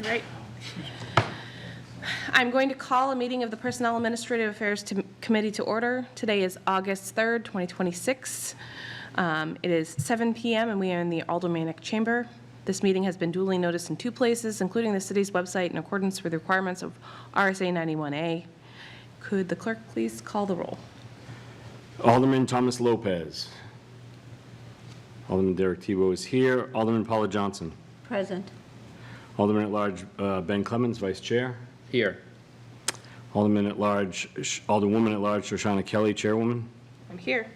All right. I'm going to call a meeting of the Personnel Administrative Affairs Committee to order. Today is August 3rd, 2026. It is 7 p.m. and we are in the Aldermanic Chamber. This meeting has been duly noticed in 2 places, including the city's website in accordance with the requirements of RSA 91A. Could the clerk please call the roll? Alderman Thomas Lopez. Alderman Derek Tebow is here. Alderman Paula Johnson. Present. Alderman at Large Ben Clemens, Vice Chair. Here. Alderman at Large, Alderwoman at Large Shoshana Kelly, Chairwoman. I'm here.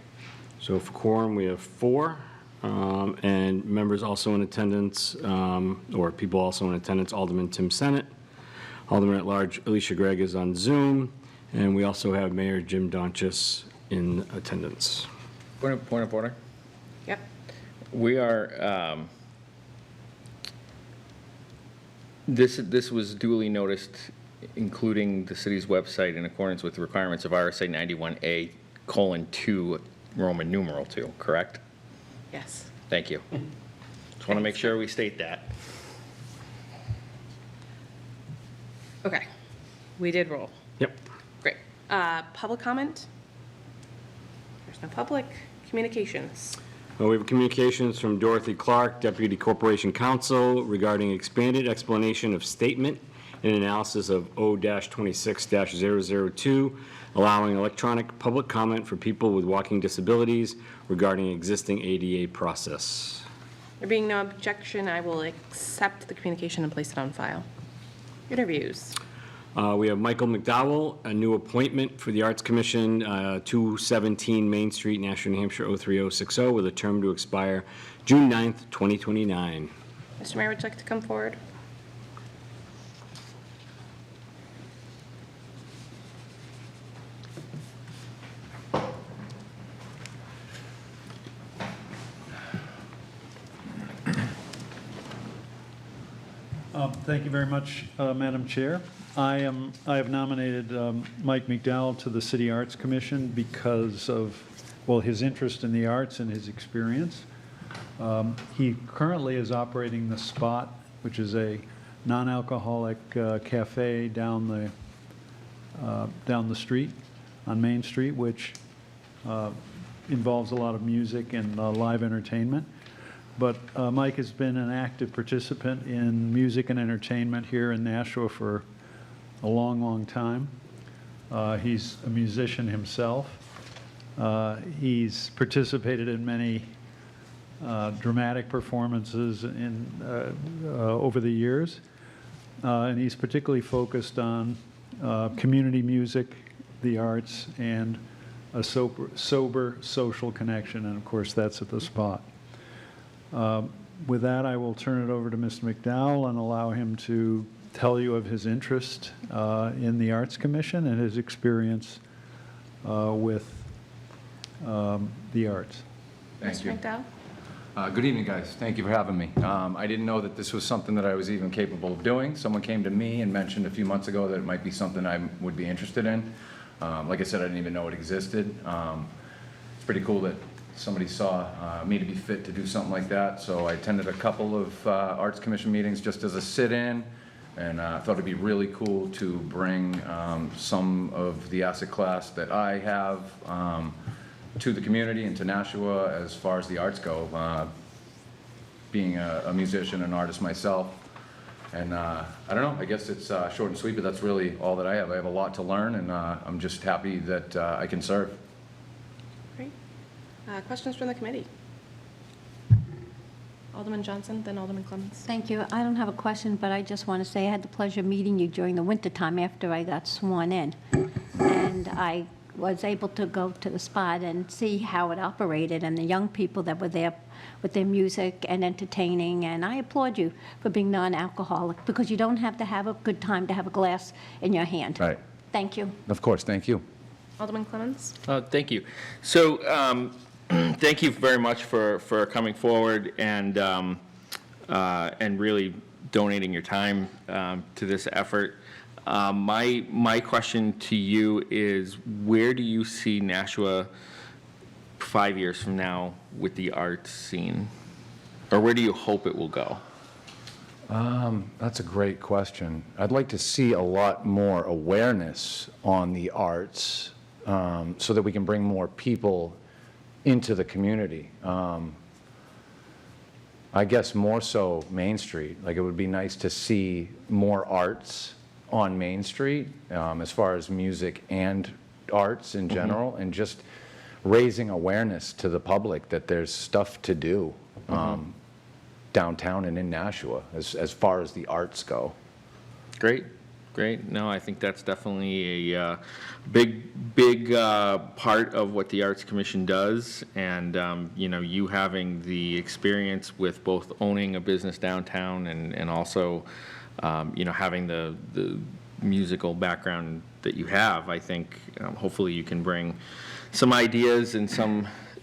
So for quorum, we have 4. And members also in attendance, or people also in attendance, Alderman Tim Sennett. Alderman at Large Alicia Gregg is on Zoom. And we also have Mayor Jim Donchis in attendance. Point of order. Yep. We are, this was duly noticed, including the city's website in accordance with the requirements of RSA 91A:2, Roman numeral 2, correct? Yes. Thank you. Just want to make sure we state that. Okay. We did roll. Yep. Great. Public comment? There's no public. Communications. We have communications from Dorothy Clark, Deputy Corporation Counsel, regarding expanded explanation of statement and analysis of O-26-002, allowing electronic public comment for people with walking disabilities regarding existing ADA process. There being no objection, I will accept the communication and place it on file. Interviews. We have Michael McDowell, a new appointment for the Arts Commission, 217 Main Street, Nashua, New Hampshire, 03060, with a term to expire June 9th, 2029. Mr. Mayor, would you like to come forward? Thank you very much, Madam Chair. I have nominated Mike McDowell to the City Arts Commission because of, well, his interest in the arts and his experience. He currently is operating The Spot, which is a non-alcoholic cafe down the street on Main Street, which involves a lot of music and live entertainment. But Mike has been an active participant in music and entertainment here in Nashua for a long, long time. He's a musician himself. He's participated in many dramatic performances over the years. And he's particularly focused on community music, the arts, and a sober social connection. And of course, that's at The Spot. With that, I will turn it over to Mr. McDowell and allow him to tell you of his interest in the Arts Commission and his experience with the arts. Thank you. Mr. McDowell? Good evening, guys. Thank you for having me. I didn't know that this was something that I was even capable of doing. Someone came to me and mentioned a few months ago that it might be something I would be interested in. Like I said, I didn't even know it existed. It's pretty cool that somebody saw me to be fit to do something like that. So I attended a couple of Arts Commission meetings just as a sit-in, and I thought it'd be really cool to bring some of the asset class that I have to the community and to Nashua as far as the arts go. Being a musician and artist myself, and I don't know, I guess it's short and sweet, but that's really all that I have. I have a lot to learn, and I'm just happy that I can serve. Great. Questions from the committee? Alderman Johnson, then Alderman Clemens. Thank you. I don't have a question, but I just want to say I had the pleasure of meeting you during the wintertime after I got sworn in. And I was able to go to The Spot and see how it operated and the young people that were there with their music and entertaining. And I applaud you for being non-alcoholic, because you don't have to have a good time to have a glass in your hand. Right. Thank you. Of course, thank you. Alderman Clemens? Thank you. So thank you very much for coming forward and really donating your time to this effort. My question to you is, where do you see Nashua 5 years from now with the arts scene? Or where do you hope it will go? That's a great question. I'd like to see a lot more awareness on the arts so that we can bring more people into the community. I guess more so Main Street. Like, it would be nice to see more arts on Main Street as far as music and arts in general, and just raising awareness to the public that there's stuff to do downtown and in Nashua as far as the arts go. Great, great. No, I think that's definitely a big part of what the Arts Commission does. And, you know, you having the experience with both owning a business downtown and also, you know, having the musical background that you have, I think hopefully you can bring some ideas and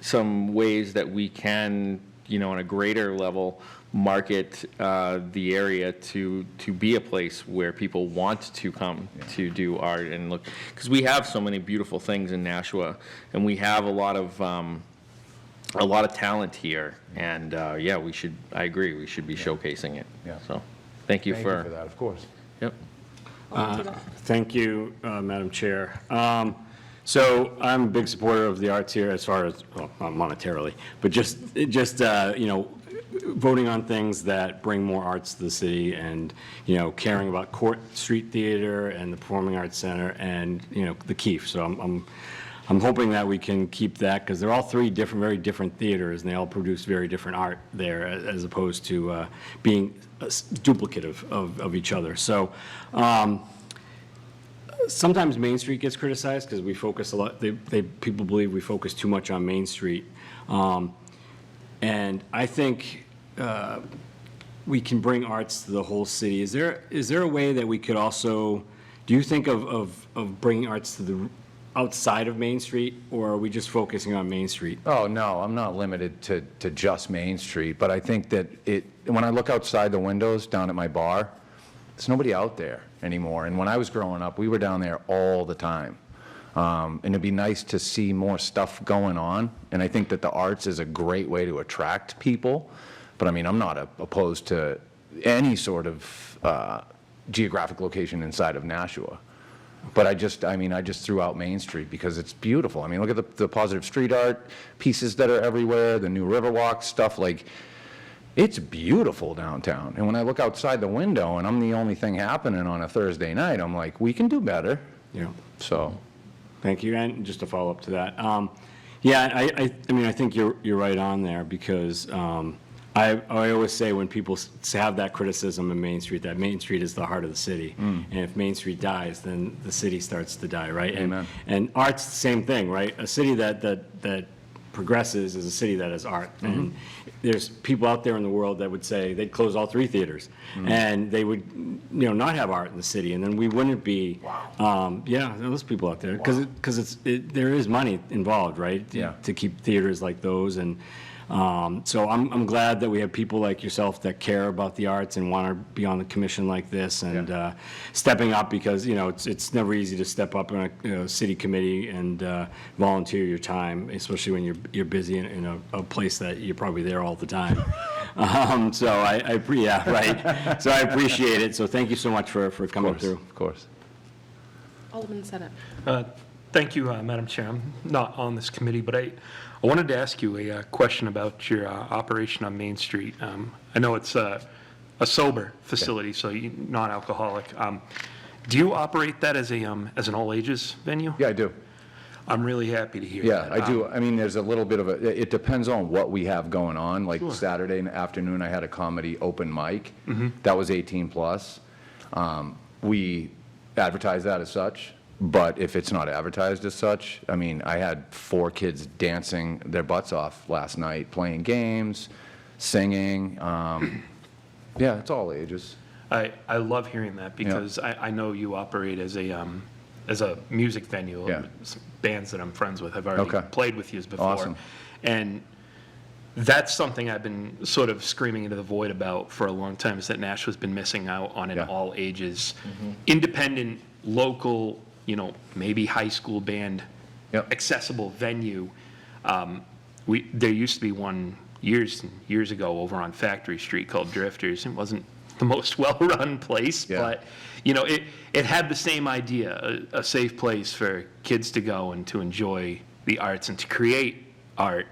some ways that we can, you know, on a greater level, market the area to be a place where people want to come to do art and look, because we have so many beautiful things in Nashua, and we have a lot of talent here, and yeah, I agree, we should be showcasing it. Yeah. So, thank you Thank for you for that, of course. Yep. Thank you, Madam Chair. So I'm a big supporter of the arts here as far as, well, not monetarily, but just you know, voting on things that bring more arts to the city, and, you know, caring about Court Street Theater and the Performing Arts Center and, you know, the Keefe. So I'm hoping that we can keep that, because they're all three very different theaters, and they all produce very different art there, as opposed to being duplicative of each other. So sometimes Main Street gets criticized because we focus a lot, people believe we focus too much on Main Street. And I think we can bring arts to the whole city. Is there a way that we could also, do you think of bringing arts to the outside of Main Street, or are we just focusing on Main Street? Oh, no, I'm not limited to just Main Street, but I think that when I look outside the windows down at my bar, there's nobody out there anymore. And when I was growing up, we were down there all the time. And it'd be nice to see more stuff going on. And I think that the arts is a great way to attract people. But I mean, I'm not opposed to any sort of geographic location inside of Nashua. But I just threw out Main Street because it's beautiful. I mean, look at the positive street art pieces that are everywhere, the new Riverwalk stuff. Like, it's beautiful downtown. And when I look outside the window and I'm the only thing happening on a Thursday night, I'm like, we can do better. Yeah. So. Thank you. And just to follow up to that, yeah, I mean, I think you're right on there, because I always say when people have that criticism of Main Street, that Main Street is the heart of the city. And if Main Street dies, then the city starts to die, right? Amen. And art's the same thing, right? A city that progresses is a city that has art. And there's people out there in the world that would say they'd close all three theaters, and they would, you know, not have art in the city, and then we wouldn't be. Yeah, those people out there, because there is money involved, right? Yeah. To keep theaters like those, and so I'm glad that we have people like yourself that care about the arts and want to be on the commission like this, and stepping up, because, you know, it's never easy to step up in a city committee and volunteer your time, especially when you're busy in a place that you're probably there all the time. So yeah, right. So I appreciate it. So thank you so much for coming through. Of course. Alderman Senate. Thank you, Madam Chair. I'm not on this committee, but I wanted to ask you a question about your operation on Main Street. I know it's a sober facility, so non-alcoholic. Do you operate that as an all-ages venue? Yeah, I do. I'm really happy to hear Yeah, that. I do. I mean, there's a little bit of it depends on what we have going on. Like Saturday afternoon, I had a comedy open mic. That was 18 plus. We advertise that as such. But if it's not advertised as such, I mean, I had 4 kids dancing their butts off last night, playing games, singing. Yeah, it's all ages. I love hearing that, because I know you operate as a music venue. Yeah. Bands that I'm friends with have already played with you before. Awesome. And that's something I've been sort of screaming into the void about for a long time, is that Nashua's been missing out on an all ages, independent, local, you know, maybe high school band, accessible venue. There used to be one years ago over on Factory Street called Drifters. It wasn't the most well-run place, Yeah. but, you know, it had the same idea, a safe place for kids to go and to enjoy the arts and to create art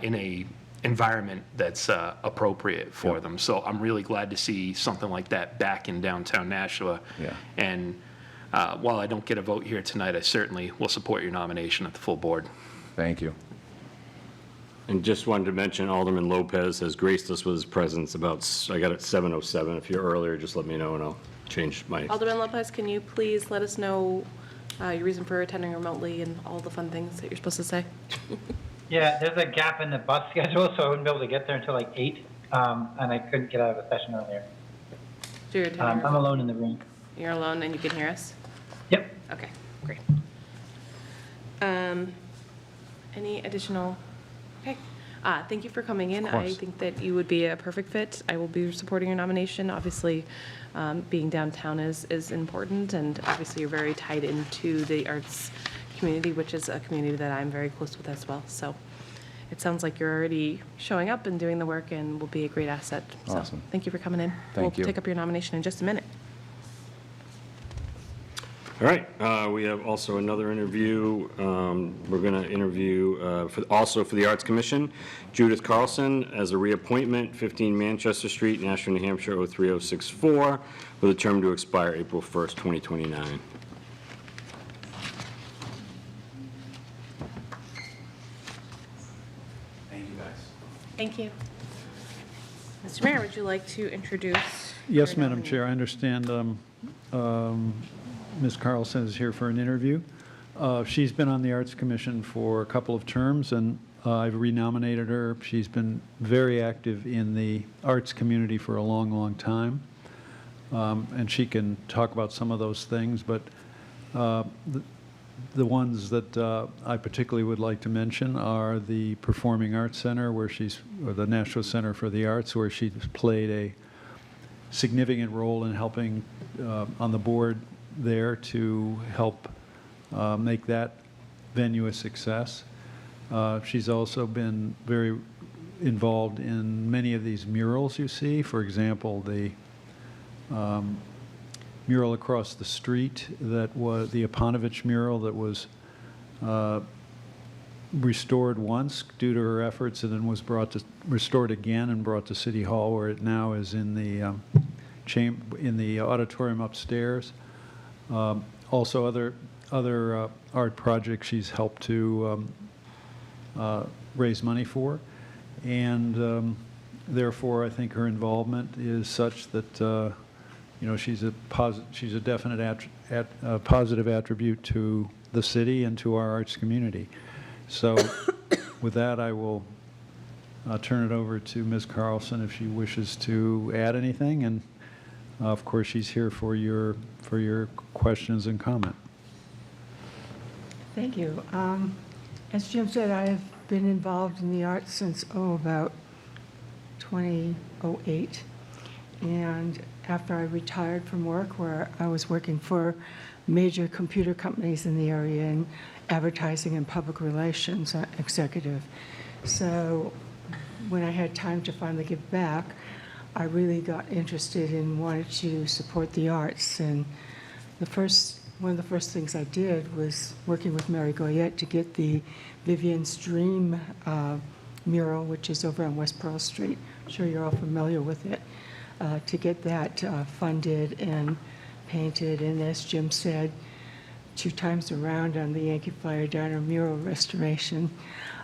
in a environment that's appropriate for them. So I'm really glad to see something like that back in downtown Nashua. Yeah. And while I don't get a vote here tonight, I certainly will support your nomination at the full board. Thank you. And just wanted to mention Alderman Lopez has graced us with his presence about, I got it 7:07. If you're earlier, just let me know and I'll change my. Alderman Lopez, can you please let us know your reason for attending remotely and all the fun things that you're supposed to say? Yeah, there's a gap in the bus schedule, so I wouldn't be able to get there until like 8, and I couldn't get out of the session earlier. So you're attending I'm alone in the room. You're alone and you can hear us? Yep. Okay, great. Any additional, okay. Thank you for coming in. I think that you would be a perfect fit. I will be supporting your nomination. Obviously, being downtown is important, and obviously you're very tied into the arts community, which is a community that I'm very close with as well. So it sounds like you're already showing up and doing the work and will be a great asset. So Awesome. thank you for coming in. Thank you. We'll take up your nomination in just a minute. All right, we have also another interview. We're going to interview, also for the Arts Commission, Judith Carlson as a reappointment, 15 Manchester Street, Nashua, New Hampshire, 03064, with a term to expire April 1st, 2029. Thank you, guys. Thank you. Mr. Mayor, would you like to introduce? Yes, your Madam nominee? Chair, I understand Ms. Carlson is here for an interview. She's been on the Arts Commission for a couple of terms, and I've renominated her. She's been very active in the arts community for a long, long time, and she can talk about some of those things, but the ones that I particularly would like to mention are the Performing Arts Center, or the Nashua Center for the Arts, where she's played a significant role in helping on the board there to help make that venue a success. She's also been very involved in many of these murals you see. For example, the mural across the street that was the Aponovich mural that was restored once due to her efforts and then was restored again and brought to City Hall, where it now is in the in the auditorium upstairs. Also other art projects she's helped to raise money for, and therefore I think her involvement is such that she's a definite positive attribute to the city and to our arts community. So with that, I will turn it over to Ms. Carlson if she wishes to add anything, and of course she's here for your questions and comment. Thank you. As Jim said, I have been involved in the arts since, about 2008. And after I retired from work, where I was working for major computer companies in the area in advertising and public relations executive. So when I had time to finally give back, I really got interested and wanted to support the arts. And one of the first things I did was working with Mary Goyette to get the Vivian's Dream mural, which is over on West Pearl Street. I'm sure you're all familiar with it. To get that funded and painted, and as Jim said, 2 times around on the Yankee Flyer Diner mural restoration.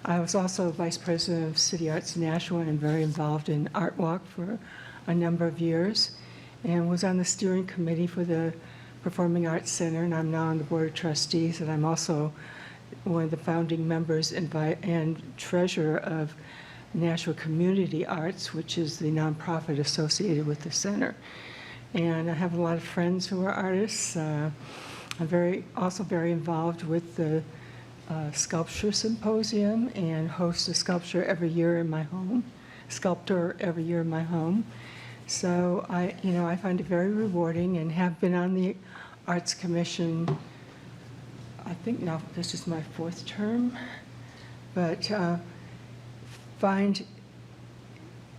I was also vice president of City Arts Nashua and very involved in Art Walk for a number of years, and was on the steering committee for the Performing Arts Center, and I'm now on the board of trustees, and I'm also one of the founding members and treasurer of Nashua Community Arts, which is the nonprofit associated with the center. And I have a lot of friends who are artists. I'm also very involved with the Sculpture Symposium and host a sculpture every year in my home. So I find it very rewarding and have been on the Arts Commission. I think now this is my 4th term, but find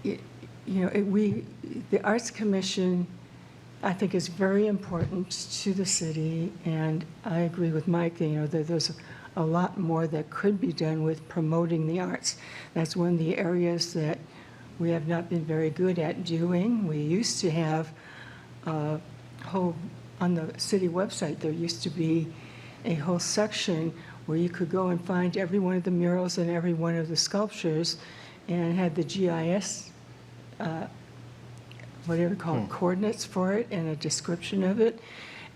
it, the Arts Commission, I think, is very important to the city, and I agree with Mike, that there's a lot more that could be done with promoting the arts. That's one of the areas that we have not been very good at doing. We used to have a whole, on the city website, there used to be a whole section where you could go and find every one of the murals and every one of the sculptures, and had the GIS, whatever you call it, coordinates for it and a description of it.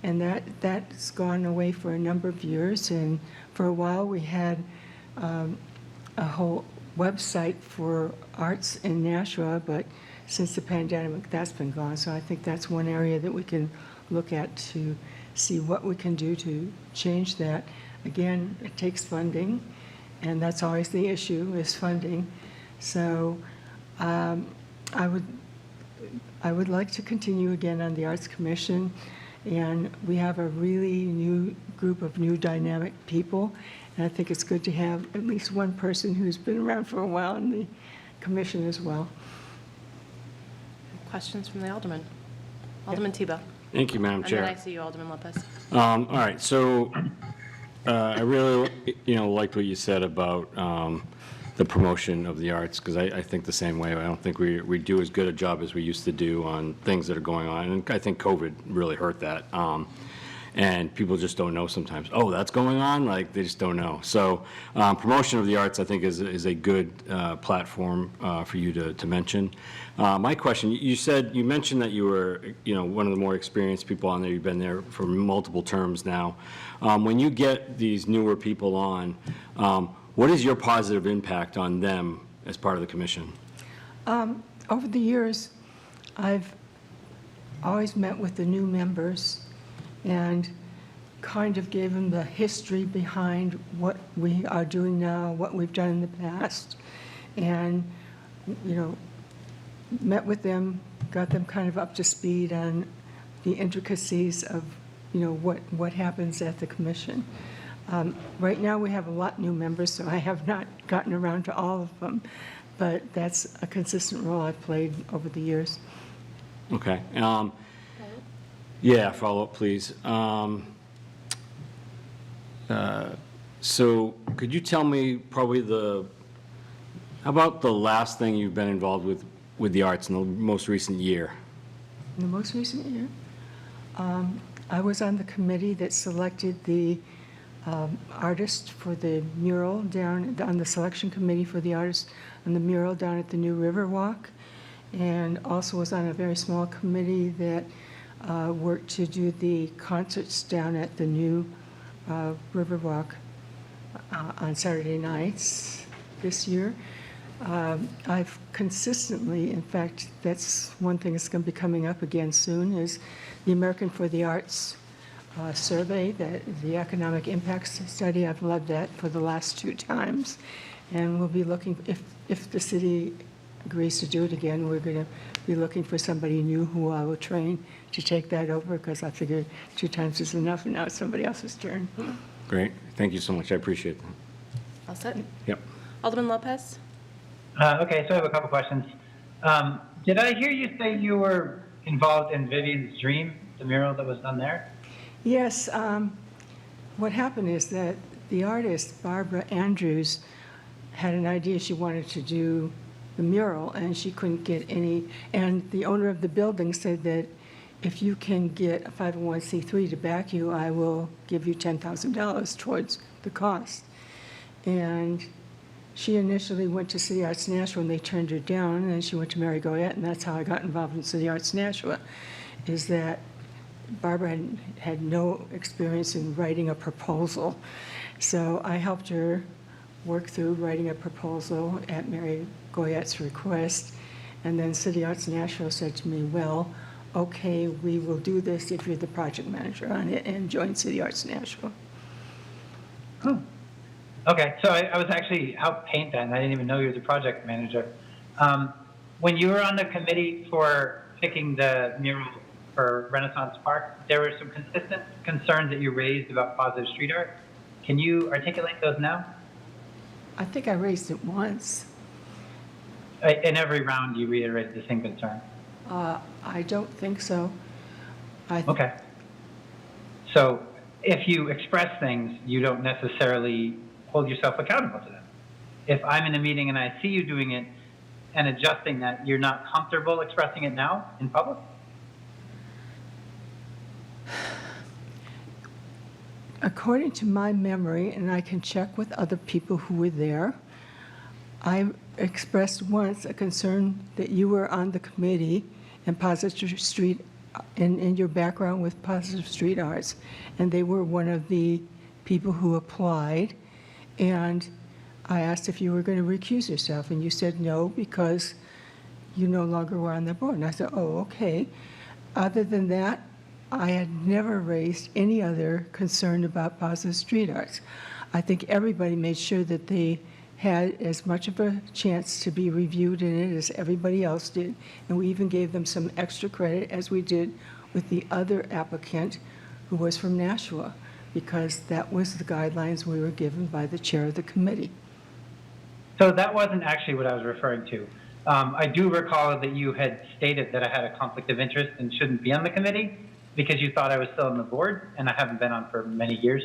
And that's gone away for a number of years. And for a while, we had a whole website for arts in Nashua, but since the pandemic, that's been gone. So I think that's one area that we can look at to see what we can do to change that. Again, it takes funding, and that's always the issue, is funding. So I would like to continue again on the Arts Commission, and we have a really new group of new dynamic people, and I think it's good to have at least one person who's been around for a while in the commission as well. Questions from the Alderman? Alderman Tebow. Thank you, Madam Chair. And then I see you, Alderman Lopez. All right, so I really, liked what you said about the promotion of the arts, because I think the same way. I don't think we do as good a job as we used to do on things that are going on, and I think COVID really hurt that. And people just don't know sometimes, oh, that's going on? Like, they just don't know. So promotion of the arts, I think, is a good platform for you to mention. My question, you mentioned that you were, one of the more experienced people on there. You've been there for multiple terms now. When you get these newer people on, what is your positive impact on them as part of the commission? Over the years, I've always met with the new members and kind of gave them the history behind what we are doing now, what we've done in the past, and, met with them, got them kind of up to speed on the intricacies of, what happens at the commission. Right now, we have a lot new members, so I have not gotten around to all of them, but that's a consistent role I've played over the years. Okay. Yeah, follow up, please. So could you tell me how about the last thing you've been involved with the arts in the most recent year? In the most recent year, I was on the committee that selected the artist for the mural on the selection committee for the artist on the mural down at the new Riverwalk, and also was on a very small committee that worked to do the concerts down at the new Riverwalk on Saturday nights this year. I've consistently, in fact, that's one thing that's going to be coming up again soon, is the American for the Arts survey, the economic impacts study. I've led that for the last 2 times, and we'll be looking, if the city agrees to do it again, we're going to be looking for somebody new who I will train to take that over, because I figured 2 times is enough, and now it's somebody else's turn. Great. Thank you so much. I appreciate that. All set? Yep. Alderman Lopez? Okay, so I have a couple questions. Did I hear you say you were involved in Vivian's Dream, the mural that was done there? Yes, what happened is that the artist, Barbara Andrews, had an idea she wanted to do the mural, and she couldn't get any, and the owner of the building said that if you can get a 501c3 to back you, I will give you $10,000 towards the cost. And she initially went to City Arts Nashua, and they turned her down, and then she went to Mary Goyette, and that's how I got involved in City Arts Nashua, is that Barbara had no experience in writing a proposal. So I helped her work through writing a proposal at Mary Goyette's request, and then City Arts Nashua said to me, well, okay, we will do this if you're the project manager on it, and join City Arts Nashua. Oh. Okay, so I was actually out paint then. I didn't even know you were the project manager. When you were on the committee for picking the mural for Renaissance Park, there were some consistent concerns that you raised about positive street art. Can you articulate those now? I think I raised it once. In every round, you reiterated the same concern. I don't think so. Okay. So if you express things, you don't necessarily hold yourself accountable to them. If I'm in a meeting and I see you doing it and adjusting that, you're not comfortable expressing it now in public? According to my memory, and I can check with other people who were there, I expressed once a concern that you were on the committee and Positive Street, in your background with Positive Street Arts, and they were one of the people who applied, and I asked if you were going to recuse yourself, and you said no, because you no longer were on the board. And I said, oh, okay. Other than that, I had never raised any other concern about Positive Street Arts. I think everybody made sure that they had as much of a chance to be reviewed in it as everybody else did, and we even gave them some extra credit, as we did with the other applicant who was from Nashua, because that was the guidelines we were given by the chair of the committee. So that wasn't actually what I was referring to. I do recall that you had stated that I had a conflict of interest and shouldn't be on the committee because you thought I was still on the board, and I haven't been on for many years.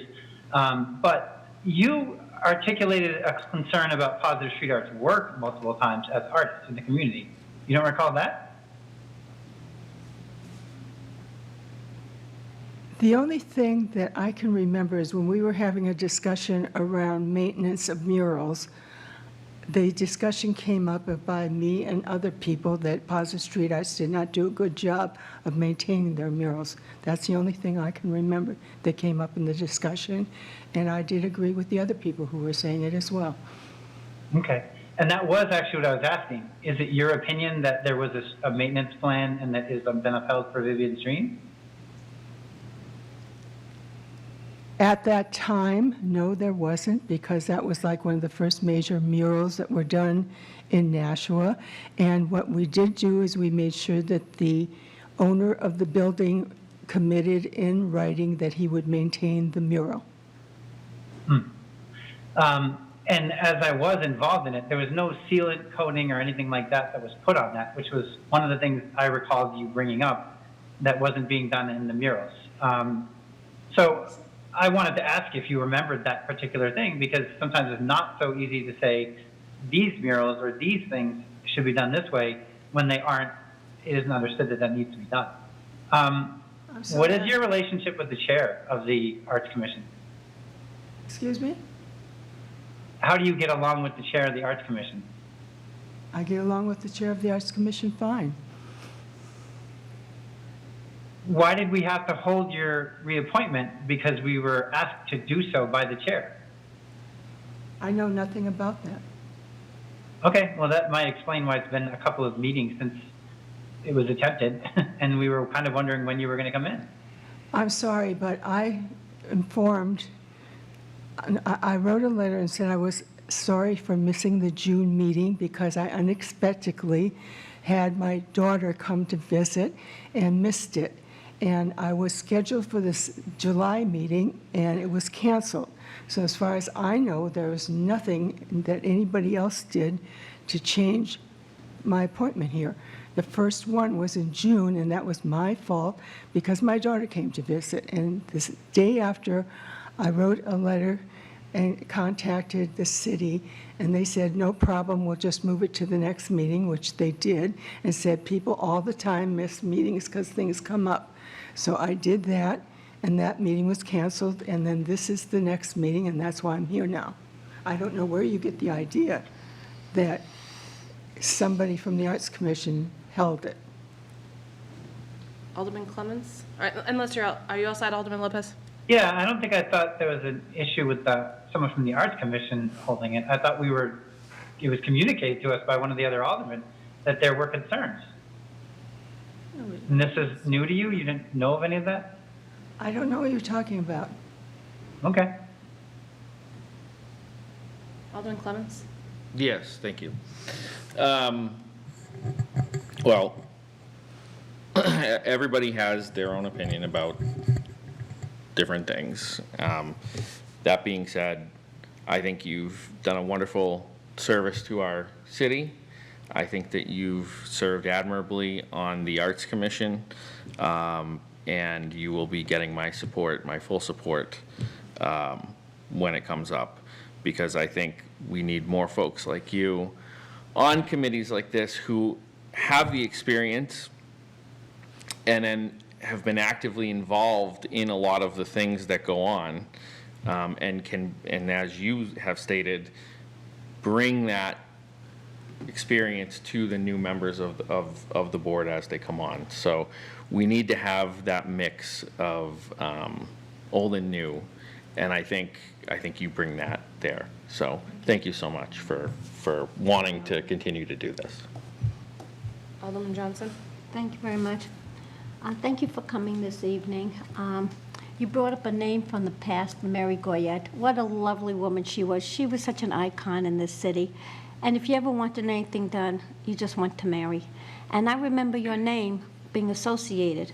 But you articulated a concern about Positive Street Arts work multiple times as artists in the community. You don't recall that? The only thing that I can remember is when we were having a discussion around maintenance of murals, the discussion came up by me and other people that Positive Street Arts did not do a good job of maintaining their murals. That's the only thing I can remember that came up in the discussion, and I did agree with the other people who were saying it as well. Okay. And that was actually what I was asking. Is it your opinion that there was a maintenance plan and that has been upheld for Vivian Stream? At that time, no, there wasn't, because that was like one of the first major murals that were done in Nashua. And what we did do is we made sure that the owner of the building committed in writing that he would maintain the mural. And as I was involved in it, there was no sealant coating or anything like that that was put on that, which was one of the things I recalled you bringing up that wasn't being done in the murals. So I wanted to ask if you remembered that particular thing, because sometimes it's not so easy to say these murals or these things should be done this way when they aren't. It isn't understood that that needs to be done. What is your relationship with the chair of the Arts Commission? Excuse me? How do you get along with the chair of the Arts Commission? I get along with the chair of the Arts Commission fine. Why did we have to hold your reappointment? Because we were asked to do so by the chair. I know nothing about that. Okay, well, that might explain why it's been a couple of meetings since it was attempted, and we were kind of wondering when you were going to come in. I'm sorry, but I informed, I wrote a letter and said I was sorry for missing the June meeting because I unexpectedly had my daughter come to visit and missed it. And I was scheduled for this July meeting, and it was canceled. So as far as I know, there was nothing that anybody else did to change my appointment here. The first one was in June, and that was my fault because my daughter came to visit. And this day after, I wrote a letter and contacted the city, and they said, no problem, we'll just move it to the next meeting, which they did, and said people all the time miss meetings because things come up. So I did that, and that meeting was canceled, and then this is the next meeting, and that's why I'm here now. I don't know where you get the idea that somebody from the Arts Commission held it. Alderman Clemmons? All right, unless you're out, are you outside, Alderman Lopez? Yeah, I don't think I thought there was an issue with someone from the Arts Commission holding it. I thought it was communicated to us by one of the other aldermen that there were concerns. And this is new to you? You didn't know of any of that? I don't know what you're talking about. Okay. Alderman Clemmons? Yes, thank you. Well, everybody has their own opinion about different things. That being said, I think you've done a wonderful service to our city. I think that you've served admirably on the Arts Commission, and you will be getting my support, my full support, when it comes up, because I think we need more folks like you on committees like this who have the experience and then have been actively involved in a lot of the things that go on, and as you have stated, bring that experience to the new members of the board as they come on. So we need to have that mix of old and new, and I think you bring that there. So thank you so much for wanting to continue to do this. Alderman Johnson? Thank you very much. Thank you for coming this evening. You brought up a name from the past, Mary Goyette. What a lovely woman she was. She was such an icon in this city. And if you ever wanted anything done, you just went to Mary. And I remember your name being associated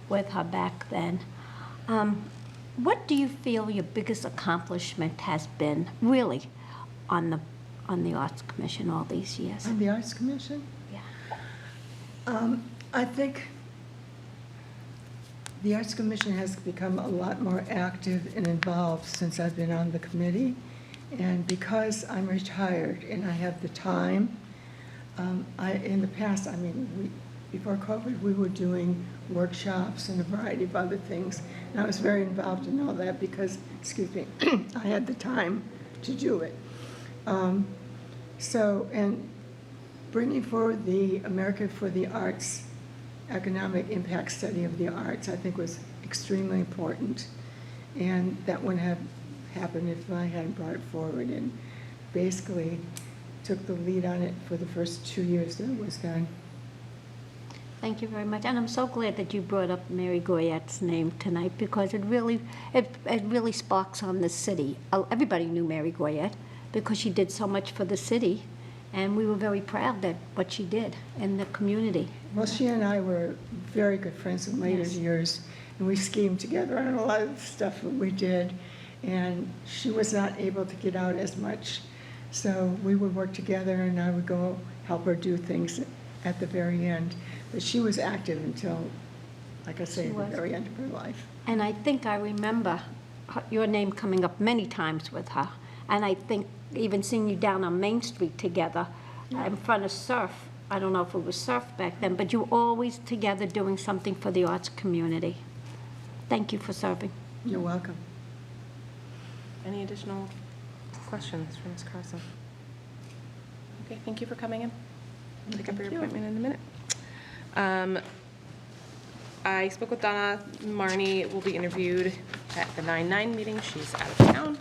with her back then. What do you feel your biggest accomplishment has been, really, on the Arts Commission all these years? On the Arts Commission? Yeah. I think the Arts Commission has become a lot more active and involved since I've been on the committee. And because I'm retired and I have the time, in the past, before COVID, we were doing workshops and a variety of other things. And I was very involved in all that because, I had the time to do it. And bringing forward the America for the Arts economic impact study of the arts, I think was extremely important. And that wouldn't have happened if I hadn't brought it forward, and basically took the lead on it for the first 2 years that it was done. Thank you very much. And I'm so glad that you brought up Mary Goyette's name tonight, because it really sparks on the city. Everybody knew Mary Goyette because she did so much for the city, and we were very proud that what she did in the community. Well, she and I were very good friends in later Yes. years, and we schemed together on a lot of the stuff that we did. And she was not able to get out as much, so we would work together, and I would go help her do things at the very end. But she was active until, like I say, She the was. very end of her life. And I think I remember your name coming up many times with her. And I think even seeing you down on Main Street together in front of Surf. I don't know if it was Surf back then, but you were always together doing something for the arts community. Thank you for serving. You're welcome. Any additional questions for Ms. Carlson? Okay, thank you for coming in. I'll pick up your appointment in a minute. I spoke with Donna. Marnie will be interviewed at the 9/9 meeting. She's out of town.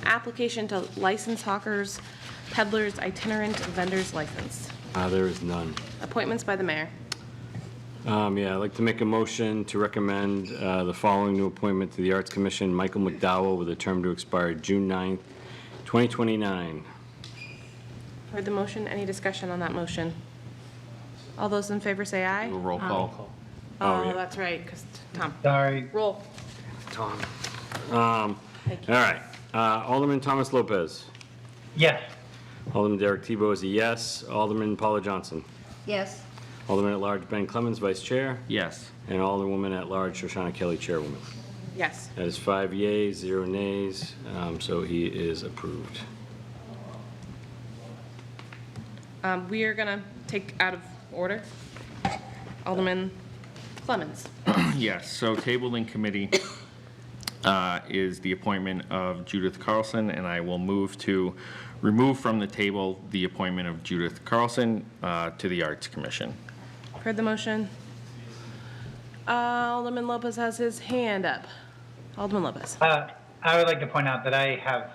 Application to license hawkers, peddlers, itinerant vendors license. There is none. Appointments by the mayor. I'd like to make a motion to recommend the following new appointment to the Arts Commission: Michael McDowell, with a term to expire June 9th, 2029. Heard the motion. Any discussion on that motion? All those in favor say aye. Roll call. Oh, yeah. that's right, because Tom. Sorry. Roll. Tom. Thank you. All right. Alderman Thomas Lopez. Yes. Alderman Derek Tebow is a yes. Alderman Paula Johnson. Yes. Alderman at Large Ben Clemens, Vice Chair. Yes. And Alderwoman at Large Shoshana Kelly, Chairwoman. Yes. That is 5 yeas, 0 nays, so he is approved. We are going to take out of order Alderman Clemens. Yes, so tabled in committee is the appointment of Judith Carlson, and I will move to remove from the table the appointment of Judith Carlson to the Arts Commission. Heard the motion. Alderman Lopez has his hand up. Alderman Lopez. I would like to point out that I have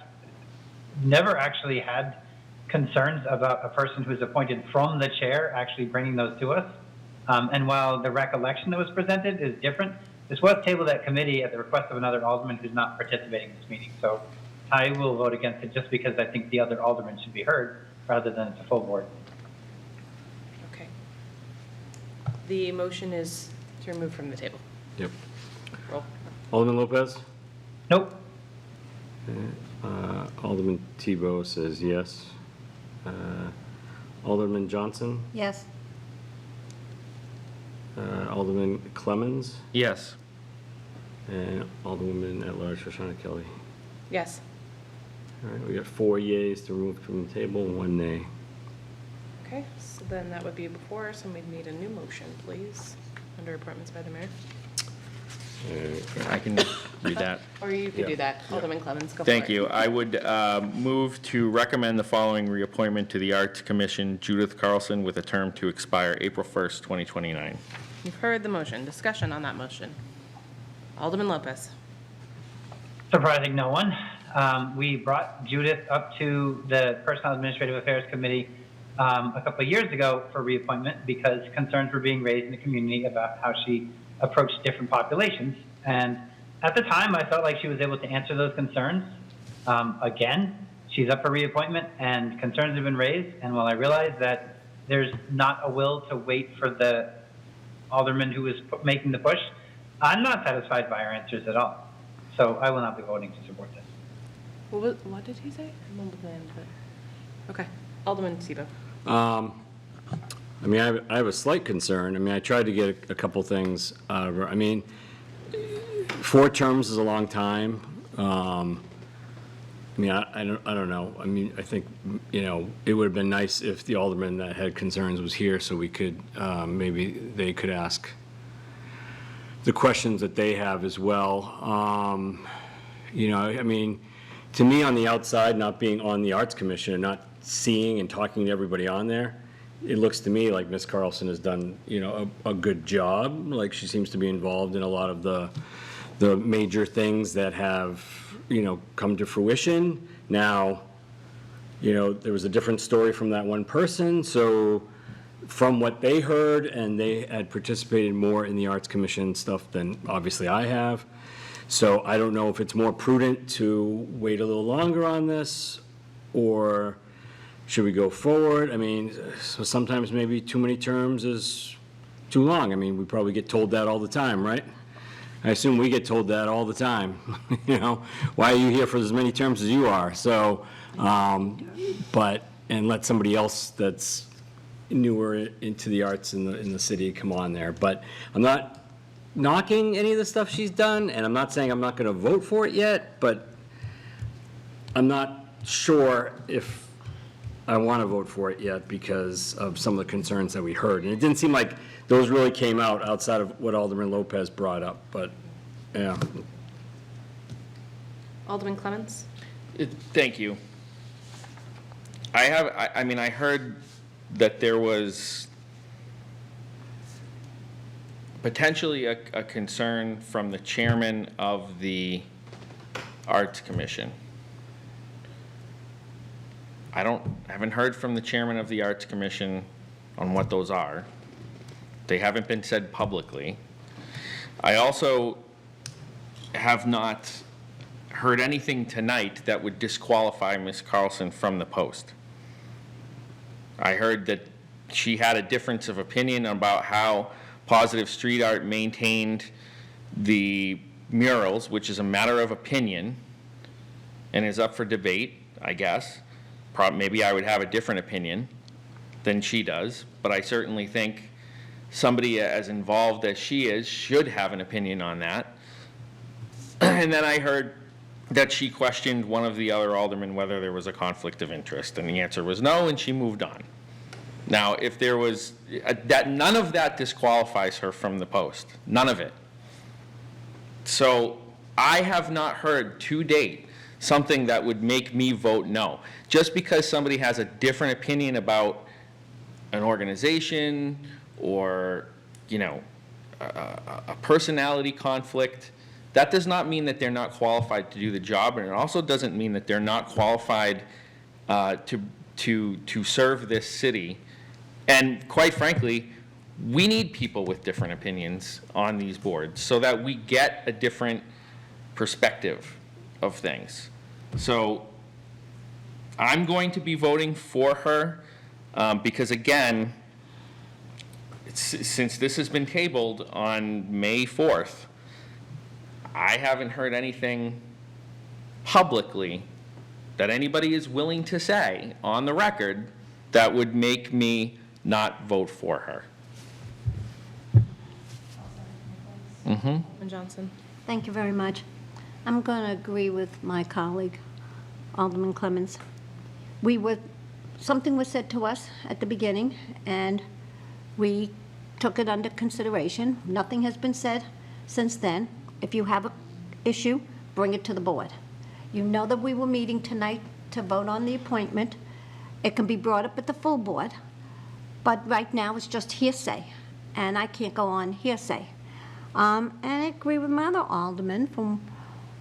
never actually had concerns about a person who's appointed from the chair actually bringing those to us. And while the recollection that was presented is different, this was tabled at committee at the request of another alderman who's not participating in this meeting. So I will vote against it just because I think the other alderman should be heard rather than it's a full board. Okay. The motion is to remove from the table. Yep. Roll. Alderman Lopez? Nope. Alderman Tebow says yes. Alderman Johnson, Yes. Alderman Clemmons, Yes. and Alderwoman at large Shoshana Kelly. Yes. All right, we got 4 yeas to remove from the table, 1 nay. Okay, so then that would be before us, and we'd need a new motion, please, under appointments by the mayor. I can do that. Or you could do that. Alderman Clemmons, go for it. Thank you. I would move to recommend the following reappointment to the Arts Commission: Judith Carlson, with a term to expire April 1st, 2029. You've heard the motion. Discussion on that motion. Alderman Lopez. Surprising no one. We brought Judith up to the Personnel Administrative Affairs Committee a couple of years ago for reappointment because concerns were being raised in the community about how she approached different populations. And at the time, I felt like she was able to answer those concerns. Again, she's up for reappointment and concerns have been raised. And while I realize that there's not a will to wait for the alderman who is making the push, I'm not satisfied by her answers at all. So I will not be voting to support this. What did he say? I'm on the land, but, okay. Alderman Sebo. I mean, I have a slight concern. I mean, I tried to get a couple things out of her. I mean, 4 terms is a long time. I mean, I don't know. I mean, I think, you know, it would have been nice if the alderman that had concerns was here so we could, maybe they could ask the questions that they have as well. You know, I mean, to me, on the outside, not being on the Arts Commission and not seeing and talking to everybody on there, it looks to me like Ms. Carlson has done, you know, a good job. Like, she seems to be involved in a lot of the major things that have, you know, come to fruition. Now, you know, there was a different story from that one person, so from what they heard, and they had participated more in the Arts Commission stuff than obviously I have. So I don't know if it's more prudent to wait a little longer on this, or should we go forward? I mean, so sometimes maybe too many terms is too long. I mean, we probably get told that all the time, right? I assume we get told that all the time. You know, why are you here for as many terms as you are? So, and let somebody else that's newer into the arts in the city come on there. But I'm not knocking any of the stuff she's done, and I'm not saying I'm not going to vote for it yet, but I'm not sure if I want to vote for it yet because of some of the concerns that we heard. And it didn't seem like those really came out outside of what Alderman Lopez brought up, but, yeah. Alderman Clemmons. Thank you. I mean, I heard that there was potentially a concern from the chairman of the Arts Commission. I haven't heard from the chairman of the Arts Commission on what those are. They haven't been said publicly. I also have not heard anything tonight that would disqualify Ms. Carlson from the post. I heard that she had a difference of opinion about how Positive Street Art maintained the murals, which is a matter of opinion and is up for debate, I guess. Maybe I would have a different opinion than she does, but I certainly think somebody as involved as she is should have an opinion on that. And then I heard that she questioned one of the other aldermen whether there was a conflict of interest, and the answer was no, and she moved on. Now, if there was, none of that disqualifies her from the post, none of it. So I have not heard to date something that would make me vote no. Just because somebody has a different opinion about an organization or, you know, a personality conflict, that does not mean that they're not qualified to do the job, and it also doesn't mean that they're not qualified to serve this city. And quite frankly, we need people with different opinions on these boards so that we get a different perspective of things. So I'm going to be voting for her because, again, since this has been tabled on May 4th, I haven't heard anything publicly that anybody is willing to say on the record that would make me not vote for her. Alderman Johnson. Thank you very much. I'm going to agree with my colleague, Alderman Clemmons. Something was said to us at the beginning, and we took it under consideration. Nothing has been said since then. If you have an issue, bring it to the board. You know that we were meeting tonight to vote on the appointment. It can be brought up at the full board, but right now it's just hearsay, and I can't go on hearsay. And I agree with my other alderman from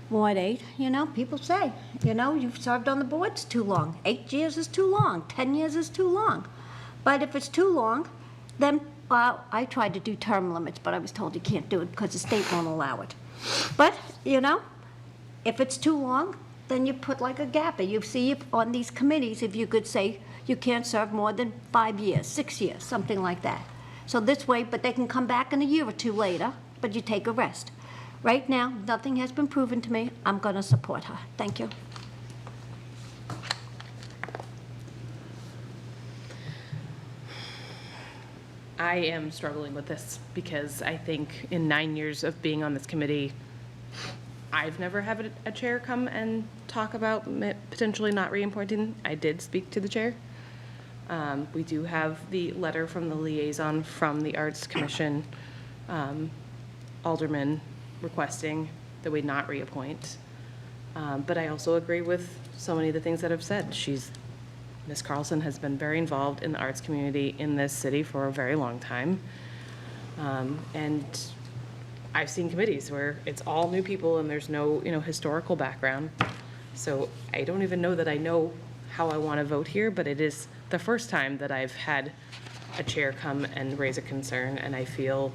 Ward 8. People say, you've served on the boards too long. 8 years is too long. 10 years is too long. But if it's too long, then, well, I tried to do term limits, but I was told you can't do it because the state won't allow it. But, if it's too long, then you put like a gap. And you see if on these committees, if you could say you can't serve more than 5 years, 6 years, something like that. So this way, but they can come back in a year or two later, but you take a rest. Right now, nothing has been proven to me. I'm going to support her. Thank you. I am struggling with this because I think in 9 years of being on this committee, I've never had a chair come and talk about potentially not reappointing. I did speak to the chair. We do have the letter from the liaison from the Arts Commission, alderman requesting that we not reappoint. But I also agree with so many of the things that I've said. Ms. Carlson has been very involved in the arts community in this city for a very long time. And I've seen committees where it's all new people and there's no, historical background. So I don't even know that I know how I want to vote here, but it is the first time that I've had a chair come and raise a concern, and I feel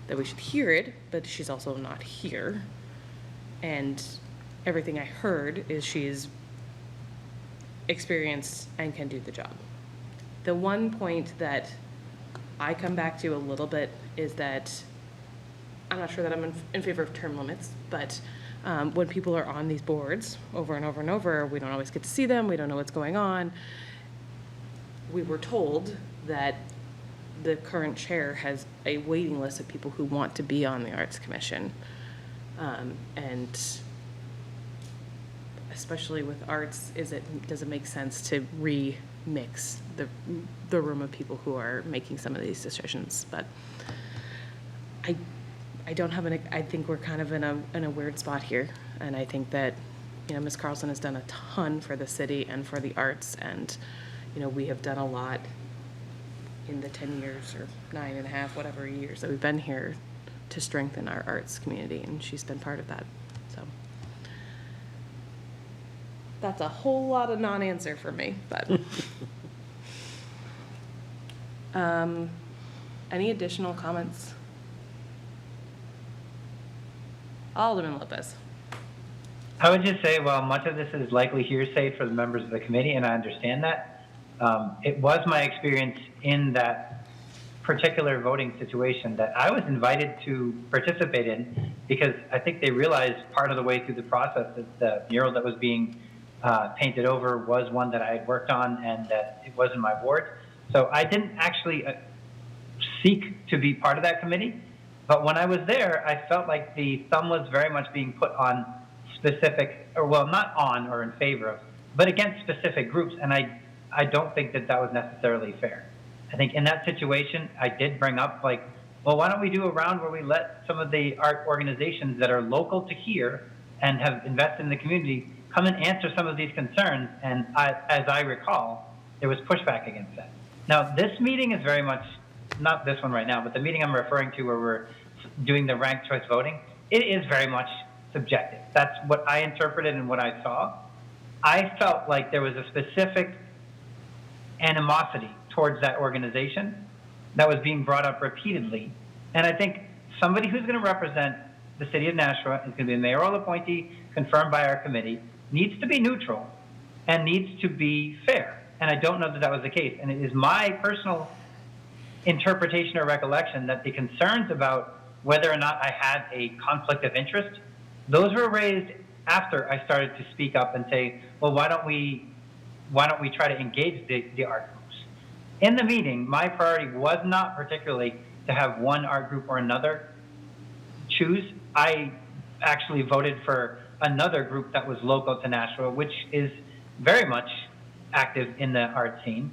that we should hear it, but she's also not here. And everything I heard is she's experienced and can do the job. The one point that I come back to a little bit is that I'm not sure that I'm in favor of term limits, but when people are on these boards over and over and over, we don't always get to see them, we don't know what's going on. We were told that the current chair has a waiting list of people who want to be on the Arts Commission. And especially with arts, does it make sense to remix the room of people who are making some of these decisions? But I don't have I think we're kind of in a weird spot here, and I think that Ms. Carlson has done a ton for the city and for the arts, and we have done a lot in the 10 years or 9.5, whatever years that we've been here to strengthen our arts community, and she's been part of that. So that's a whole lot of non-answer for me, but any additional comments? Alderman Lopez. I would just say, while much of this is likely hearsay for the members of the committee, and I understand that, it was my experience in that particular voting situation that I was invited to participate in because I think they realized part of the way through the process that the mural that was being painted over was one that I had worked on and that it was in my ward. So I didn't actually seek to be part of that committee. But when I was there, I felt like the thumb was very much being put on specific, or well, not on or in favor of, but against specific groups. And I don't think that was necessarily fair. I think in that situation, I did bring up like, well, why don't we do a round where we let some of the art organizations that are local to here and have invested in the community come and answer some of these concerns. And as I recall, there was pushback against that. Now, this meeting is very much, not this one right now, but the meeting I'm referring to where we're doing the ranked choice voting, it is very much subjective. That's what I interpreted and what I saw. I felt like there was a specific animosity towards that organization that was being brought up repeatedly. And I think somebody who's going to represent the city of Nashua is going to be a mayoral appointee confirmed by our committee, needs to be neutral and needs to be fair. And I don't know that was the case. And it is my personal interpretation or recollection that the concerns about whether or not I had a conflict of interest, those were raised after I started to speak up and say, well, why don't we try to engage the art groups? In the meeting, my priority was not particularly to have one art group or another choose. I actually voted for another group that was local to Nashville, which is very much active in the art scene.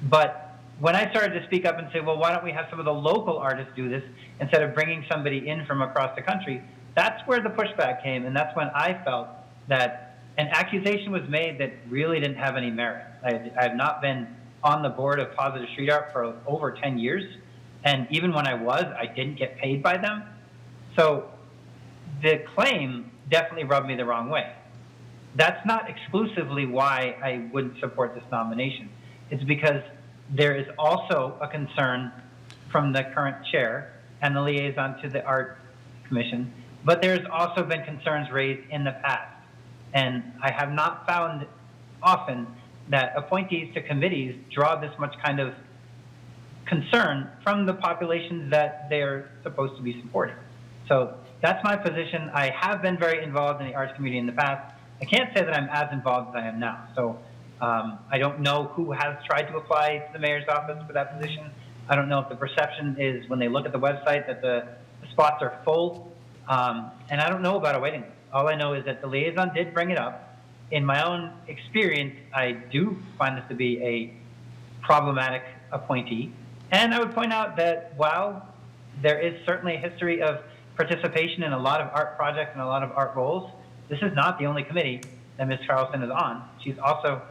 But when I started to speak up and say, well, why don't we have some of the local artists do this instead of bringing somebody in from across the country, that's where the pushback came, and that's when I felt that an accusation was made that really didn't have any merit. I have not been on the board of Positive Street Art for over 10 years, and even when I was, I didn't get paid by them. So the claim definitely rubbed me the wrong way. That's not exclusively why I wouldn't support this nomination. It's because there is also a concern from the current chair and the liaison to the Art Commission, but there's also been concerns raised in the past. And I have not found often that appointees to committees draw this much kind of concern from the populations that they're supposed to be supporting. So that's my position. I have been very involved in the arts community in the past. I can't say that I'm as involved as I am now. So I don't know who has tried to apply to the mayor's office for that position. I don't know if the perception is when they look at the website that the spots are full. And I don't know about a waiting list. All I know is that the liaison did bring it up. In my own experience, I do find this to be a problematic appointee. And I would point out that while there is certainly a history of participation in a lot of art projects and a lot of art roles, this is not the only committee that Ms. Carlson is on. She's also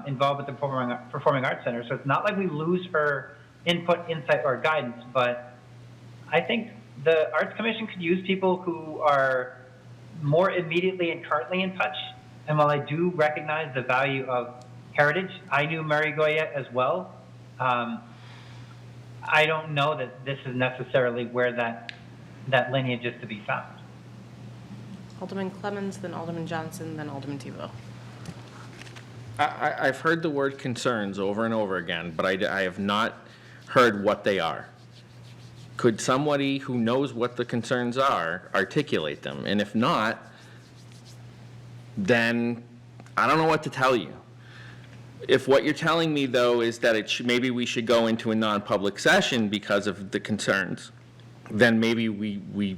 involved with the Performing Arts Center. So it's not like we lose her input, insight, or guidance, but I think the Arts Commission could use people who are more immediately and currently in touch. And while I do recognize the value of heritage, I knew Mary Goya as well. I don't know that this is necessarily where that lineage is to be found. Alderman Clemmons, then Alderman Johnson, then Alderman Tebow. I've heard the word concerns over and over again, but I have not heard what they are. Could somebody who knows what the concerns are articulate them? And if not, then I don't know what to tell you. If what you're telling me, though, is that maybe we should go into a non-public session because of the concerns, then maybe we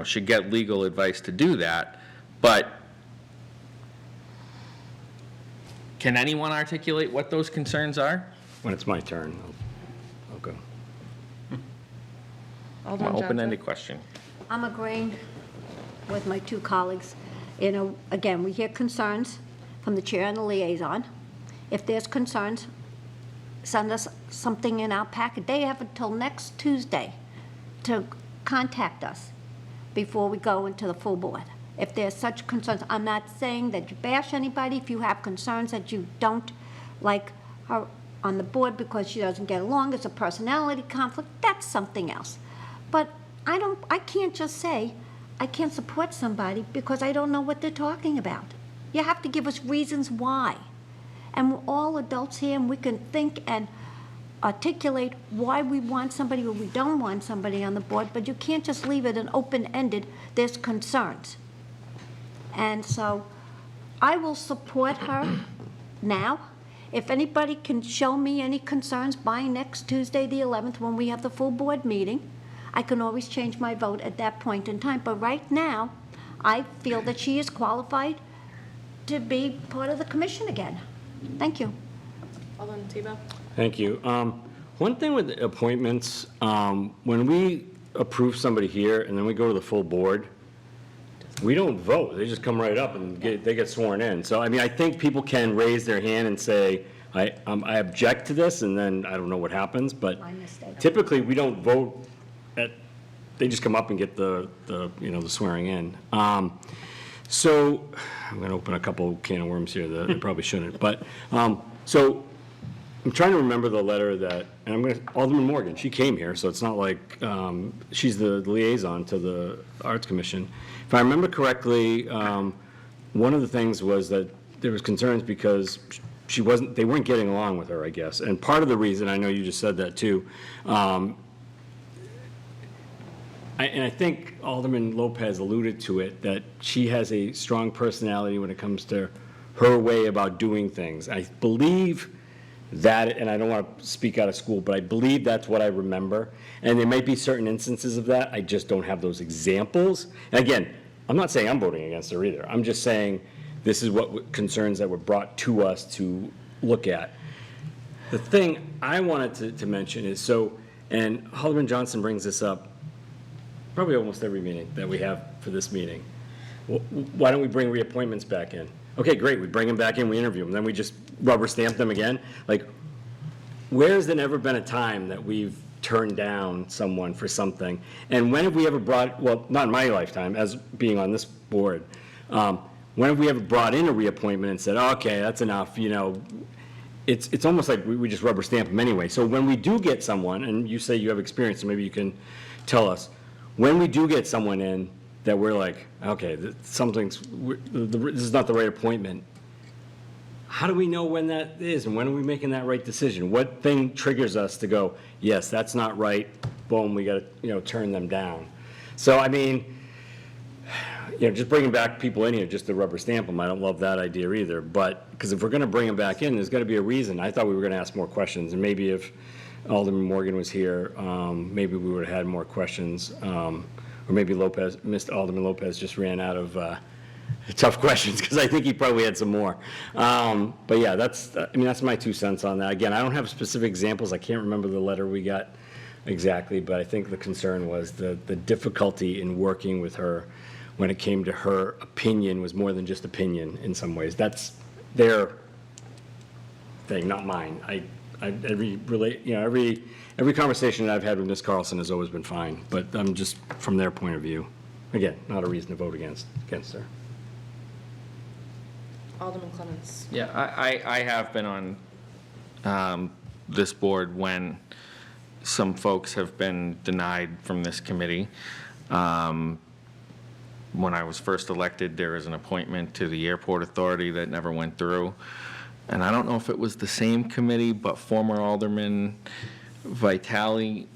should get legal advice to do that. But can anyone articulate what those concerns are? When it's my turn, I'll go. Alderman Johnson. Open-ended question. I'm agreeing with my two colleagues. Again, we hear concerns from the chair and the liaison. If there's concerns, send us something in our packet. They have until next Tuesday to contact us before we go into the full board. If there's such concerns, I'm not saying that you bash anybody. If you have concerns that you don't like her on the board because she doesn't get along, it's a personality conflict, that's something else. But I can't just say I can't support somebody because I don't know what they're talking about. You have to give us reasons why. And we're all adults here, and we can think and articulate why we want somebody or we don't want somebody on the board, but you can't just leave it an open-ended, there's concerns. And so I will support her now. If anybody can show me any concerns by next Tuesday, the 11th, when we have the full board meeting, I can always change my vote at that point in time. But right now, I feel that she is qualified to be part of the commission again. Thank you. Alderman Tebow. Thank you. One thing with appointments, when we approve somebody here and then we go to the full board, we don't vote. They just come right up and they get sworn in. So, I mean, I think people can raise their hand and say, I object to this, and then I don't know what happens, but typically we don't vote they just come up and get the swearing in. So I'm going to open a couple can of worms here that I probably shouldn't. But so I'm trying to remember the letter that, and Alderman Morgan, she came here, so it's not like she's the liaison to the Arts Commission. If I remember correctly, one of the things was that there was concerns because they weren't getting along with her, I guess. And part of the reason, I know you just said that too, and I think Alderman Lopez alluded to it, that she has a strong personality when it comes to her way about doing things. I believe that, and I don't want to speak out of school, but I believe that's what I remember. And there might be certain instances of that, I just don't have those examples. And again, I'm not saying I'm voting against her either. I'm just saying this is what concerns that were brought to us to look at. The thing I wanted to mention is, so, and Alderman Johnson brings this up probably almost every meeting that we have for this meeting. Why don't we bring reappointments back in? Okay, great, we bring them back in, we interview them, then we just rubber stamp them again? Like, where's there never been a time that we've turned down someone for something? And when have we ever brought, well, not in my lifetime, as being on this board, when have we ever brought in a reappointment and said, okay, that's enough, you know? It's almost like we just rubber stamp them anyway. So when we do get someone, and you say you have experience, so maybe you can tell us, when we do get someone in that we're like, okay, this is not the right appointment, how do we know when that is, and when are we making that right decision? What thing triggers us to go, yes, that's not right, boom, we got to, turn them down? So, I mean, just bringing back people in here just to rubber stamp them, I don't love that idea either, but, because if we're going to bring them back in, there's got to be a reason. I thought we were going to ask more questions, and maybe if Alderman Morgan was here, maybe we would have had more questions, or maybe Alderman Lopez just ran out of tough questions, because I think he probably had some more. But yeah, that's my 2 cents on that. Again, I don't have specific examples. I can't remember the letter we got exactly, but I think the concern was the difficulty in working with her when it came to her opinion was more than just opinion in some ways. That's their thing, not mine. Every conversation that I've had with Ms. Carlson has always been fine, but I'm just from their point of view. Again, not a reason to vote against her. Alderman Clemmons. Yeah, I have been on this board when some folks have been denied from this committee. When I was first elected, there was an appointment to the airport authority that never went through. And I don't know if it was the same committee, but former Alderman Vitale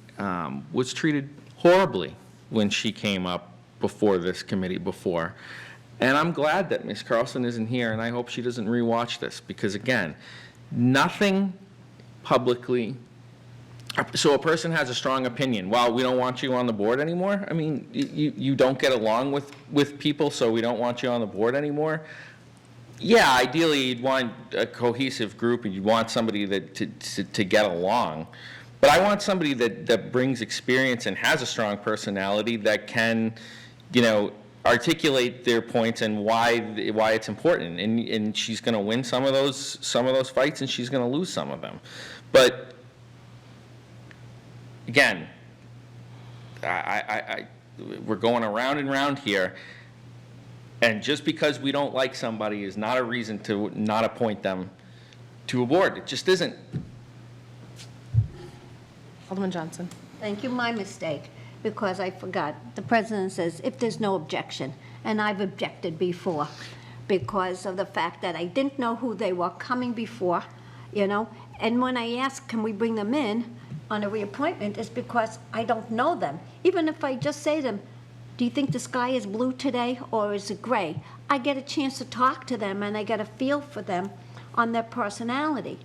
was treated horribly when she came up before this committee before. And I'm glad that Ms. Carlson isn't here, and I hope she doesn't rewatch this, because again, nothing publicly. So a person has a strong opinion. Well, we don't want you on the board anymore. I mean, you don't get along with people, so we don't want you on the board anymore. Yeah, ideally you'd want a cohesive group, and you'd want somebody to get along. But I want somebody that brings experience and has a strong personality that can, articulate their points and why it's important. And she's going to win some of those fights, and she's going to lose some of them. But again, we're going around and round here, and just because we don't like somebody is not a reason to not appoint them to a board. It just isn't. Alderman Johnson. Thank you, my mistake, because I forgot. The president says if there's no objection, and I've objected before because of the fact that I didn't know who they were coming before, and when I asked, can we bring them in on a reappointment, it's because I don't know them. Even if I just say to them, do you think the sky is blue today or is it gray? I get a chance to talk to them, and I get a feel for them on their personality.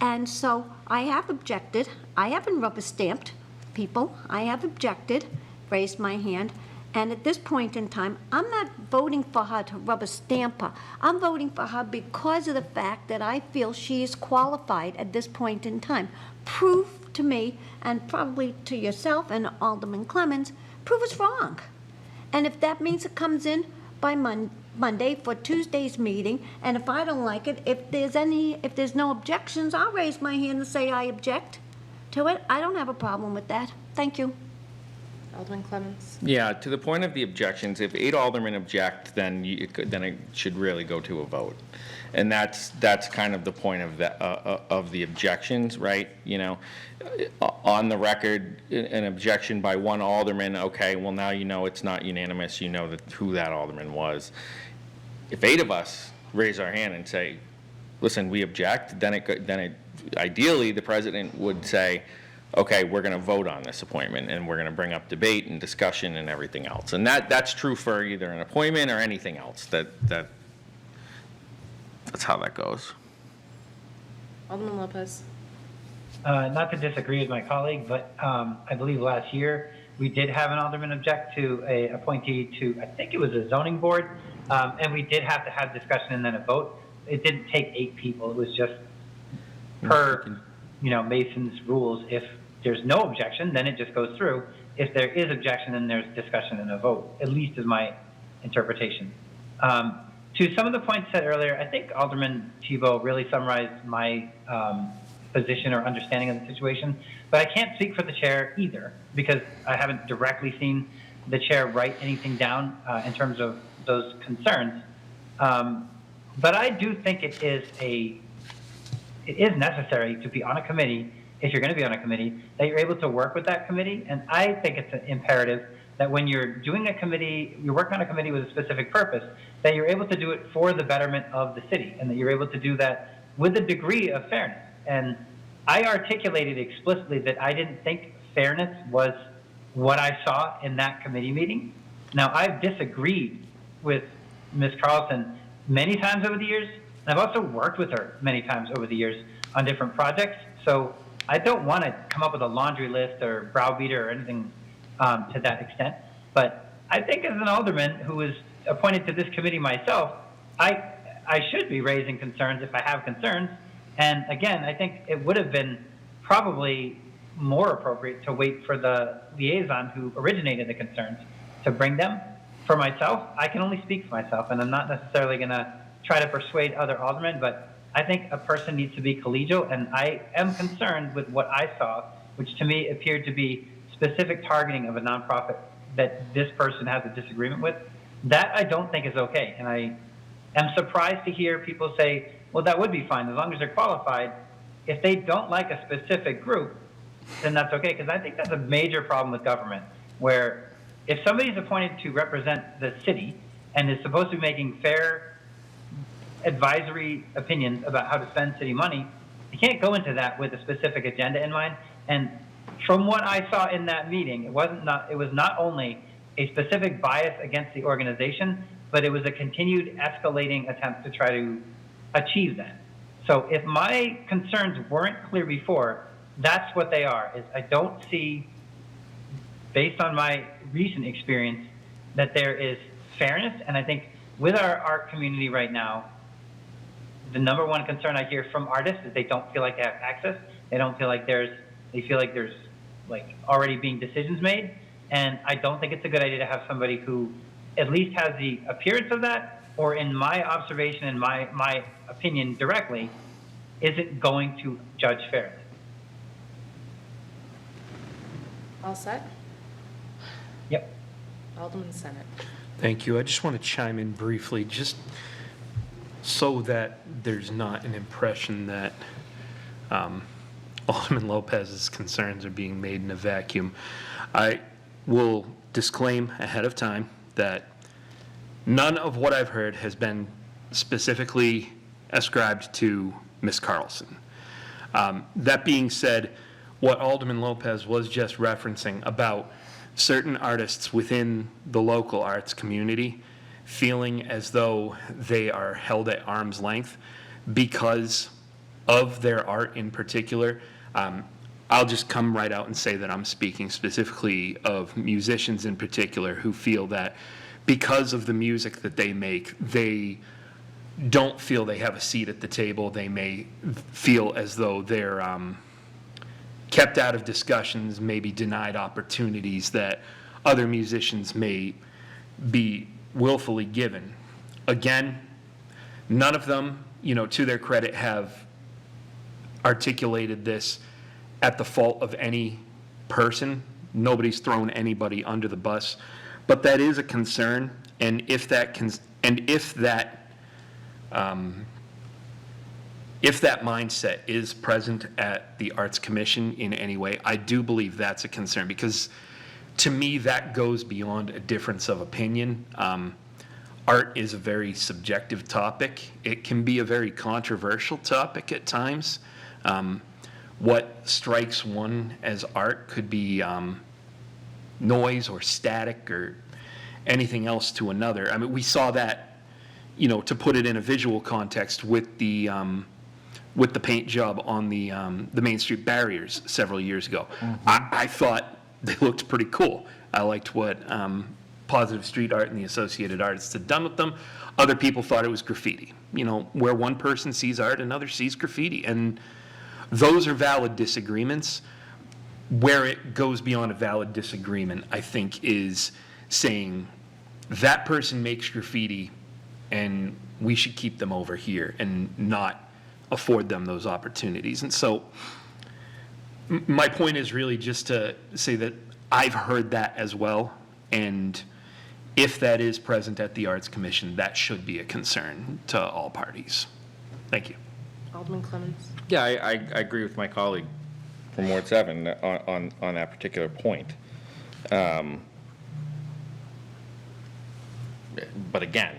And so I have objected. I haven't rubber stamped people. I have objected, raised my hand, and at this point in time, I'm not voting for her to rubber stamp her. I'm voting for her because of the fact that I feel she is qualified at this point in time. Prove to me, and probably to yourself and Alderman Clemmons, prove us wrong. And if that means it comes in by Monday for Tuesday's meeting, and if I don't like it, if there's no objections, I'll raise my hand and say I object to it. I don't have a problem with that. Thank you. Alderman Clemmons. Yeah, to the point of the objections, if 8 aldermen object, then it should really go to a vote. And that's kind of the point of the objections, right? On the record, an objection by one alderman, okay, well now it's not unanimous, who that alderman was. If 8 of us raise our hand and say, listen, we object, then it ideally the president would say, okay, we're going to vote on this appointment, and we're going to bring up debate and discussion and everything else. And that's true for either an appointment or anything else. That's how that goes. Alderman Lopez. Not to disagree with my colleague, but I believe last year we did have an alderman object to a appointee to, I think it was a zoning board, and we did have to have discussion and then a vote. It didn't take 8 people. It was just per, Mason's rules. If there's no objection, then it just goes through. If there is objection, then there's discussion and a vote, at least is my interpretation. To some of the points said earlier, I think Alderman Tebow really summarized my position or understanding of the situation, but I can't speak for the chair either because I haven't directly seen the chair write anything down in terms of those concerns. But I do think it is necessary to be on a committee, if you're going to be on a committee, that you're able to work with that committee. And I think it's imperative that when you're doing a committee, you're working on a committee with a specific purpose, that you're able to do it for the betterment of the city, and that you're able to do that with a degree of fairness. And I articulated explicitly that I didn't think fairness was what I saw in that committee meeting. Now, I've disagreed with Ms. Carlson many times over the years. I've also worked with her many times over the years on different projects. So I don't want to come up with a laundry list or browbeater or anything to that extent. But I think as an alderman who was appointed to this committee myself, I should be raising concerns if I have concerns. And again, I think it would have been probably more appropriate to wait for the liaison who originated the concerns to bring them. For myself, I can only speak for myself, and I'm not necessarily going to try to persuade other aldermen, but I think a person needs to be collegial, and I am concerned with what I saw, which to me appeared to be specific targeting of a nonprofit that this person has a disagreement with. That I don't think is okay, and I am surprised to hear people say, well, that would be fine as long as they're qualified. If they don't like a specific group, then that's okay, because I think that's a major problem with government, where if somebody's appointed to represent the city and is supposed to be making fair advisory opinions about how to spend city money, you can't go into that with a specific agenda in mind. And from what I saw in that meeting, it was not only a specific bias against the organization, but it was a continued escalating attempt to try to achieve that. So if my concerns weren't clear before, that's what they are. Is I don't see, based on my recent experience, that there is fairness. And I think with our art community right now, the number one concern I hear from artists is they don't feel like they have access. They feel like there's like already being decisions made. And I don't think it's a good idea to have somebody who at least has the appearance of that, or in my observation and my opinion directly, isn't going to judge fairly. All set? Yep. Alderman Senate. Thank you. I just want to chime in briefly, just so that there's not an impression that Alderman Lopez's concerns are being made in a vacuum. I will disclaim ahead of time that none of what I've heard has been specifically ascribed to Ms. Carlson. That being said, what Alderman Lopez was just referencing about certain artists within the local arts community feeling as though they are held at arm's length because of their art in particular, I'll just come right out and say that I'm speaking specifically of musicians in particular who feel that because of the music that they make, they don't feel they have a seat at the table. They may feel as though they're kept out of discussions, maybe denied opportunities that other musicians may be willfully given. Again, none of them, to their credit, have articulated this at the fault of any person. Nobody's thrown anybody under the bus, but that is a concern. And if that mindset is present at the Arts Commission in any way, I do believe that's a concern, because to me that goes beyond a difference of opinion. Art is a very subjective topic. It can be a very controversial topic at times. what strikes one as art could be noise or static or anything else to another. I mean, we saw that, to put it in a visual context with the paint job on the Main Street barriers several years ago. I thought they looked pretty cool. I liked what Positive Street Art and the Associated Artists had done with them. Other people thought it was graffiti. Where one person sees art, another sees graffiti. And those are valid disagreements. Where it goes beyond a valid disagreement, I think, is saying that person makes graffiti and we should keep them over here and not afford them those opportunities. And so my point is really just to say that I've heard that as well, and if that is present at the Arts Commission, that should be a concern to all parties. Thank you. Alderman Clemmons. Yeah, I agree with my colleague from Ward 7 on that particular point. But again,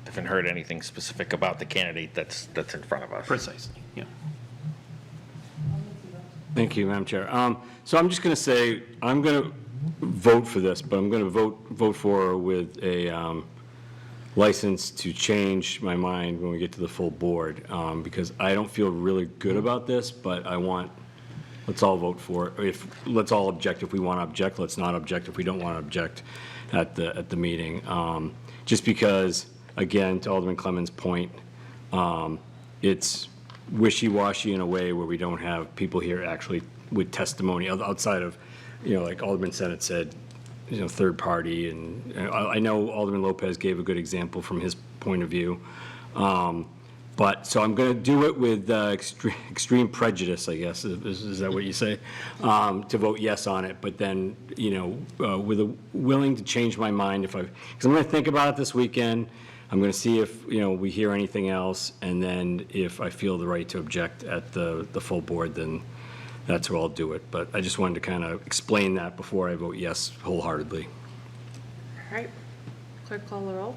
I haven't heard anything specific about the candidate that's in front of us. Precisely, yeah. Thank you, Madam Chair. So I'm just going to say, I'm going to vote for this, but I'm going to vote for with a license to change my mind when we get to the full board, because I don't feel really good about this, but let's all vote for it. Let's all object if we want to object. Let's not object if we don't want to object at the meeting. Just because, again, to Alderman Clemmons' point, it's wishy-washy in a way where we don't have people here actually with testimony outside of, like Alderman Sennett said, third party. And I know Alderman Lopez gave a good example from his point of view. But, so I'm going to do it with extreme prejudice, I guess, is that what you say? To vote yes on it, but then, with a willing to change my mind because I'm going to think about it this weekend. I'm going to see if, we hear anything else, and then if I feel the right to object at the full board, then that's where I'll do it. But I just wanted to kind of explain that before I vote yes wholeheartedly. All right. Clerk, call the roll.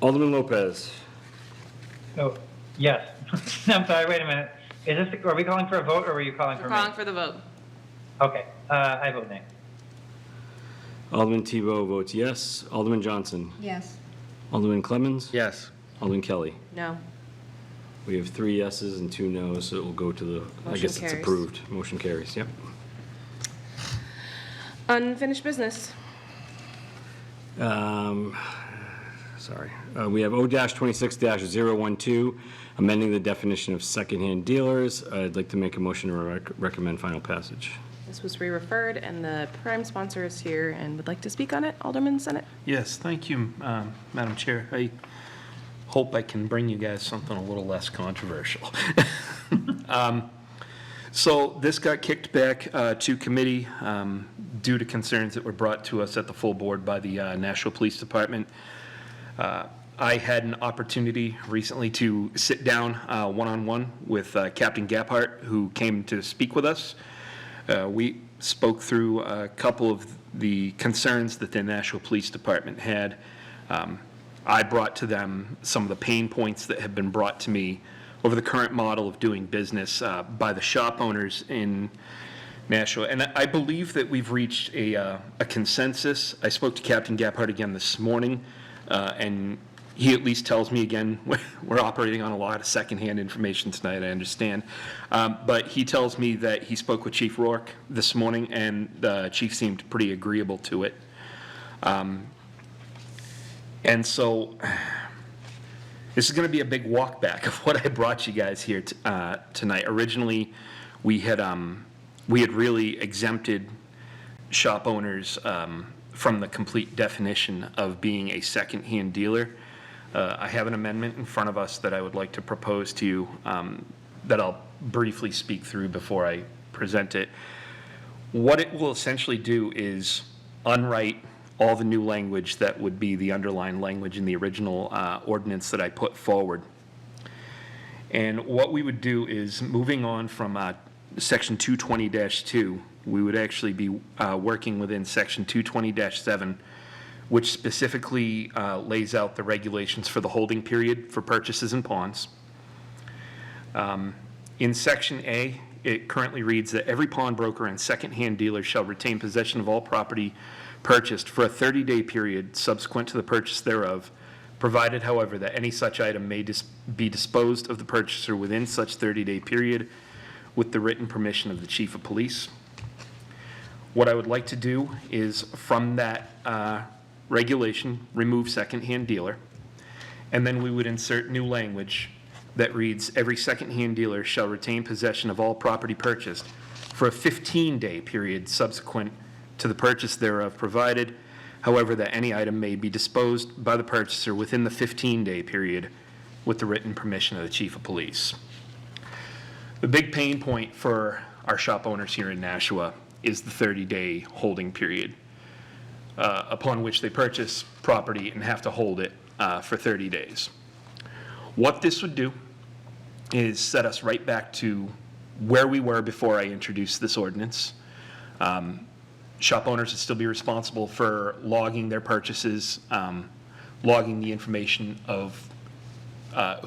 Alderman Lopez. Oh, yes. I'm sorry, wait a minute. Are we calling for a vote, or were you calling We're for calling me? for the vote. Okay, I vote nay. Alderman Tebow votes yes. Alderman Johnson. Yes. Alderman Clemmons. Yes. Alderman Kelly. No. We have 3 yeses and 2 nos, so it will go to the, I Motion guess it's carries. approved. Motion carries, yep. Unfinished business. Sorry. We have O-26-012, amending the definition of secondhand dealers. I'd like to make a motion to recommend final passage. This was re-referred, and the prime sponsor is here and would like to speak on it. Alderman Sennett. Yes, thank you, Madam Chair. I hope I can bring you guys something a little less controversial. So this got kicked back to committee due to concerns that were brought to us at the full board by the Nashville Police Department. I had an opportunity recently to sit down one-on-one with Captain Gaphardt, who came to speak with us. We spoke through a couple of the concerns that the Nashville Police Department had. I brought to them some of the pain points that have been brought to me over the current model of doing business by the shop owners in Nashville. And I believe that we've reached a consensus. I spoke to Captain Gaphardt again this morning, and he at least tells me again, we're operating on a lot of secondhand information tonight, I understand. But he tells me that he spoke with Chief Rourke this morning, and the chief seemed pretty agreeable to it. And so this is going to be a big walk back of what I brought you guys here tonight. Originally, we had really exempted shop owners from the complete definition of being a secondhand dealer. I have an amendment in front of us that I would like to propose to you that I'll briefly speak through before I present it. What it will essentially do is unwrite all the new language that would be the underlying language in the original ordinance that I put forward. And what we would do is, moving on from Section 220-2, we would actually be working within Section 220-7, which specifically lays out the regulations for the holding period for purchases and pawns. In Section A, it currently reads that every pawnbroker and secondhand dealer shall retain possession of all property purchased for a 30-day period subsequent to the purchase thereof, provided, however, that any such item may be disposed of the purchaser within such 30-day period with the written permission of the chief of police. What I would like to do is, from that regulation, remove secondhand dealer, and then we would insert new language that reads, every secondhand dealer shall retain possession of all property purchased for a 15-day period subsequent to the purchase thereof, provided, however, that any item may be disposed by the purchaser within the 15-day period with the written permission of the chief of police. The big pain point for our shop owners here in Nashua is the 30-day holding period, upon which they purchase property and have to hold it for 30 days. What this would do is set us right back to where we were before I introduced this ordinance. Shop owners would still be responsible for logging their purchases, logging the information of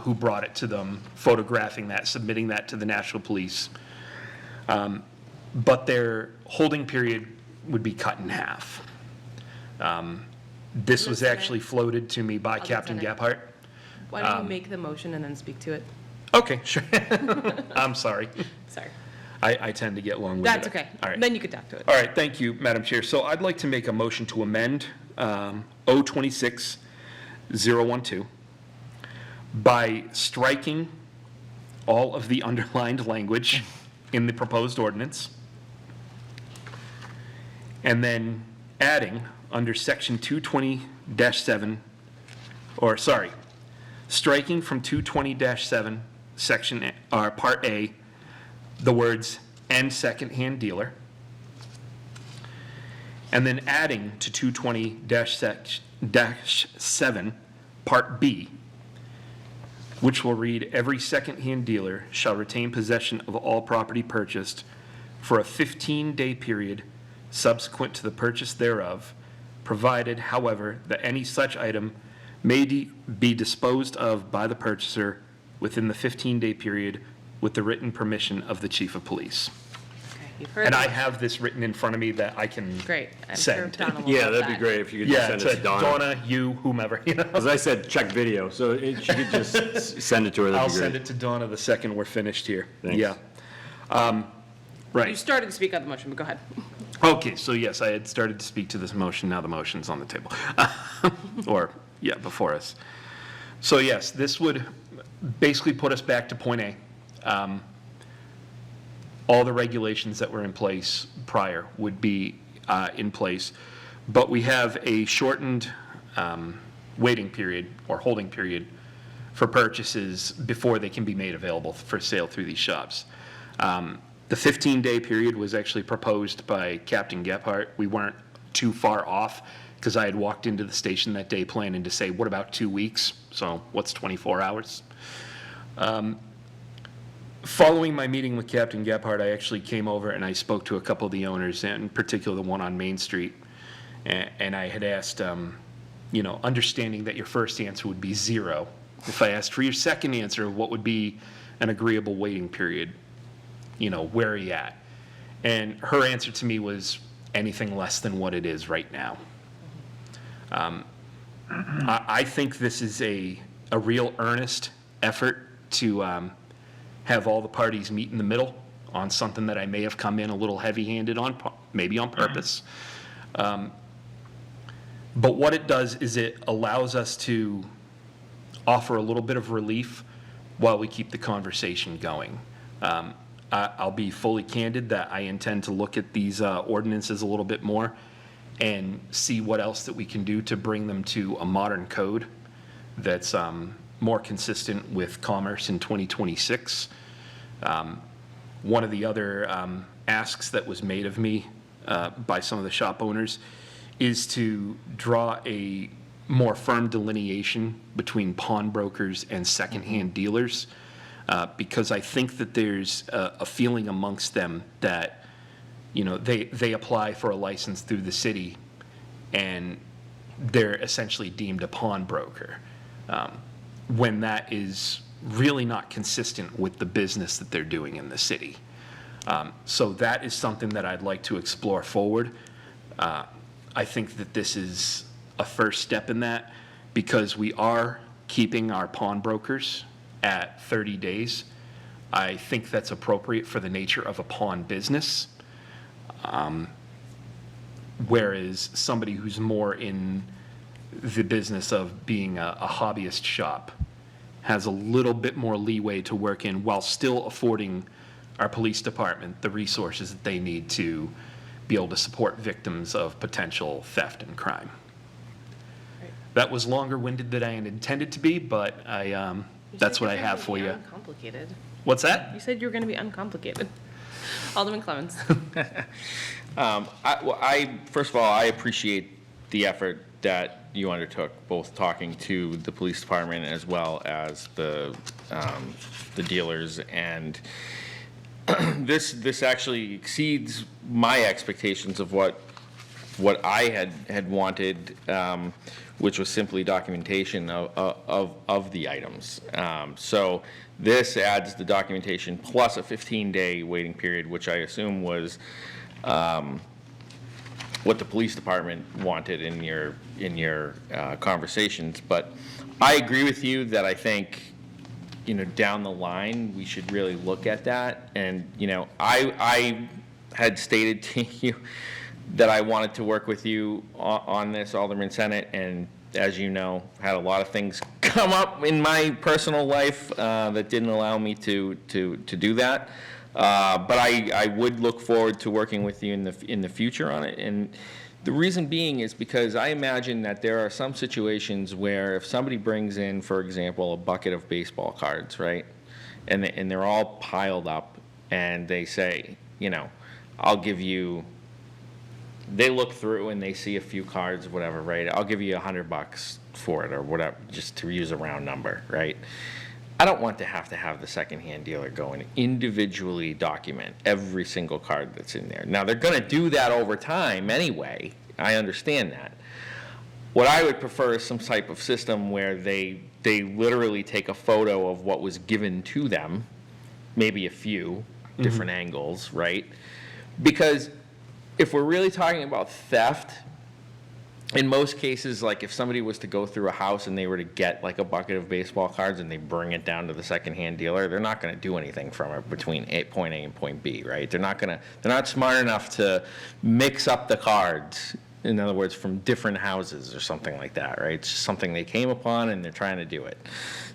who brought it to them, photographing that, submitting that to the National Police. But their holding period would be cut in half. This was actually floated to me by Captain Lieutenant. Gephardt. Why don't you make the motion and then speak to it? Okay, sure. I'm sorry. Sorry. I tend to get long-winded. That's okay. All right. Then you could talk to it. All right, thank you, Madam Chair. So I'd like to make a motion to amend 026-012 by striking all of the underlined language in the proposed ordinance, and then adding under section 220-7, or sorry, striking from 220-7, section, part A, the words "and secondhand dealer," and then adding to 220-7, part B, which will read, every secondhand dealer shall retain possession of all property purchased for a 15-day period subsequent to the purchase thereof, provided, however, that any such item may be disposed of by the purchaser within the 15-day period with the written permission of the chief of police. Okay, you've heard And I it. have this written in front of me that I can Great. I'm sure send. Donna will Yeah, love that'd be that. great if you could just Yeah, send to it to Donna. Donna, you, whomever, you know. As I said, check video, so she could just send it to her, I'll that'd be send great. it to Donna the second we're finished here. Thanks. Yeah. You Right. started to speak on the motion, but go ahead. Okay, so yes, I had started to speak to this motion, now the motion's on the table. Or, yeah, before us. So yes, this would basically put us back to point A. All the regulations that were in place prior would be in place, but we have a shortened waiting period or holding period for purchases before they can be made available for sale through these shops. The 15-day period was actually proposed by Captain Gephardt. We weren't too far off because I had walked into the station that day planning to say, what about 2 weeks? So what's 24 hours? Following my meeting with Captain Gephardt, I actually came over and I spoke to a couple of the owners, and in particular the one on Main Street. And I had asked, you know, understanding that your first answer would be 0. If I asked for your second answer, what would be an agreeable waiting period? You know, where are you at? And her answer to me was anything less than what it is right now. I think this is a real earnest effort to have all the parties meet in the middle on something that I may have come in a little heavy-handed on, maybe on purpose. But what it does is it allows us to offer a little bit of relief while we keep the conversation going. I'll be fully candid that I intend to look at these ordinances a little bit more and see what else that we can do to bring them to a modern code that's more consistent with commerce in 2026. One of the other asks that was made of me by some of the shop owners is to draw a more firm delineation between pawnbrokers and secondhand dealers, because I think that there's a feeling amongst them that, you know, they apply for a license through the city and they're essentially deemed a pawnbroker, when that is really not consistent with the business that they're doing in the city. So that is something that I'd like to explore forward. I think that this is a first step in that, because we are keeping our pawnbrokers at 30 days. I think that's appropriate for the nature of a pawn business. Whereas somebody who's more in the business of being a hobbyist shop has a little bit more leeway to work in while still affording our police department the resources that they need to be able to support victims of potential theft and crime. That was longer-winded than I intended to be, but that's what I have for you. Uncomplicated. What's that? You said you were going to be uncomplicated. Alderman Clemmons. First of all, I appreciate the effort that you undertook, both talking to the police department as well as the dealers, and this actually exceeds my expectations of what I had wanted, which was simply documentation of the items. So this adds the documentation plus a 15-day waiting period, which I assume was what the police department wanted in your conversations. But I agree with you that I think, down the line, we should really look at that. And, I had stated to you that I wanted to work with you on this, Alderman Senate, and as you know, had a lot of things come up in my personal life that didn't allow me to do that. But I would look forward to working with you in the future on it. And the reason being is because I imagine that there are some situations where if somebody brings in, for example, a bucket of baseball cards, right, and they're all piled up, and they say, I'll give you. They look through and they see a few cards, whatever, right? I'll give you $100 for it or whatever, just to use a round number, right? I don't want to have the secondhand dealer go and individually document every single card that's in there. Now, they're going to do that over time anyway. I understand that. What I would prefer is some type of system where they literally take a photo of what was given to them, maybe a few different angles, right? Because if we're really talking about theft, in most cases, like if somebody was to go through a house and they were to get like a bucket of baseball cards and they bring it down to the secondhand dealer, they're not going to do anything from it between point A and point B, right? They're not smart enough to mix up the cards, in other words, from different houses or something like that, right? It's just something they came upon and they're trying to do it.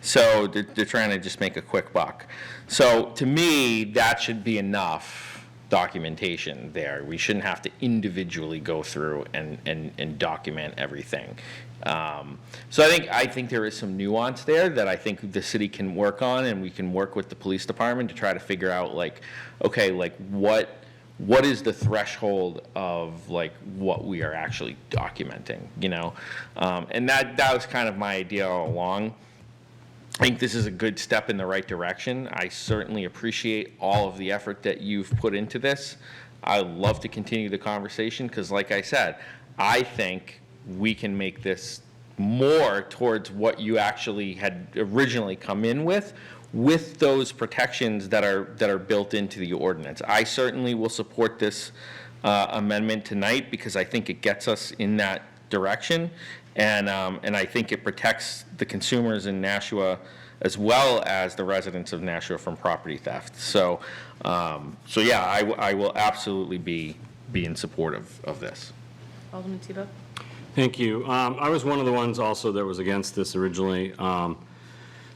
So they're trying to just make a quick buck. So to me, that should be enough documentation there. We shouldn't have to individually go through and document everything. So I think there is some nuance there that I think the city can work on, and we can work with the police department to try to figure out what is the threshold of what we are actually documenting, and that was kind of my idea all along. I think this is a good step in the right direction. I certainly appreciate all of the effort that you've put into this. I'd love to continue the conversation because, like I said, I think we can make this more towards what you actually had originally come in with those protections that are built into the ordinance. I certainly will support this amendment tonight because I think it gets us in that direction. And I think it protects the consumers in Nashua as well as the residents of Nashua from property theft. So yeah, I will absolutely be in support of this. Alderman Tebow? Thank you. I was one of the ones also that was against this originally. I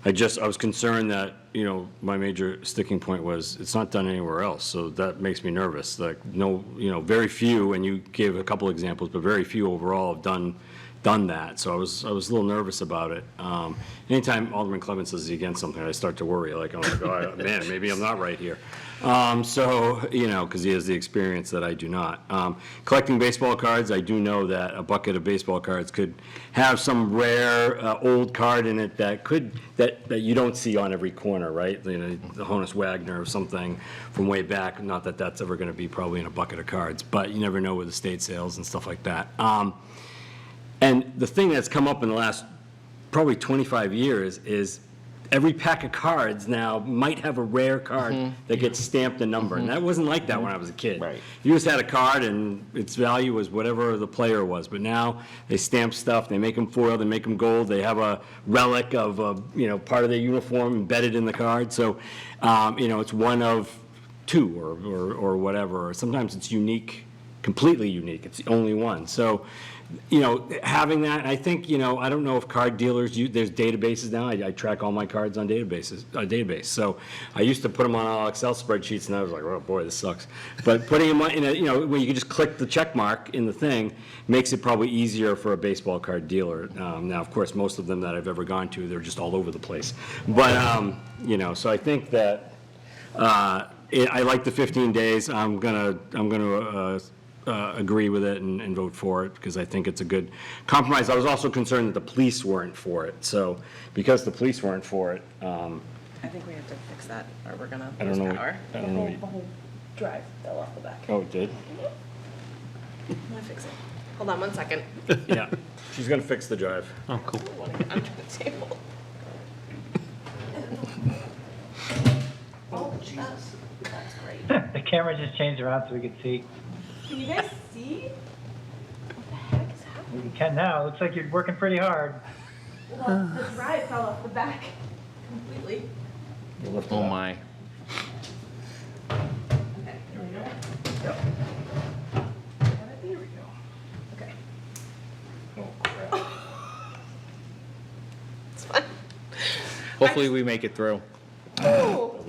was concerned that, my major sticking point was it's not done anywhere else. So that makes me nervous. Very few, and you gave a couple examples, but very few overall have done that, so I was a little nervous about it. Anytime Alderman Clemmons says he's against something, I start to worry, oh man, maybe I'm not right here. Because he has the experience that I do not. Collecting baseball cards, I do know that a bucket of baseball cards could have some rare old card in it that you don't see on every corner, right? The Honus Wagner or something from way back. Not that that's ever going to be probably in a bucket of cards, but you never know with estate sales and stuff like that. And the thing that's come up in the last probably 25 years is every pack of cards now might have a rare card that gets stamped a number, and that wasn't like that when I was a kid. Right. You just had a card, and its value was whatever the player was, but now they stamp stuff, they make them foil, they make them gold, they have a relic of, part of their uniform embedded in the card, so, it's one of two or whatever, or sometimes it's unique, completely unique, it's the only one. So, having that, I think, I don't know if card dealers, there's databases now, I track all my cards on a database. So I used to put them on all Excel spreadsheets, and I was like, oh boy, this sucks. But putting them in where you can just click the check mark in the thing, makes it probably easier for a baseball card dealer. Now, of course, most of them that I've ever gone to, they're just all over the place. But, so I think that, I like the 15 days. I'm gonna agree with it and vote for it, because I think it's a good compromise. I was also concerned that the police weren't for it, so because the police weren't for it, I think we have to fix that, or we're gonna I lose don't know. power. I don't know. The whole drive fell off the back. Oh, it did? I'm gonna fix it. Hold on 1 second. Yeah, she's gonna fix the drive. Oh, cool. I want to get under the table. Oh, Jesus. That's great. The camera just changed around so we could see. Can you guys see? What the heck is happening? You can now. Looks like you're working pretty hard. Well, the drive fell off the back completely. Oh, my. Okay, here we go. Yep. Here we go. Okay. Oh, crap. It's fine. Hopefully we make it through. Oh.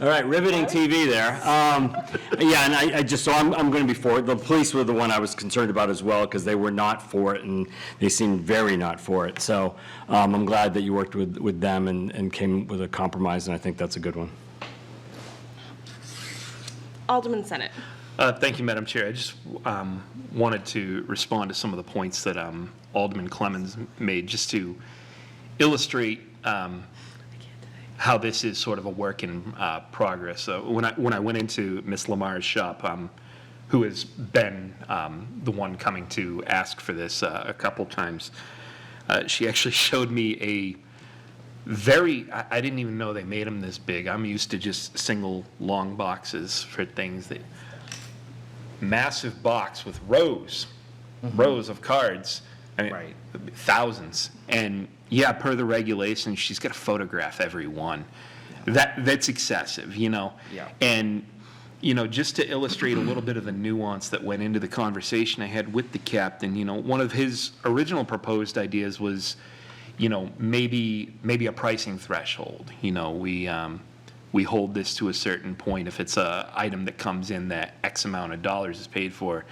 All right, riveting TV there. Yeah, and I just, so I'm going to be for it. The police were the one I was concerned about as well, because they were not for it, and they seemed very not for it. So I'm glad that you worked with them and came with a compromise, and I think that's a good one. Alderman Senate. Thank you, Madam Chair. I just wanted to respond to some of the points that Alderman Clemmons made, just to illustrate how this is sort of a work in progress. So when I went into Miss Lamar's shop, who has been the one coming to ask for this a couple times, she actually showed me I didn't even know they made them this big. I'm used to just single long boxes for things. Massive box with rows of cards. I mean, Right. thousands. And yeah, per the regulations, she's got to photograph every one. That's excessive, Yeah. And, just to illustrate a little bit of the nuance that went into the conversation I had with the captain, one of his original proposed ideas was, maybe a pricing threshold. We hold this to a certain point if it's a item that comes in that X amount of dollars is paid for.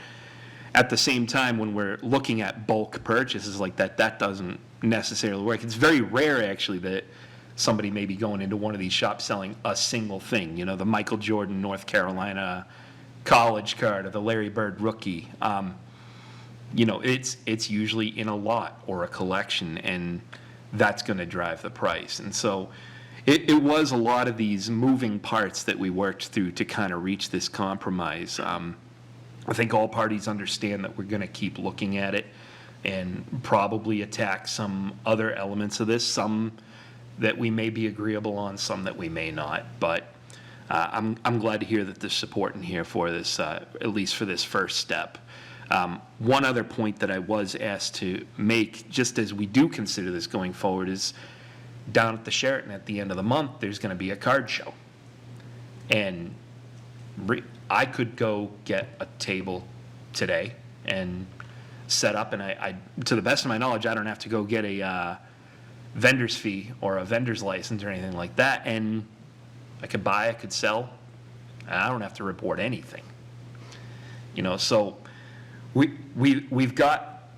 At the same time, when we're looking at bulk purchases like that, that doesn't necessarily work. It's very rare, actually, that somebody may be going into one of these shops selling a single thing, the Michael Jordan, North Carolina college card, or the Larry Bird rookie. It's usually in a lot or a collection, and that's going to drive the price. And so it was a lot of these moving parts that we worked through to kind of reach this compromise. I think all parties understand that we're going to keep looking at it and probably attack some other elements of this, some that we may be agreeable on, some that we may not. But I'm glad to hear that there's support in here for this, at least for this first step. One other point that I was asked to make, just as we do consider this going forward, is down at the Sheraton at the end of the month, there's going to be a card show. And I could go get a table today and set up, and I, to the best of my knowledge, I don't have to go get a vendor's fee or a vendor's license or anything like that, and I could buy, I could sell, and I don't have to report anything. So we've got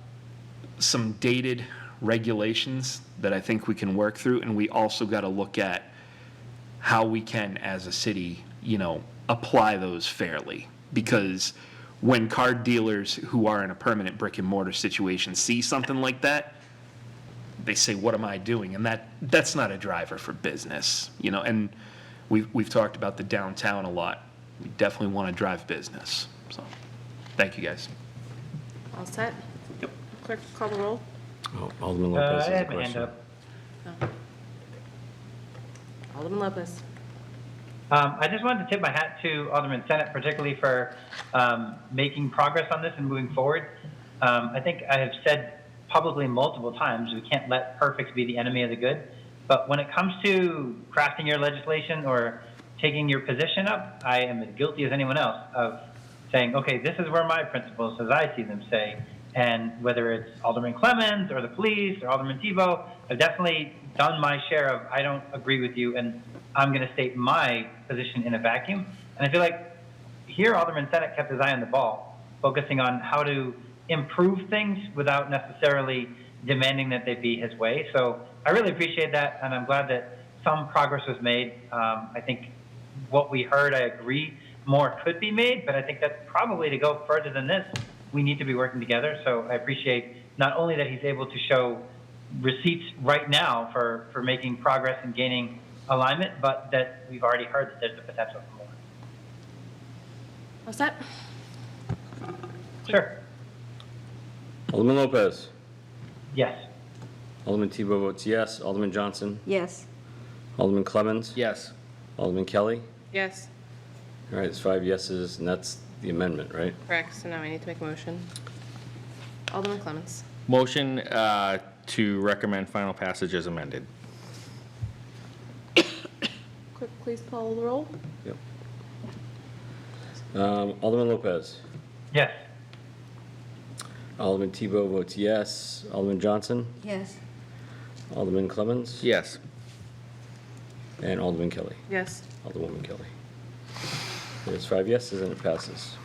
some dated regulations that I think we can work through, and we also got to look at how we can, as a city, apply those fairly. Because when card dealers who are in a permanent brick and mortar situation see something like that, they say, what am I doing? And that's not a driver for business, and we've talked about the downtown a lot. We definitely want to drive business. So, thank you, guys. All set? Yep. Clerk, call the roll. Oh, Alderman Lopez I has a have my hand question. up. Alderman Lopez. I just wanted to tip my hat to Alderman Senate, particularly for making progress on this and moving forward. I think I have said publicly multiple times, we can't let perfect be the enemy of the good. But when it comes to crafting your legislation or taking your position up, I am as guilty as anyone else of saying, okay, this is where my principles, as I see them, say. And whether it's Alderman Clemmons or the police or Alderman Tebow, I've definitely done my share of, I don't agree with you, and I'm going to state my position in a vacuum. And I feel like here Alderman Senate kept his eye on the ball, focusing on how to improve things without necessarily demanding that they be his way. So I really appreciate that, and I'm glad that some progress was made. I think what we heard, I agree, more could be made, but I think that probably to go further than this, we need to be working together. So I appreciate not only that he's able to show receipts right now for making progress and gaining alignment, but that we've already heard that there's the potential for more. All set? Sure. Alderman Lopez. Yes. Alderman Tebow votes yes. Alderman Johnson. Yes. Alderman Clemmons. Yes. Alderman Kelly. Yes. All right, it's 5 yeses, and that's the amendment, right? Correct. So now I need to make a motion. Alderman Clemmons. Motion to recommend final passage as amended. Clerk, please call the roll. Yep. Alderman Lopez. Yes. Alderman Tebow votes yes. Alderman Johnson. Yes. Alderman Clemmons. Yes. And Alderman Kelly. Yes. Alderwoman Kelly. There's 5 yeses, and it passes.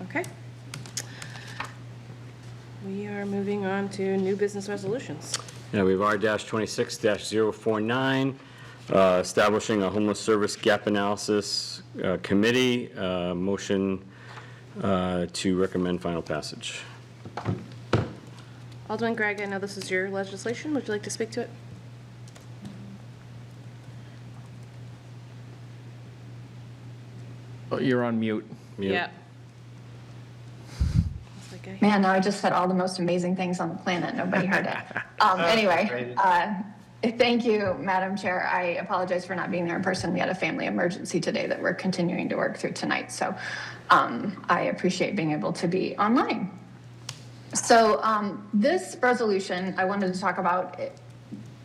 Okay. We are moving on to new business resolutions. Yeah, we have R-26-049, establishing a homeless service gap analysis committee. Motion to recommend final passage. Alderman Gregg, I know this is your legislation. Would you like to speak to it? Oh, you're on mute. Mute. Yeah. It's like I- Man, now I just said all the most amazing things on the planet. Nobody heard it. Anyway, thank you, Madam Chair. I apologize for not being there in person. We had a family emergency today that we're continuing to work through tonight. So I appreciate being able to be online. So this resolution, I wanted to talk about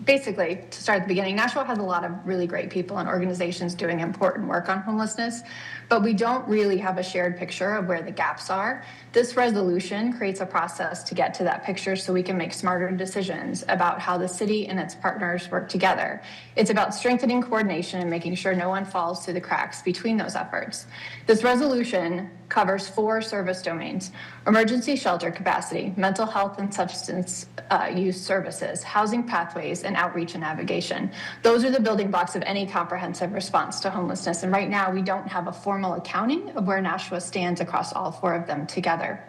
basically, to start at the beginning, Nashville has a lot of really great people and organizations doing important work on homelessness, but we don't really have a shared picture of where the gaps are. This resolution creates a process to get to that picture so we can make smarter decisions about how the city and its partners work together. It's about strengthening coordination and making sure no one falls through the cracks between those efforts. This resolution covers 4 service domains: emergency shelter capacity, mental health and substance use services, housing pathways, and outreach and navigation. Those are the building blocks of any comprehensive response to homelessness. And right now, we don't have a formal accounting of where Nashua stands across all 4 of them together.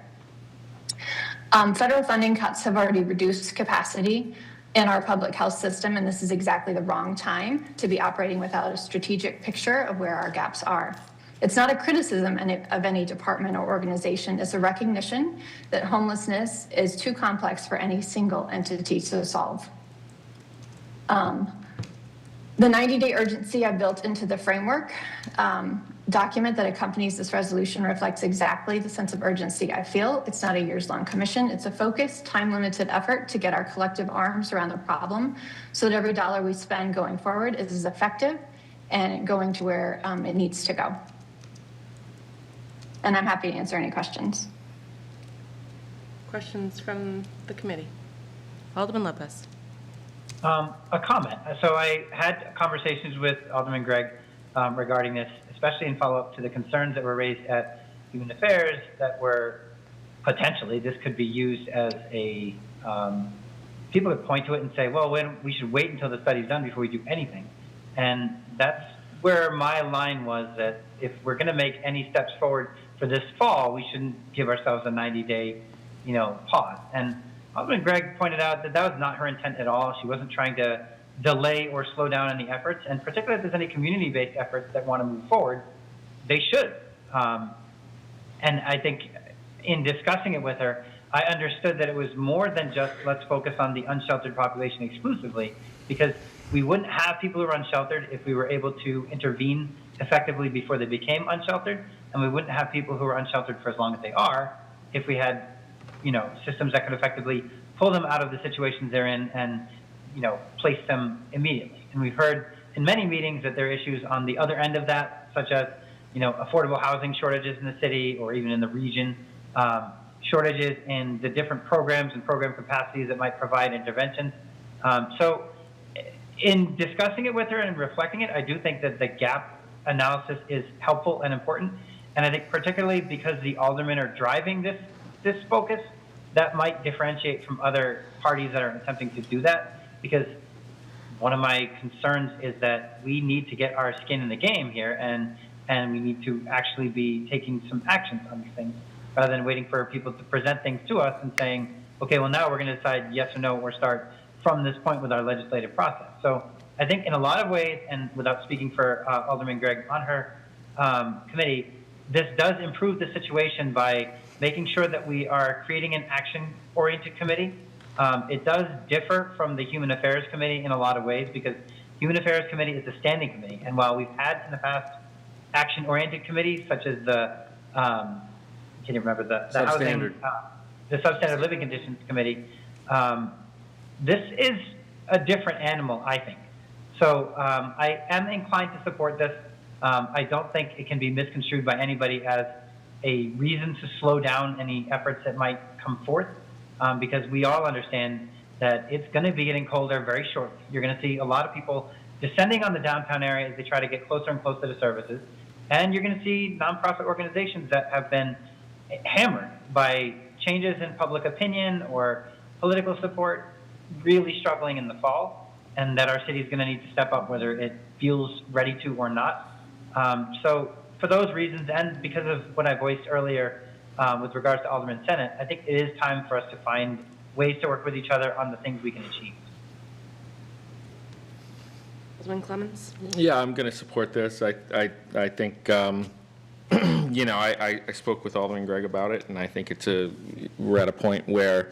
Federal funding cuts have already reduced capacity in our public health system, and this is exactly the wrong time to be operating without a strategic picture of where our gaps are. It's not a criticism of any department or organization. It's a recognition that homelessness is too complex for any single entity to solve. The 90-day urgency I built into the framework document that accompanies this resolution reflects exactly the sense of urgency I feel. It's not a years-long commission. It's a focused, time-limited effort to get our collective arms around the problem so that every dollar we spend going forward is effective and going to where it needs to go. And I'm happy to answer any questions. Questions from the committee? Alderman Lopez. A comment. So I had conversations with Alderman Gregg regarding this, especially in follow-up to the concerns that were raised at Human Affairs that were potentially, this could be used as a, people could point to it and say, well, we should wait until the study's done before we do anything. And that's where my line was, that if we're going to make any steps forward for this fall, we shouldn't give ourselves a 90-day, pause. And Alderman Gregg pointed out that that was not her intent at all. She wasn't trying to delay or slow down any efforts, and particularly if there's any community-based efforts that want to move forward, they should. And I think in discussing it with her, I understood that it was more than just let's focus on the unsheltered population exclusively, because we wouldn't have people who are unsheltered if we were able to intervene effectively before they became unsheltered, and we wouldn't have people who are unsheltered for as long as they are if we had, systems that could effectively pull them out of the situations they're in and, place them immediately. And we've heard in many meetings that there are issues on the other end of that, such as, affordable housing shortages in the city or even in the region, shortages in the different programs and program capacities that might provide intervention. So in discussing it with her and reflecting it, I do think that the gap analysis is helpful and important. And I think particularly because the aldermen are driving this focus, that might differentiate from other parties that are attempting to do that. Because one of my concerns is that we need to get our skin in the game here, and we need to actually be taking some actions on these things rather than waiting for people to present things to us and saying, okay, well, now we're going to decide yes or no or start from this point with our legislative process. So I think in a lot of ways, and without speaking for Alderman Gregg on her committee, this does improve the situation by making sure that we are creating an action-oriented committee. It does differ from the Human Affairs Committee in a lot of ways, because Human Affairs Committee is a standing committee. And while we've had in the past action-oriented committees, such as the, I can't even remember, the Substandard. the Substandard Living Conditions Committee, this is a different animal, I think. So I am inclined to support this. I don't think it can be misconstrued by anybody as a reason to slow down any efforts that might come forth, because we all understand that it's going to be getting colder very shortly. You're going to see a lot of people descending on the downtown area as they try to get closer and closer to services. And you're going to see nonprofit organizations that have been hammered by changes in public opinion or political support really struggling in the fall, and that our city is going to need to step up whether it feels ready to or not. So for those reasons, and because of what I voiced earlier with regards to Alderman Senate, I think it is time for us to find ways to work with each other on the things we can achieve. Alderman Clemmons? Yeah, I'm going to support this. I think, I spoke with Alderman Gregg about it, and I think we're at a point where,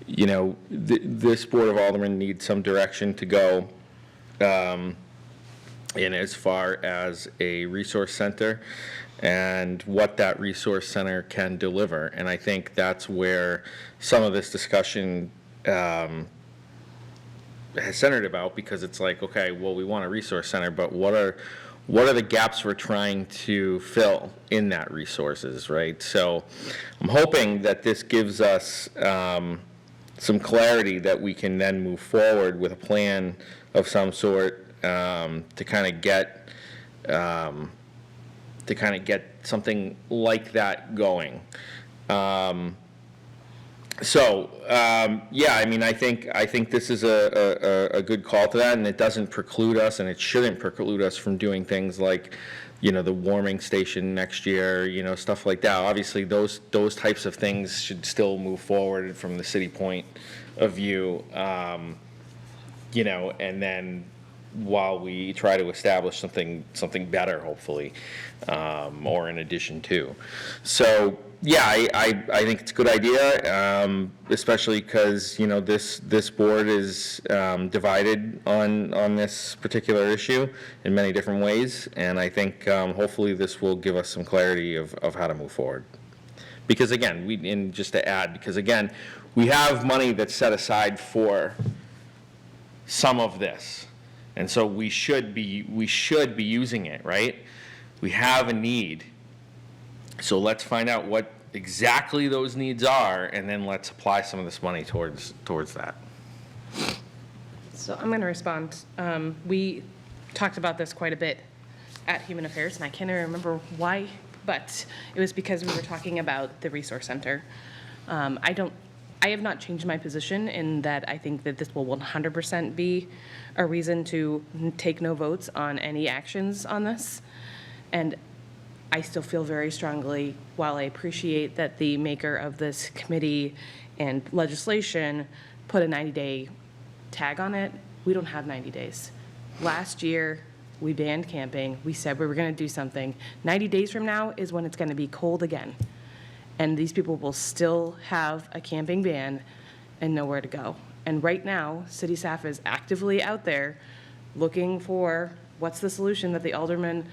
this Board of Aldermen needs some direction to go in as far as a resource center and what that resource center can deliver. And I think that's where some of this discussion has centered about, because it's like, okay, well, we want a resource center, but what are the gaps we're trying to fill in that resources, right? So I'm hoping that this gives us some clarity that we can then move forward with a plan of some sort to kind of get something like that going. Yeah, I mean, I think this is a good call to that, and it doesn't preclude us, and it shouldn't preclude us from doing things like, the warming station next year, stuff like that. Obviously, those types of things should still move forward from the city point of view, and then while we try to establish something better, hopefully, or in addition to. So, yeah, I think it's a good idea, especially because, this board is divided on this particular issue in many different ways, and I think hopefully this will give us some clarity of how to move forward. Because again, we have money that's set aside for some of this. And so we should be using it, right? We have a need. So let's find out what exactly those needs are, and then let's apply some of this money towards that. So I'm going to respond. We talked about this quite a bit at Human Affairs, and I can't even remember why, but it was because we were talking about the resource center. I have not changed my position in that I think that this will 100% be a reason to take no votes on any actions on this. And I still feel very strongly, while I appreciate that the maker of this committee and legislation put a 90-day tag on it, we don't have 90 days. Last year, we banned camping. We said we were going to do something. 90 days from now is when it's going to be cold again. and these people will still have a camping ban and nowhere to go. And right now, city staff is actively out there looking for what's the solution that the aldermen,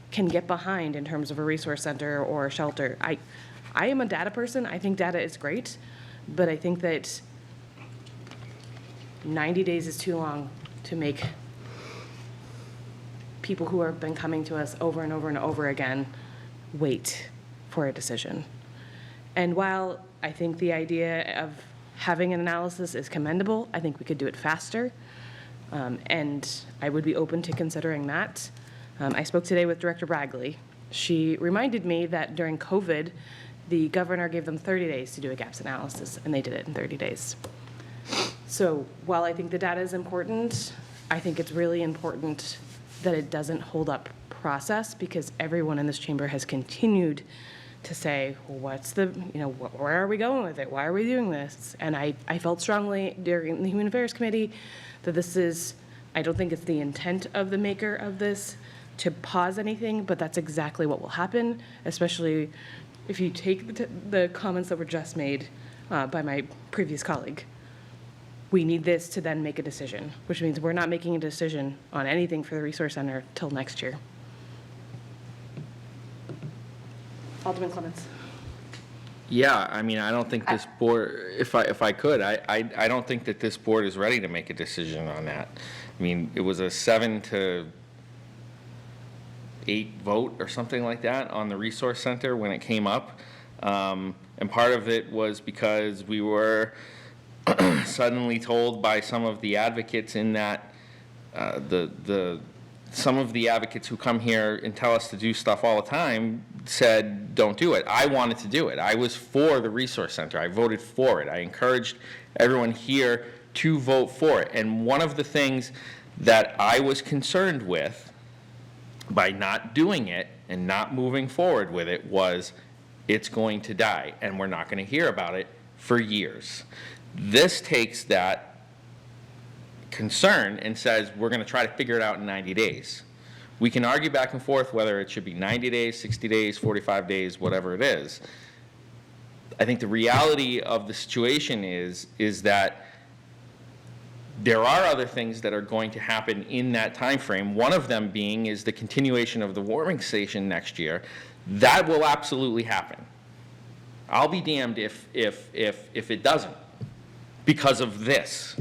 can get behind in terms of a resource center or a shelter. I am a data person. I think data is great, but I think that 90 days is too long to make people who have been coming to us over and over and over again wait for a decision. And while I think the idea of having an analysis is commendable, I think we could do it faster, and I would be open to considering that. I spoke today with Director Bagley. She reminded me that during COVID, the governor gave them 30 days to do a gaps analysis, and they did it in 30 days. So while I think the data is important, I think it's really important that it doesn't hold up process, because everyone in this chamber has continued to say, well, where are we going with it? Why are we doing this? And I felt strongly during the Human Affairs Committee that I don't think it's the intent of the maker of this to pause anything, but that's exactly what will happen, especially if you take the comments that were just made by my previous colleague. We need this to then make a decision, which means we're not making a decision on anything for the Resource Center till next year. Alderman Clements. Yeah, I mean, I don't think this board, if I could, I don't think that this board is ready to make a decision on that. I mean, it was a 7-8 vote or something like that on the Resource Center when it came up. And part of it was because we were suddenly told by some of the advocates in that some of the advocates who come here and tell us to do stuff all the time said, don't do it. I wanted to do it. I was for the Resource Center. I voted for it. I encouraged everyone here to vote for it. And one of the things that I was concerned with by not doing it and not moving forward with it was it's going to die, and we're not going to hear about it for years. This takes that concern and says we're going to try to figure it out in 90 days. We can argue back and forth whether it should be 90 days, 60 days, 45 days, whatever it is. I think the reality of the situation is that there are other things that are going to happen in that time frame. One of them being is the continuation of the warming station next year. That will absolutely happen. I'll be damned if it doesn't because of this.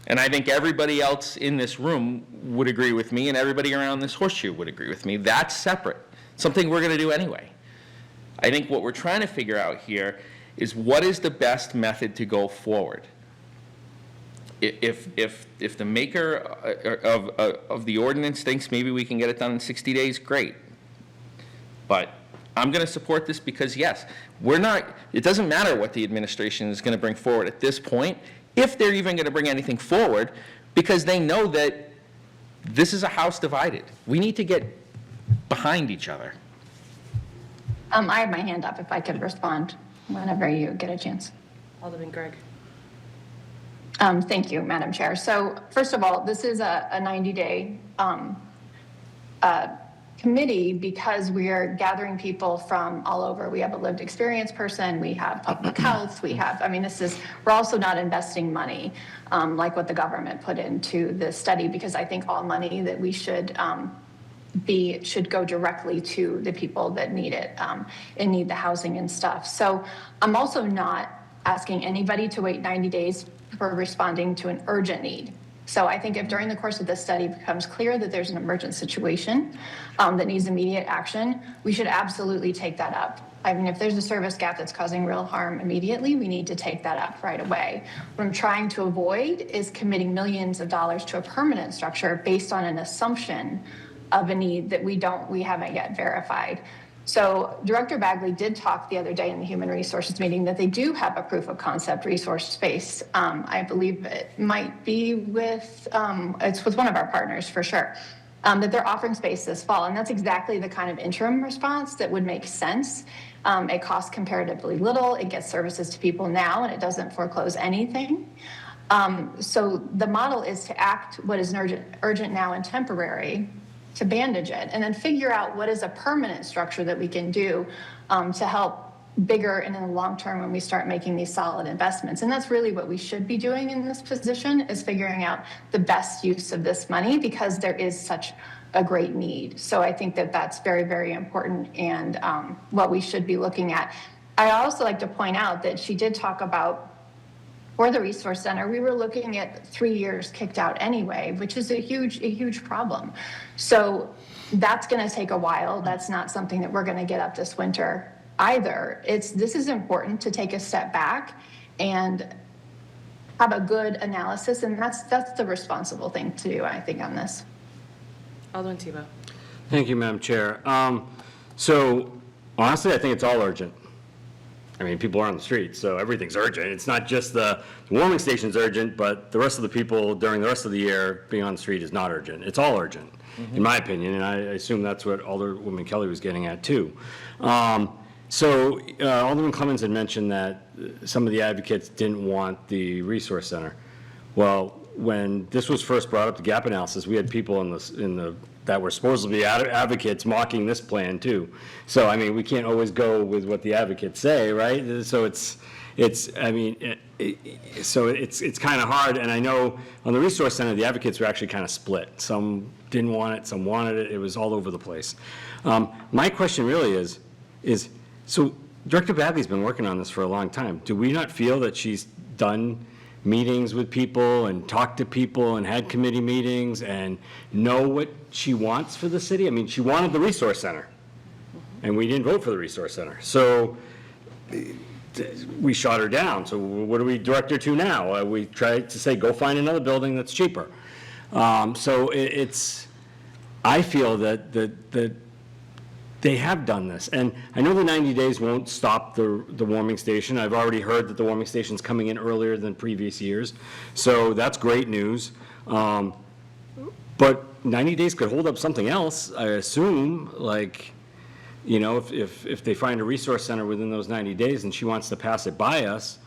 And I think everybody else in this room would agree with me, and everybody around this horseshoe would agree with me. That's separate, something we're going to do anyway. I think what we're trying to figure out here is what is the best method to go forward. If the maker of the ordinance thinks maybe we can get it done in 60 days, great. But I'm going to support this because, yes, it doesn't matter what the administration is going to bring forward at this point, if they're even going to bring anything forward, because they know that this is a house divided. We need to get behind each other. I have my hand up if I could respond whenever you get a chance. Alderman Gregg. Thank you, Madam Chair. So first of all, this is a 90-day committee because we are gathering people from all over. We have a lived experience person, we have public health, we're also not investing money like what the government put into the study, because I think all money that we should go directly to the people that need it and need the housing and stuff. So I'm also not asking anybody to wait 90 days for responding to an urgent need. So I think if during the course of this study it becomes clear that there's an emergent situation that needs immediate action, we should absolutely take that up. I mean, if there's a service gap that's causing real harm immediately, we need to take that up right away. What I'm trying to avoid is committing millions of dollars to a permanent structure based on an assumption of a need that we haven't yet verified. So Director Bagley did talk the other day in the Human Resources meeting that they do have a proof of concept resource space. I believe it might be it's with one of our partners for sure, that they're offering space this fall. And that's exactly the kind of interim response that would make sense. It costs comparatively little. It gets services to people now, and it doesn't foreclose anything. So the model is to act what is urgent now and temporary, to bandage it, and then figure out what is a permanent structure that we can do to help bigger and in the long term when we start making these solid investments. And that's really what we should be doing in this position, is figuring out the best use of this money, because there is such a great need. So I think that that's very, very important, and what we should be looking at. I also like to point out that she did talk about, for the resource center, we were looking at 3 years kicked out anyway, which is a huge problem. So that's going to take a while. That's not something that we're going to get up this winter either. This is important to take a step back and have a good analysis, and that's the responsible thing to do, I think, on this. Alderman Tebow. Thank you, Madam Chair. So honestly, I think it's all urgent. I mean, people are on the streets, so everything's urgent. It's not just the warming station's urgent, but the rest of the people during the rest of the year being on the street is not urgent. It's all urgent, in my opinion, and I assume that's what Alderwoman Kelly was getting at, too. So Alderman Clemens had mentioned that some of the advocates didn't want the resource center. Well, when this was first brought up, the gap analysis, we had people that were supposed to be advocates mocking this plan too. So, I mean, we can't always go with what the advocates say, right? So it's kind of hard. And I know on the resource center, the advocates were actually kind of split. Some didn't want it, some wanted it. It was all over the place. My question really is, so Director Bagley's been working on this for a long time. Do we not feel that she's done meetings with people and talked to people and had committee meetings and know what she wants for the city? I mean, she wanted the resource center, and we didn't vote for the resource center. So we shot her down. So what do we direct her to now? We tried to say, go find another building that's cheaper. So I feel that they have done this. And I know the 90 days won't stop the warming station. I've already heard that the warming station's coming in earlier than previous years. So that's great news. But 90 days could hold up something else, I assume, like, you know, if they find a resource center within those 90 days and she wants to pass it by us,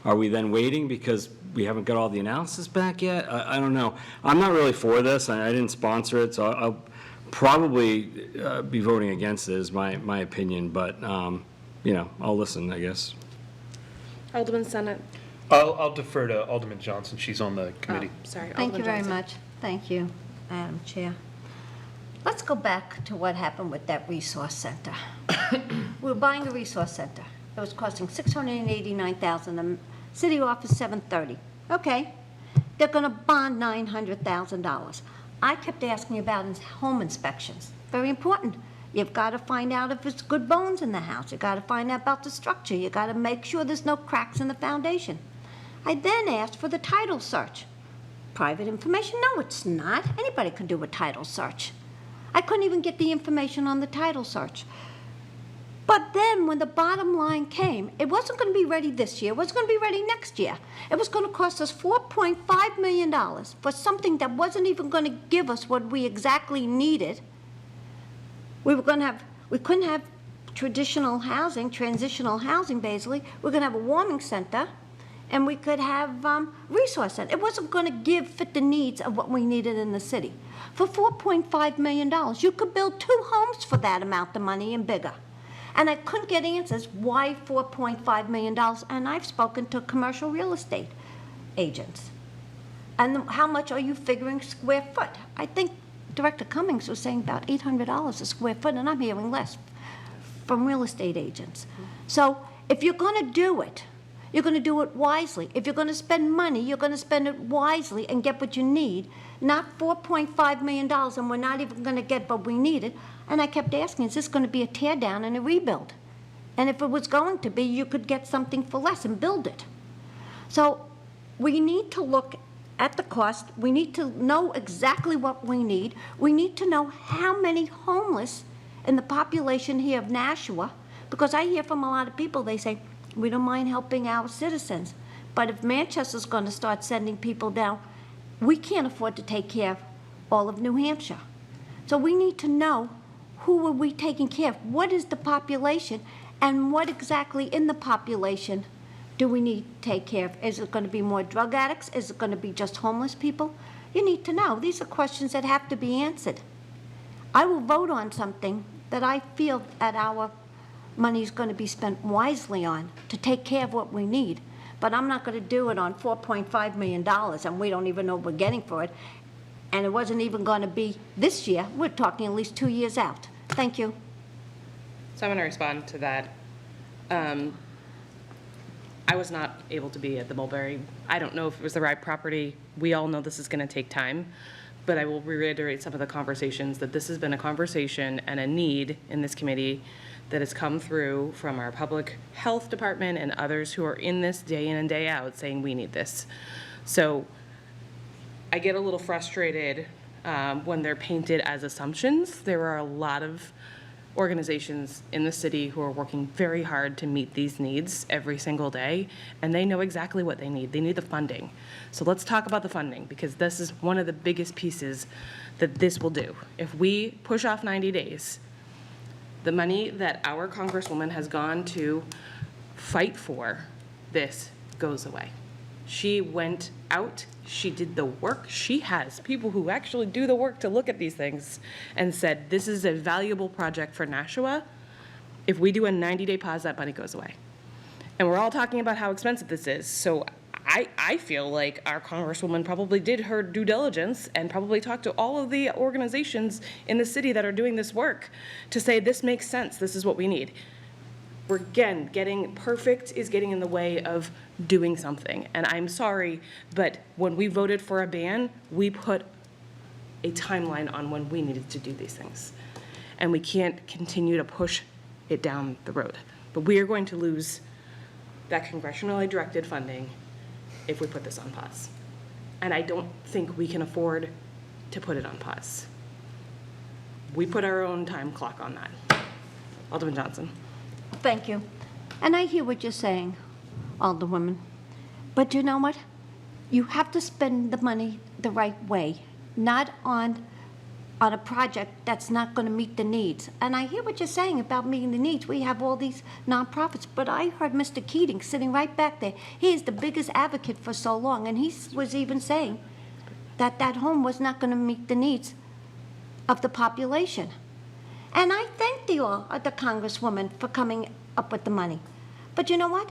are we then waiting because we haven't got all the analysis back yet? I don't know. I'm not really for this. I didn't sponsor it, so I'll probably be voting against it, is my opinion, but, you know, I'll listen, I guess. Alderman Senate. I'll defer to Alderman Johnson. She's on the committee. Sorry, Thank you Alderman very Johnson. much. Thank you, Madam Chair. Let's go back to what happened with that resource center. We were buying a resource center. It was costing $689,000. The city office $730,000. Okay, they're going to bond $900,000. I kept asking about home inspections. Very important. You've got to find out if it's good bones in the house. You've got to find out about the structure. You've got to make sure there's no cracks in the foundation. I then asked for the title search. Private information? No, it's not. Anybody can do a title search. I couldn't even get the information on the title search. But then when the bottom line came, it wasn't going to be ready this year. It wasn't going to be ready next year. It was going to cost us $4.5 million for something that wasn't even going to give us what we exactly needed. We couldn't have traditional housing, transitional housing, basically. We're going to have a warming center, and we could have resource center. It wasn't going to fit the needs of what we needed in the city. For $4.5 million, you could build 2 homes for that amount of money and bigger. And I couldn't get answers why $4.5 million, and I've spoken to commercial real estate agents. And how much are you figuring square foot? I think Director Cummings was saying about $800 a square foot, and I'm hearing less from real estate agents. So if you're going to do it, you're going to do it wisely. If you're going to spend money, you're going to spend it wisely and get what you need, not $4.5 million, and we're not even going to get what we needed. And I kept asking, is this going to be a tear down and a rebuild? And if it was going to be, you could get something for less and build it. So we need to look at the cost. We need to know exactly what we need. We need to know how many homeless in the population here of Nashua, because I hear from a lot of people, they say, we don't mind helping our citizens. But if Manchester's going to start sending people down, we can't afford to take care of all of New Hampshire. So we need to know, who are we taking care of? What is the population? And what exactly in the population do we need to take care of? Is it going to be more drug addicts? Is it going to be just homeless people? You need to know. These are questions that have to be answered. I will vote on something that I feel at our money's going to be spent wisely on to take care of what we need. But I'm not going to do it on $4.5 million, and we don't even know what we're getting for it. And it wasn't even going to be this year. We're talking at least 2 years out. Thank you. So I'm going to respond to that. I was not able to be at the Mulberry. I don't know if it was the right property. We all know this is going to take time, but I will reiterate some of the conversations that this has been a conversation and a need in this committee that has come through from our public health department and others who are in this day in and day out saying we need this. So I get a little frustrated when they're painted as assumptions. There are a lot of organizations in the city who are working very hard to meet these needs every single day, and they know exactly what they need. They need the funding. So let's talk about the funding, because this is one of the biggest pieces that this will do. If we push off 90 days, the money that our Congresswoman has gone to fight for this goes away. She went out, she did the work. She has people who actually do the work to look at these things and said, this is a valuable project for Nashua. If we do a 90-day pause, that money goes away. And we're all talking about how expensive this is. So I feel like our Congresswoman probably did her due diligence and probably talked to all of the organizations in the city that are doing this work to say, this makes sense, this is what we need. We're, again, getting perfect is getting in the way of doing something. And I'm sorry, but when we voted for a ban, we put a timeline on when we needed to do these things. And we can't continue to push it down the road. But we are going to lose that congressionally directed funding if we put this on pause. And I don't think we can afford to put it on pause. We put our own time clock on that. Alderman Johnson. Thank you. And I hear what you're saying, Alderwoman. But you know what? You have to spend the money the right way, not on a project that's not going to meet the needs. And I hear what you're saying about meeting the needs. We have all these nonprofits, but I heard Mr. Keating sitting right back there. He is the biggest advocate for so long, and he was even saying that that home was not going to meet the needs of the population. And I thank the Congresswoman for coming up with the money. But you know what?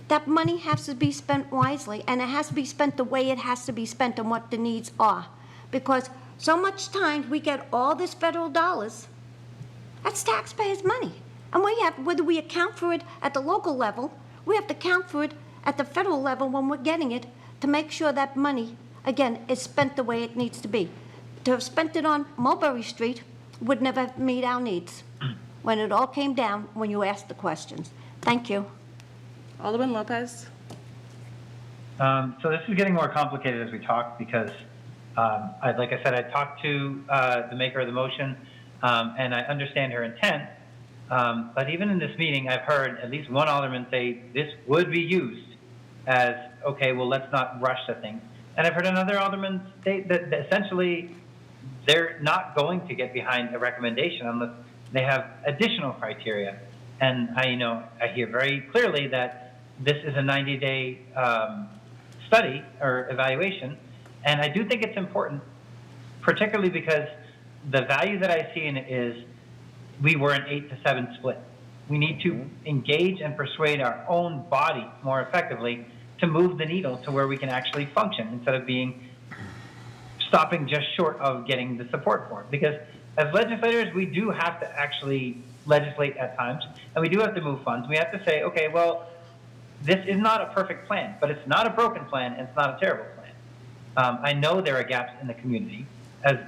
That money has to be spent wisely, and it has to be spent the way it has to be spent and what the needs are. Because so much times we get all this federal dollars, that's taxpayers' money. And we have, whether we account for it at the local level, we have to account for it at the federal level when we're getting it to make sure that money, again, is spent the way it needs to be. To have spent it on Mulberry Street would never meet our needs when it all came down when you asked the questions. Thank you. Alderman Lopez. So this is getting more complicated as we talk because, like I said, I talked to the maker of the motion, and I understand her intent. But even in this meeting, I've heard at least one alderman say this would be used as, okay, well, let's not rush the thing. And I've heard another alderman state that essentially they're not going to get behind a recommendation unless they have additional criteria. And I hear very clearly that this is a 90-day study or evaluation. And I do think it's important, particularly because the value that I see in it is we were an 8-7 split. We need to engage and persuade our own body more effectively to move the needle to where we can actually function instead of stopping just short of getting the support for it. Because as legislators, we do have to actually legislate at times, and we do have to move funds. We have to say, okay, well, this is not a perfect plan, but it's not a broken plan, and it's not a terrible plan. I know there are gaps in the community. As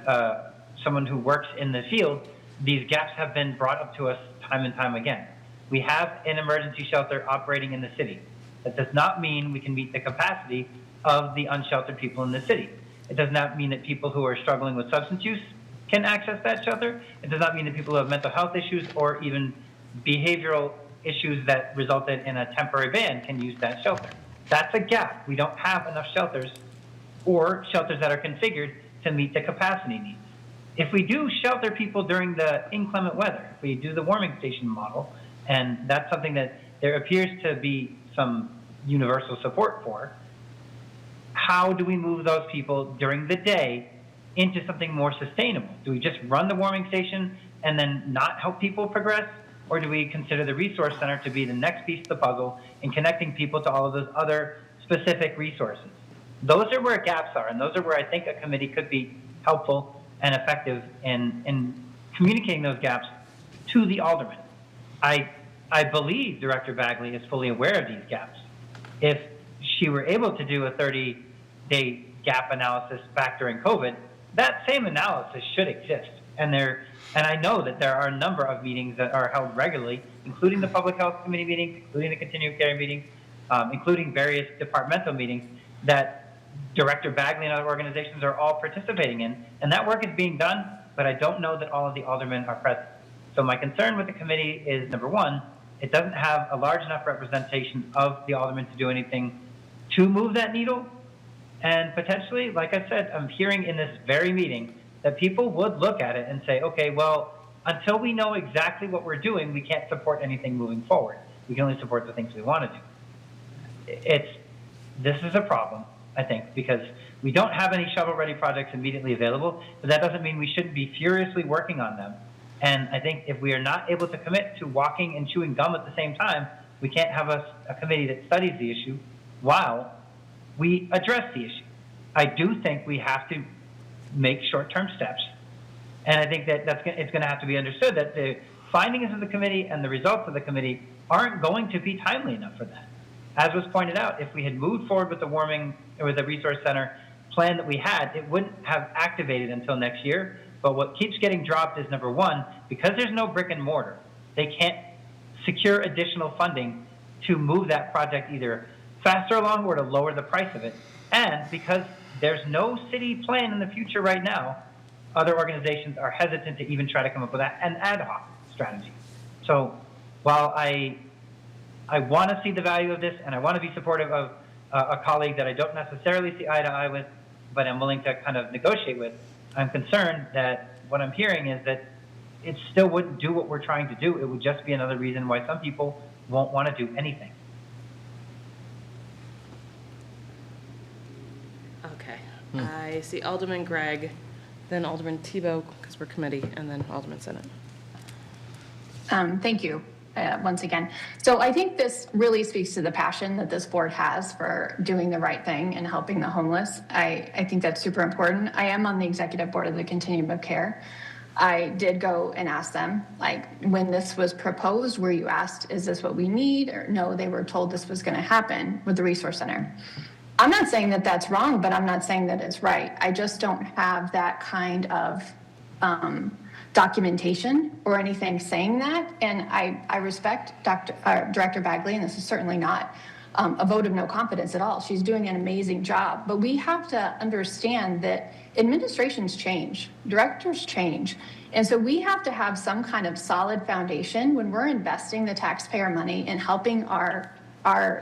someone who works in the field, these gaps have been brought up to us time and time again. We have an emergency shelter operating in the city. That does not mean we can meet the capacity of the unsheltered people in the city. It does not mean that people who are struggling with substance use can access that shelter. It does not mean that people who have mental health issues or even behavioral issues that resulted in a temporary ban can use that shelter. That's a gap. We don't have enough shelters or shelters that are configured to meet the capacity needs. If we do shelter people during the inclement weather, if we do the warming station model, and that's something that there appears to be some universal support for, how do we move those people during the day into something more sustainable? Do we just run the warming station and then not help people progress? or do we consider the resource center to be the next piece of the puzzle in connecting people to all of those other specific resources? Those are where gaps are, and those are where I think a committee could be helpful and effective in communicating those gaps to the aldermen. I believe Director Bagley is fully aware of these gaps. If she were able to do a 30-day gap analysis back during COVID, that same analysis should exist. And I know that there are a number of meetings that are held regularly, including the Public Health Committee meetings, including the Continuing Care meetings, including various departmental meetings that Director Bagley and other organizations are all participating in. And that work is being done, but I don't know that all of the aldermen are present. So my concern with the committee is, number one, it doesn't have a large enough representation of the aldermen to do anything to move that needle. And potentially, like I said, I'm hearing in this very meeting that people would look at it and say, okay, well, until we know exactly what we're doing, we can't support anything moving forward. We can only support the things we want to do. This is a problem, I think, because we don't have any shovel-ready projects immediately available, but that doesn't mean we shouldn't be furiously working on them. And I think if we are not able to commit to walking and chewing gum at the same time, we can't have a committee that studies the issue while we address the issue. I do think we have to make short-term steps. And I think that it's going to have to be understood that the findings of the committee and the results of the committee aren't going to be timely enough for that. As was pointed out, if we had moved forward with the resource center plan that we had, it wouldn't have activated until next year. But what keeps getting dropped is, number one, because there's no brick and mortar, they can't secure additional funding to move that project either faster along or to lower the price of it. And because there's no city plan in the future right now, other organizations are hesitant to even try to come up with an ad hoc strategy. So while I want to see the value of this and I want to be supportive of a colleague that I don't necessarily see eye to eye with, but I'm willing to kind of negotiate with, I'm concerned that what I'm hearing is that it still wouldn't do what we're trying to do. It would just be another reason why some people won't want to do anything. Okay. I see Alderman Gregg, then Alderman Tebow, because we're committee, and then Alderman Senate. Thank you once again. So I think this really speaks to the passion that this board has for doing the right thing and helping the homeless. I think that's super important. I am on the executive board of the Continuum of Care. I did go and ask them, like, when this was proposed, were you asked, is this what we need? Or no, they were told this was going to happen with the resource center. I'm not saying that that's wrong, but I'm not saying that it's right. I just don't have that kind of documentation or anything saying that. And I respect Director Bagley, and this is certainly not a vote of no confidence at all. She's doing an amazing job. But we have to understand that administrations change, directors change. And so we have to have some kind of solid foundation when we're investing the taxpayer money in helping our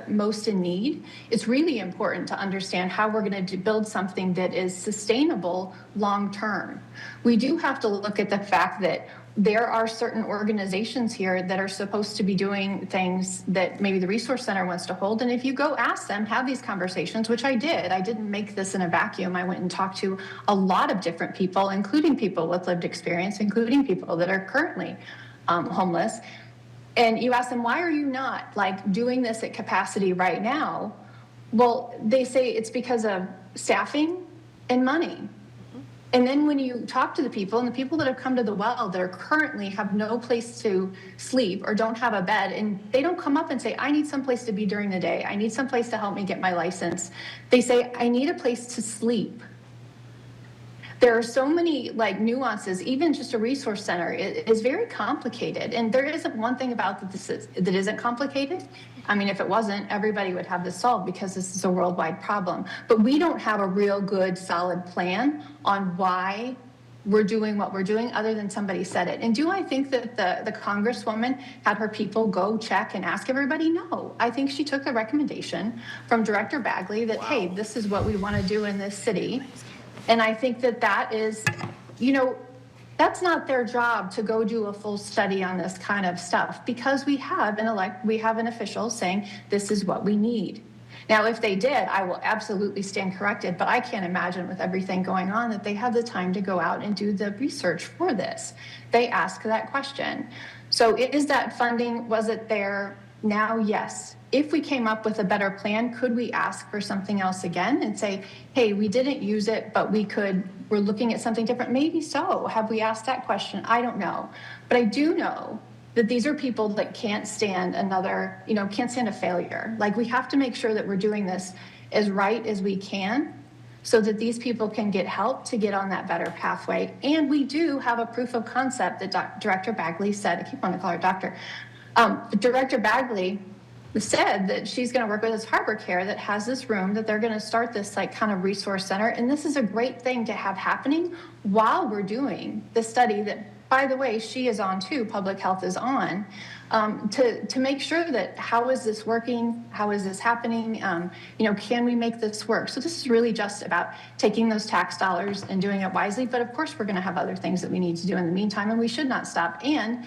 most in need. It's really important to understand how we're going to build something that is sustainable long term. We do have to look at the fact that there are certain organizations here that are supposed to be doing things that maybe the resource center wants to hold. And if you go ask them, have these conversations, which I did. I didn't make this in a vacuum. I went and talked to a lot of different people, including people with lived experience, including people that are currently homeless. And you ask them, why are you not like doing this at capacity right now? Well, they say it's because of staffing and money. And then when you talk to the people, and the people that have come to the well that are currently have no place to sleep or don't have a bed, and they don't come up and say, I need someplace to be during the day. I need someplace to help me get my license. They say, I need a place to sleep. There are so many like nuances. Even just a resource center is very complicated, and there isn't one thing about that isn't complicated. I mean, if it wasn't, everybody would have this solved because this is a worldwide problem. But we don't have a real good, solid plan on why we're doing what we're doing, other than somebody said it. And do I think that the Congresswoman had her people go check and ask everybody? No. I think she took a recommendation from Director Bagley that, hey, this is what we want to do in this city. And I think that is, that's not their job to go do a full study on this kind of stuff, because we have an official saying this is what we need. Now, if they did, I will absolutely stand corrected, but I can't imagine with everything going on that they have the time to go out and do the research for this. They ask that question. So is that funding, was it there? Now, yes. If we came up with a better plan, could we ask for something else again and say, hey, we didn't use it, but we're looking at something different? Maybe so. Have we asked that question? I don't know. But I do know that these are people that can't stand can't stand a failure. Like, we have to make sure that we're doing this as right as we can so that these people can get help to get on that better pathway. And we do have a proof of concept that Director Bagley said. I keep wanting to call her doctor. Director Bagley said that she's going to work with this Harbor Care that has this room, that they're going to start this like kind of resource center. And this is a great thing to have happening while we're doing the study that, by the way, she is on too, public health is on, to make sure that how is this working? How is this happening? Can we make this work? So this is really just about taking those tax dollars and doing it wisely. But of course, we're going to have other things that we need to do in the meantime, and we should not stop. And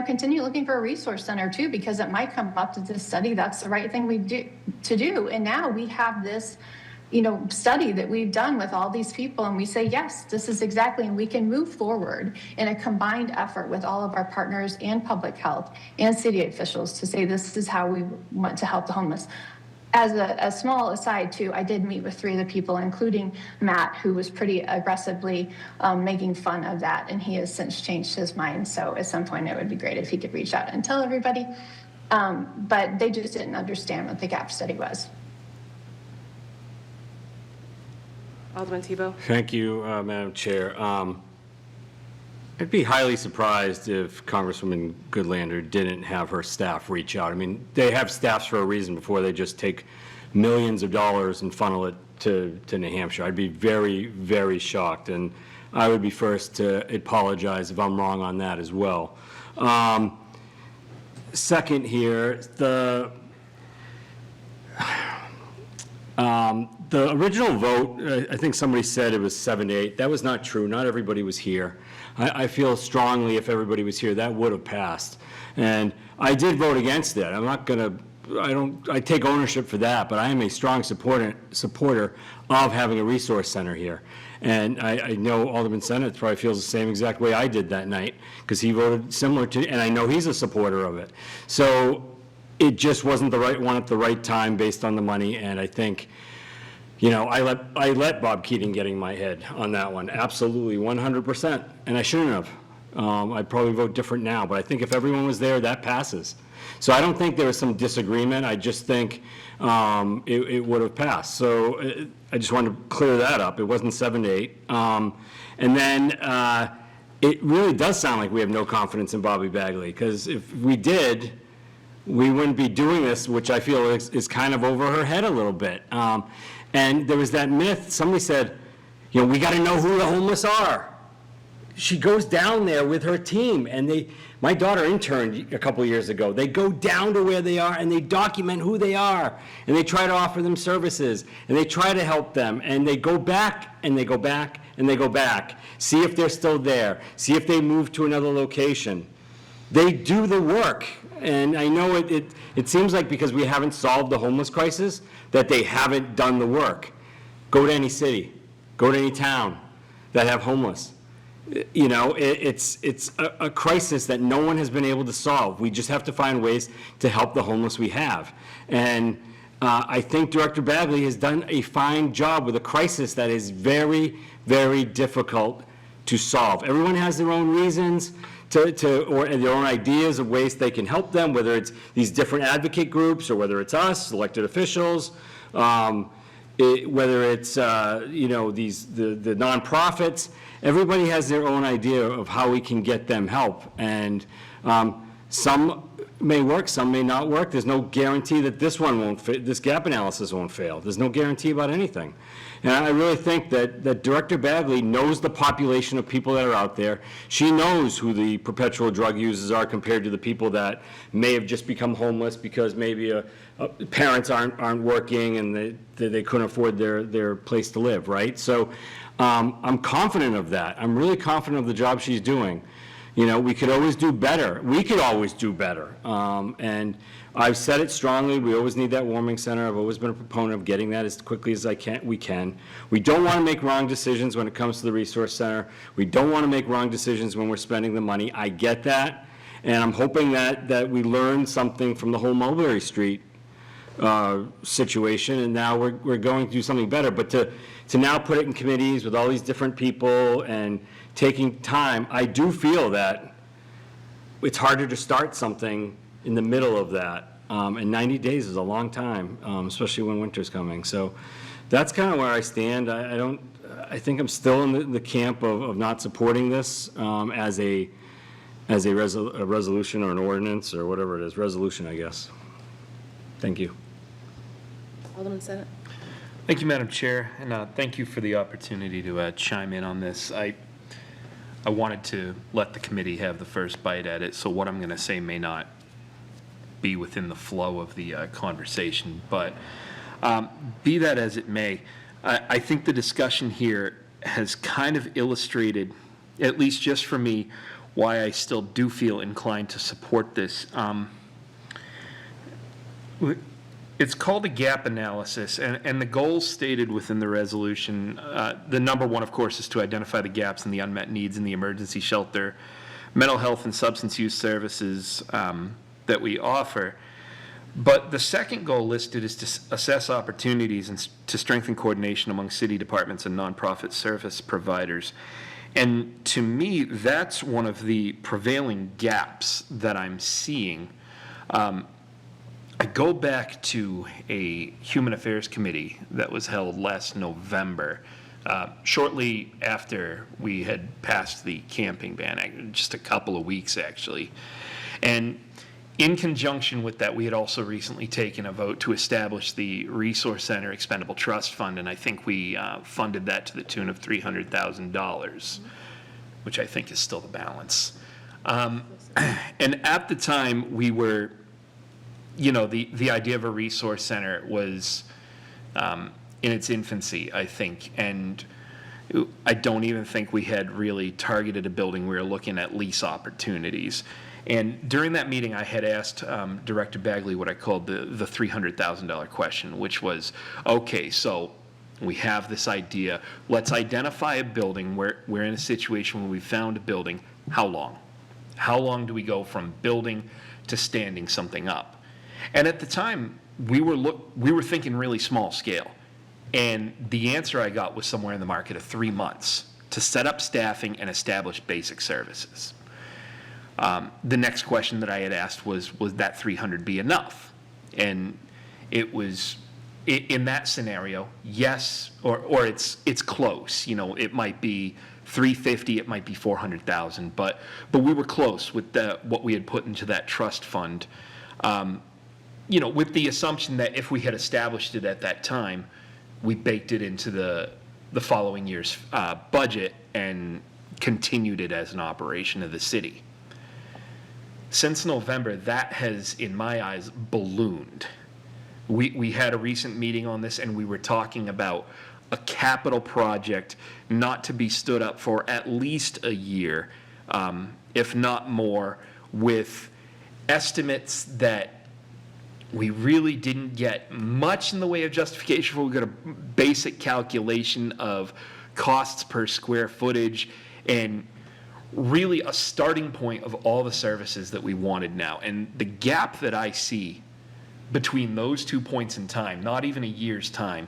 continue looking for a resource center too, because it might come up to this study. That's the right thing to do. And now we have this, study that we've done with all these people, and we say, yes, this is exactly, and we can move forward in a combined effort with all of our partners and public health and city officials to say this is how we want to help the homeless. As a small aside too, I did meet with 3 of the people, including Matt, who was pretty aggressively making fun of that, and he has since changed his mind. So at some point it would be great if he could reach out and tell everybody. But they just didn't understand what the gap study was. Alderman Tebow? Thank you, Madam Chair. I'd be highly surprised if Congresswoman Goodlander didn't have her staff reach out. I mean, they have staffs for a reason before they just take millions of dollars and funnel it to New Hampshire. I'd be very, very shocked, and I would be first to apologize if I'm wrong on that as well. Second here, the original vote, I think somebody said it was 7-8. That was not true. Not everybody was here. I feel strongly if everybody was here, that would have passed. And I did vote against it. I'm not going to, I take ownership for that, but I am a strong supporter of having a resource center here. And I know Alderman Sennett probably feels the same exact way I did that night, because he voted similar to, and I know he's a supporter of it. So it just wasn't the right one at the right time based on the money, and I think, I let Bob Keating get in my head on that one, absolutely, 100%, and I shouldn't have. I'd probably vote different now, but I think if everyone was there, that passes. So I don't think there was some disagreement. I just think it would have passed. So I just wanted to clear that up. It wasn't 7-8. And then it really does sound like we have no confidence in Bobby Bagley, because if we did, we wouldn't be doing this, which I feel is kind of over her head a little bit. And there was that myth, somebody said, we got to know who the homeless are. She goes down there with her team, and my daughter interned a couple of years ago. They go down to where they are, and they document who they are, and they try to offer them services, and they try to help them, and they go back, and they go back, and they go back, see if they're still there, see if they move to another location. They do the work, and I know it seems like because we haven't solved the homeless crisis that they haven't done the work. Go to any city, go to any town that have homeless. It's a crisis that no one has been able to solve. We just have to find ways to help the homeless we have. And I think Director Bagley has done a fine job with a crisis that is very, very difficult to solve. Everyone has their own reasons or their own ideas of ways they can help them, whether it's these different advocate groups or whether it's us, elected officials, whether it's the nonprofits. Everybody has their own idea of how we can get them help, and some may work, some may not work. There's no guarantee that this one won't fail, this gap analysis won't fail. There's no guarantee about anything. And I really think that Director Bagley knows the population of people that are out there. She knows who the perpetual drug users are compared to the people that may have just become homeless because maybe parents aren't working and they couldn't afford their place to live, right? So I'm confident of that. I'm really confident of the job she's doing. You know, we could always do better. We could always do better. And I've said it strongly, we always need that warming center. I've always been a proponent of getting that as quickly as we can. We don't want to make wrong decisions when it comes to the resource center. We don't want to make wrong decisions when we're spending the money. I get that. And I'm hoping that we learn something from the whole Mulberry Street situation, and now we're going to do something better. But to now put it in committees with all these different people and taking time, I do feel that it's harder to start something in the middle of that. And 90 days is a long time, especially when winter's coming. So that's kind of where I stand. I think I'm still in the camp of not supporting this as a resolution or an ordinance or whatever it is, resolution, I guess. Thank you. Alderman Senate. Thank you, Madam Chair, and thank you for the opportunity to chime in on this. I wanted to let the committee have the first bite at it, so what I'm going to say may not be within the flow of the conversation, but be that as it may, I think the discussion here has kind of illustrated, at least just for me, why I still do feel inclined to support this. It's called a gap analysis, and the goals stated within the resolution, the number one, of course, is to identify the gaps and the unmet needs in the emergency shelter, mental health and substance use services that we offer. But the second goal listed is to assess opportunities and to strengthen coordination among city departments and nonprofit service providers. And to me, that's one of the prevailing gaps that I'm seeing. I go back to a Human Affairs Committee that was held last November, shortly after we had passed the camping ban, just a couple of weeks actually. And in conjunction with that, we had also recently taken a vote to establish the Resource Center Expendable Trust Fund, and I think we funded that to the tune of $300,000, which I think is still the balance. And at the time, we were, you know, the idea of a resource center was in its infancy, I think, and I don't even think we had really targeted a building. We were looking at lease opportunities. And during that meeting, I had asked Director Bagley what I called the $300,000 question, which was, okay, so we have this idea. Let's identify a building. We're in a situation where we found a building. How long? How long do we go from building to standing something up? And at the time, we were thinking really small scale. And the answer I got was somewhere in the market of 3 months to set up staffing and establish basic services. The next question that I had asked was that 300 be enough? And it was, in that scenario, yes, or it's close. You know, it might be 350, it might be 400,000, but we were close with what we had put into that trust fund. You know, with the assumption that if we had established it at that time, we baked it into the following year's budget and continued it as an operation of the city. Since November, that has, in my eyes, ballooned. We had a recent meeting on this, and we were talking about a capital project not to be stood up for at least a year, if not more, with estimates that we really didn't get much in the way of justification for. We got a basic calculation of costs per square footage and really a starting point of all the services that we wanted now. And the gap that I see between those 2 points in time, not even a year's time,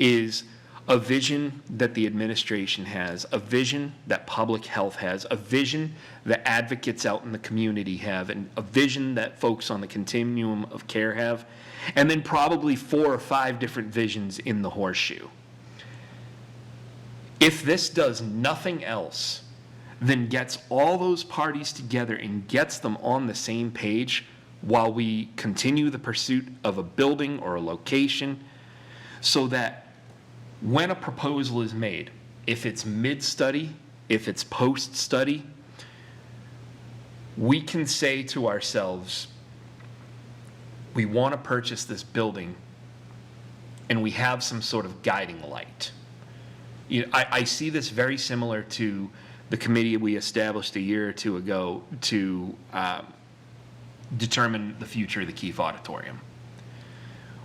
is a vision that the administration has, a vision that public health has, a vision that advocates out in the community have, and a vision that folks on the continuum of care have, and then probably 4 or 5 different visions in the horseshoe. If this does nothing else than gets all those parties together and gets them on the same page while we continue the pursuit of a building or a location, so that when a proposal is made, if it's mid-study, if it's post-study, we can say to ourselves, we want to purchase this building, and we have some sort of guiding light. You know, I see this very similar to the committee we established a year or two ago to determine the future of the Keefe Auditorium.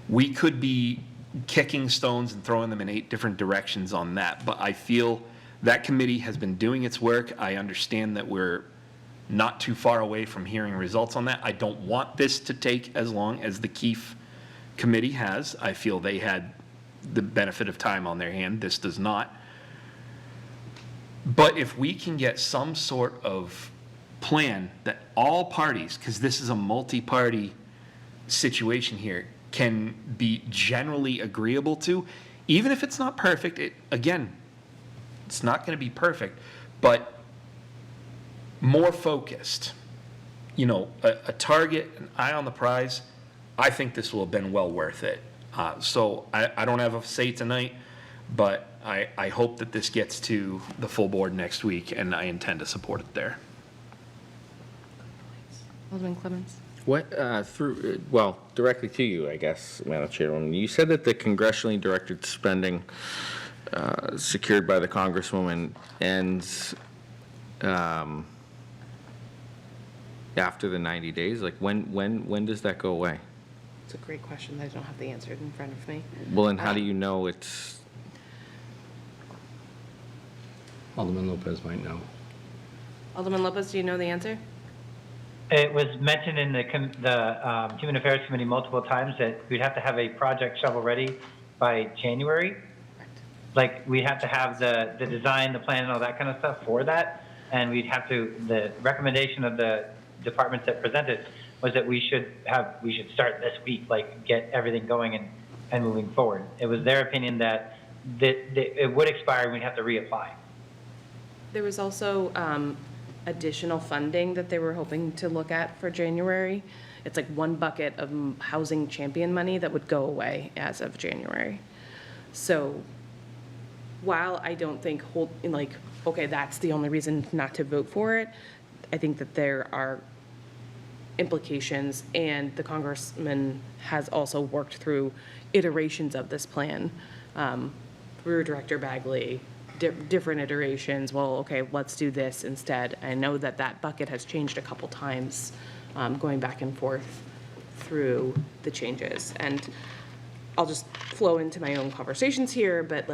We could be kicking stones and throwing them in 8 different directions on that, but I feel that committee has been doing its work. I understand that we're not too far away from hearing results on that. I don't want this to take as long as the Keefe committee has. I feel they had the benefit of time on their hand. This does not. But if we can get some sort of plan that all parties, because this is a multi-party situation here, can be generally agreeable to, even if it's not perfect, again, it's not going to be perfect, but more focused, a target, an eye on the prize, I think this will have been well worth it. So I don't have a say tonight, but I hope that this gets to the full board next week, and I intend to support it there. Alderman Clemens? What, directly to you, I guess, Madam Chairwoman. You said that the congressionally directed spending secured by the Congresswoman ends after the 90 days. Like, when does that go away? It's a great question. I don't have the answer in front of me. Well, and how do you know it's... Alderman Lopez might know. Alderman Lopez, do you know the answer? It was mentioned in the Human Affairs Committee multiple times that we'd have to have a project shovel-ready by January. Like, we'd have to have the design, the plan, and all that kind of stuff for that. And we'd have to, the recommendation of the departments that presented was that we should start this week, like, get everything going and moving forward. It was their opinion that it would expire and we'd have to reapply. There was also additional funding that they were hoping to look at for January. It's like one bucket of housing champion money that would go away as of January. So while I don't think okay, that's the only reason not to vote for it, I think that there are implications, and the congressman has also worked through iterations of this plan through Director Bagley, different iterations. Well, okay, let's do this instead. I know that bucket has changed a couple times, going back and forth through the changes. And I'll just flow into my own conversations here, but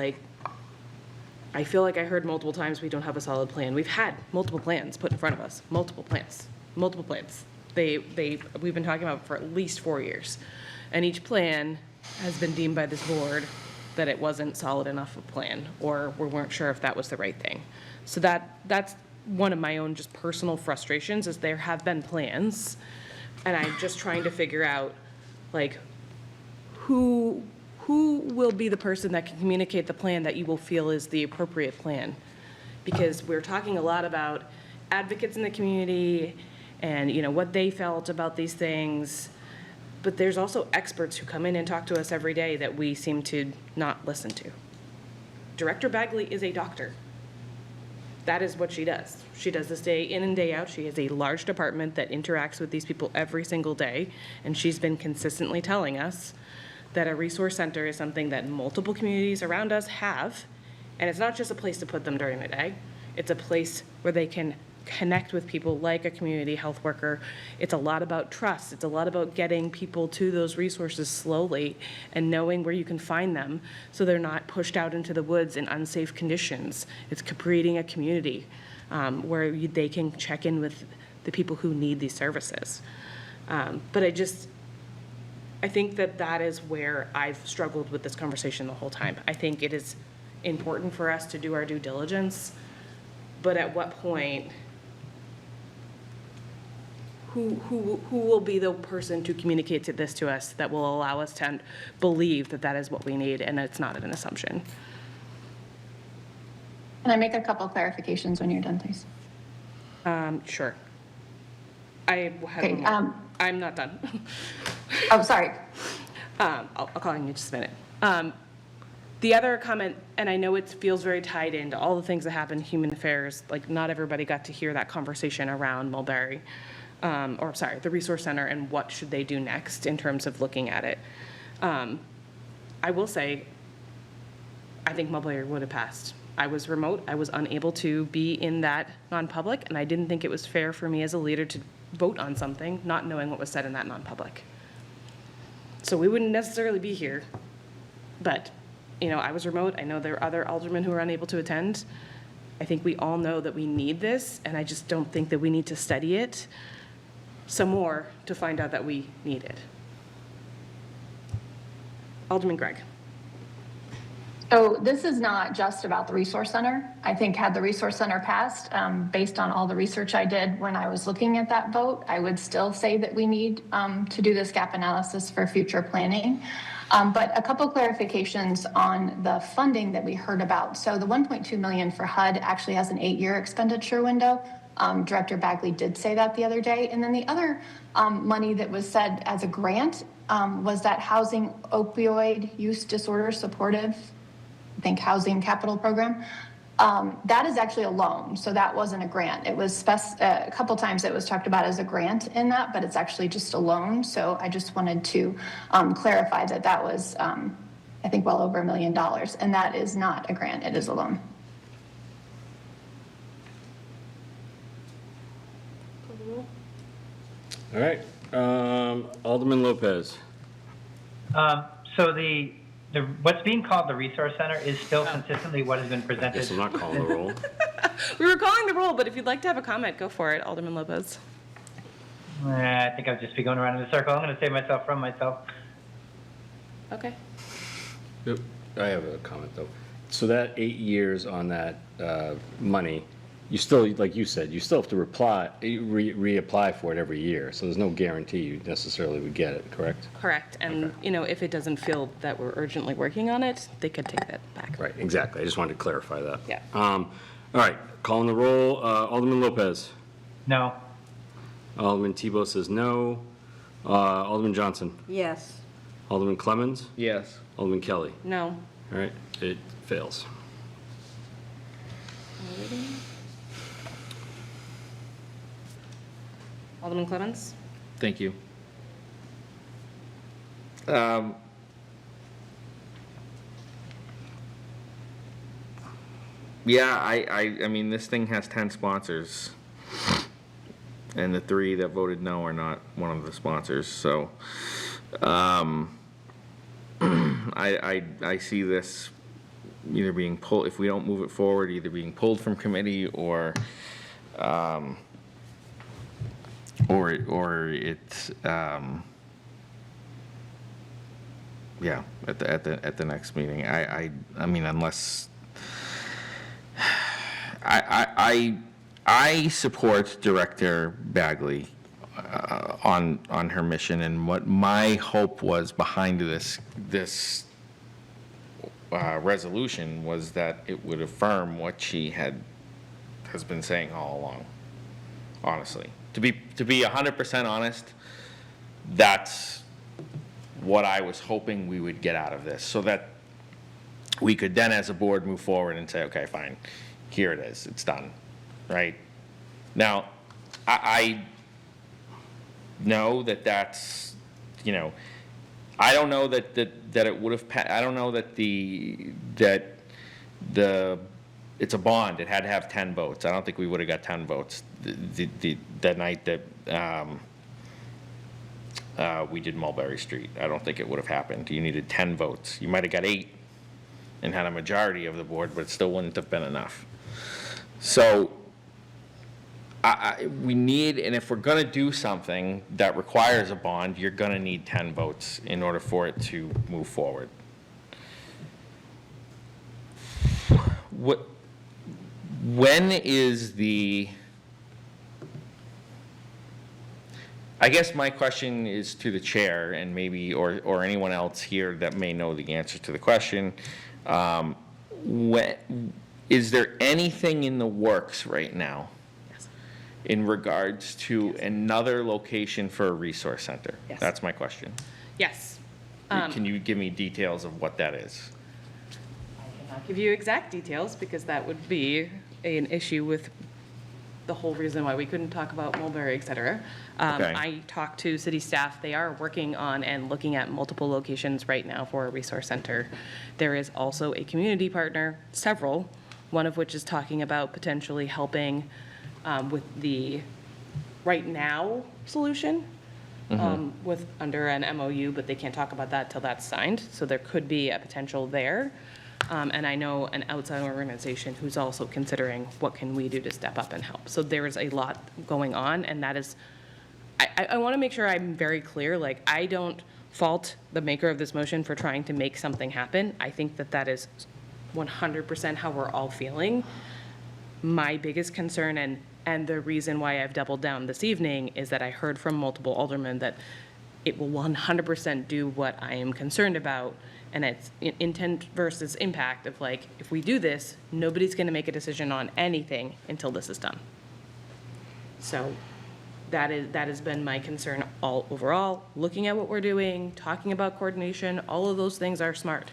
I feel like I heard multiple times we don't have a solid plan. We've had multiple plans put in front of us, multiple plans. We've been talking about for at least 4 years. And each plan has been deemed by this board that it wasn't solid enough a plan, or we weren't sure if that was the right thing. So that's one of my own just personal frustrations, is there have been plans, and I'm just trying to figure out, who will be the person that can communicate the plan that you will feel is the appropriate plan? Because we're talking a lot about advocates in the community and, what they felt about these things. But there's also experts who come in and talk to us every day that we seem to not listen to. Director Bagley is a doctor. That is what she does. She does this day in and day out. She has a large department that interacts with these people every single day, and she's been consistently telling us that a resource center is something that multiple communities around us have, and it's not just a place to put them during the day. It's a place where they can connect with people like a community health worker. It's a lot about trust. It's a lot about getting people to those resources slowly and knowing where you can find them so they're not pushed out into the woods in unsafe conditions. It's creating a community where they can check in with the people who need these services. But I think that is where I've struggled with this conversation the whole time. I think it is important for us to do our due diligence, but at what point, who will be the person to communicate this to us that will allow us to believe that is what we need and it's not an assumption? Can I make a couple clarifications when you're done, please? Sure. I have Okay, one more. I'm not done. Oh, sorry. I'll call on you just a minute. The other comment, and I know it feels very tied into all the things that happen in human affairs, not everybody got to hear that conversation around Mulberry, the Resource Center, and what should they do next in terms of looking at it. I will say, I think Mulberry would have passed I was remote, I was unable to be in that non-public, and I didn't think it was fair for me as a leader to vote on something, not knowing what was said in that non-public. So we wouldn't necessarily be here, but, I was remote, I know there are other aldermen who are unable to attend. I think we all know that we need this, and I just don't think that we need to study it some more to find out that we need it. Alderman Gregg. So this is not just about the Resource Center. I think had the Resource Center passed, based on all the research I did when I was looking at that vote, I would still say that we need to do this gap analysis for future planning. But a couple clarifications on the funding that we heard about. So the 1.2 million for HUD actually has an 8-year expenditure window. Director Bagley did say that the other day. And then the other money that was said as a grant was that housing opioid use disorder supportive, I think, housing capital program. That is actually a loan, so that wasn't a grant. It was a couple times it was talked about as a grant in that, but it's actually just a loan. So I just wanted to clarify that that was, I think, well over $1 million, and that is not a grant, it is a loan. All right, Alderman Lopez. So the what's being called the Resource Center is still consistently what has been I presented. guess I'm not calling the roll. We were calling the roll, but if you'd like to have a comment, go for it, Alderman Lopez. I think I'll just be going around in a circle. I'm going to save myself from myself. Okay. Yep, I have a comment, though. So that 8 years on that money, you still, like you said, you still have to reapply for it every year. So there's no guarantee you necessarily would get it, correct? Correct, and, if it doesn't feel that we're urgently working on it, they could take that back. Right, exactly. I just wanted to clarify that. Yeah. All right, calling the roll. Alderman Lopez. No. Alderman Tebow says no. Alderman Johnson. Yes. Alderman Clemmons. Yes. Alderman Kelly. No. All right, it fails. Alderman Clemmons? Thank you. Yeah, I mean, this thing has 10 sponsors, and the 3 that voted no are not one of the sponsors, so, I see this either being pulled, if we don't move it forward, either being pulled from committee or it's, yeah, at the next meeting. I mean, unless, I support Director Bagley on her mission, and what my hope was behind this resolution was that it would affirm what she has been saying all along. Honestly, to be 100% honest, that's what I was hoping we would get out of this, so that we could then, as a board, move forward and say, okay, fine, here it is, it's done, right? Now, I know that that's, I don't know that it would have, I don't know that it's a bond, it had to have 10 votes. I don't think we would have got 10 votes that night that we did Mulberry Street. I don't think it would have happened. You needed 10 votes. You might have got 8 and had a majority of the board, but it still wouldn't have been enough. So we need, and if we're going to do something that requires a bond, you're going to need 10 votes in order for it to move forward. When is the, I guess my question is to the chair and maybe, or anyone else here that may know the answer to the question. Is there anything in the works right now in regards to another location for a resource center? Yes. That's my question. Yes. Can you give me details of what that is? I cannot give you exact details because that would be an issue with the whole reason why we couldn't talk about Mulberry, et cetera. Okay. I talked to city staff. They are working on and looking at multiple locations right now for a resource center. There is also a community partner, several, one of which is talking about potentially helping with the right now solution with under an MOU, but they can't talk about that till that's signed. So there could be a potential there. And I know an outside organization who's also considering what can we do to step up and help. So there's a lot going on, and that is, I want to make sure I'm very clear, like, I don't fault the maker of this motion for trying to make something happen. I think that that is 100% how we're all feeling. My biggest concern and the reason why I've doubled down this evening is that I heard from multiple aldermen that it will 100% do what I am concerned about, and it's intent versus impact of, like, if we do this, nobody's going to make a decision on anything until this is done. So that has been my concern all overall. Looking at what we're doing, talking about coordination, all of those things are smart.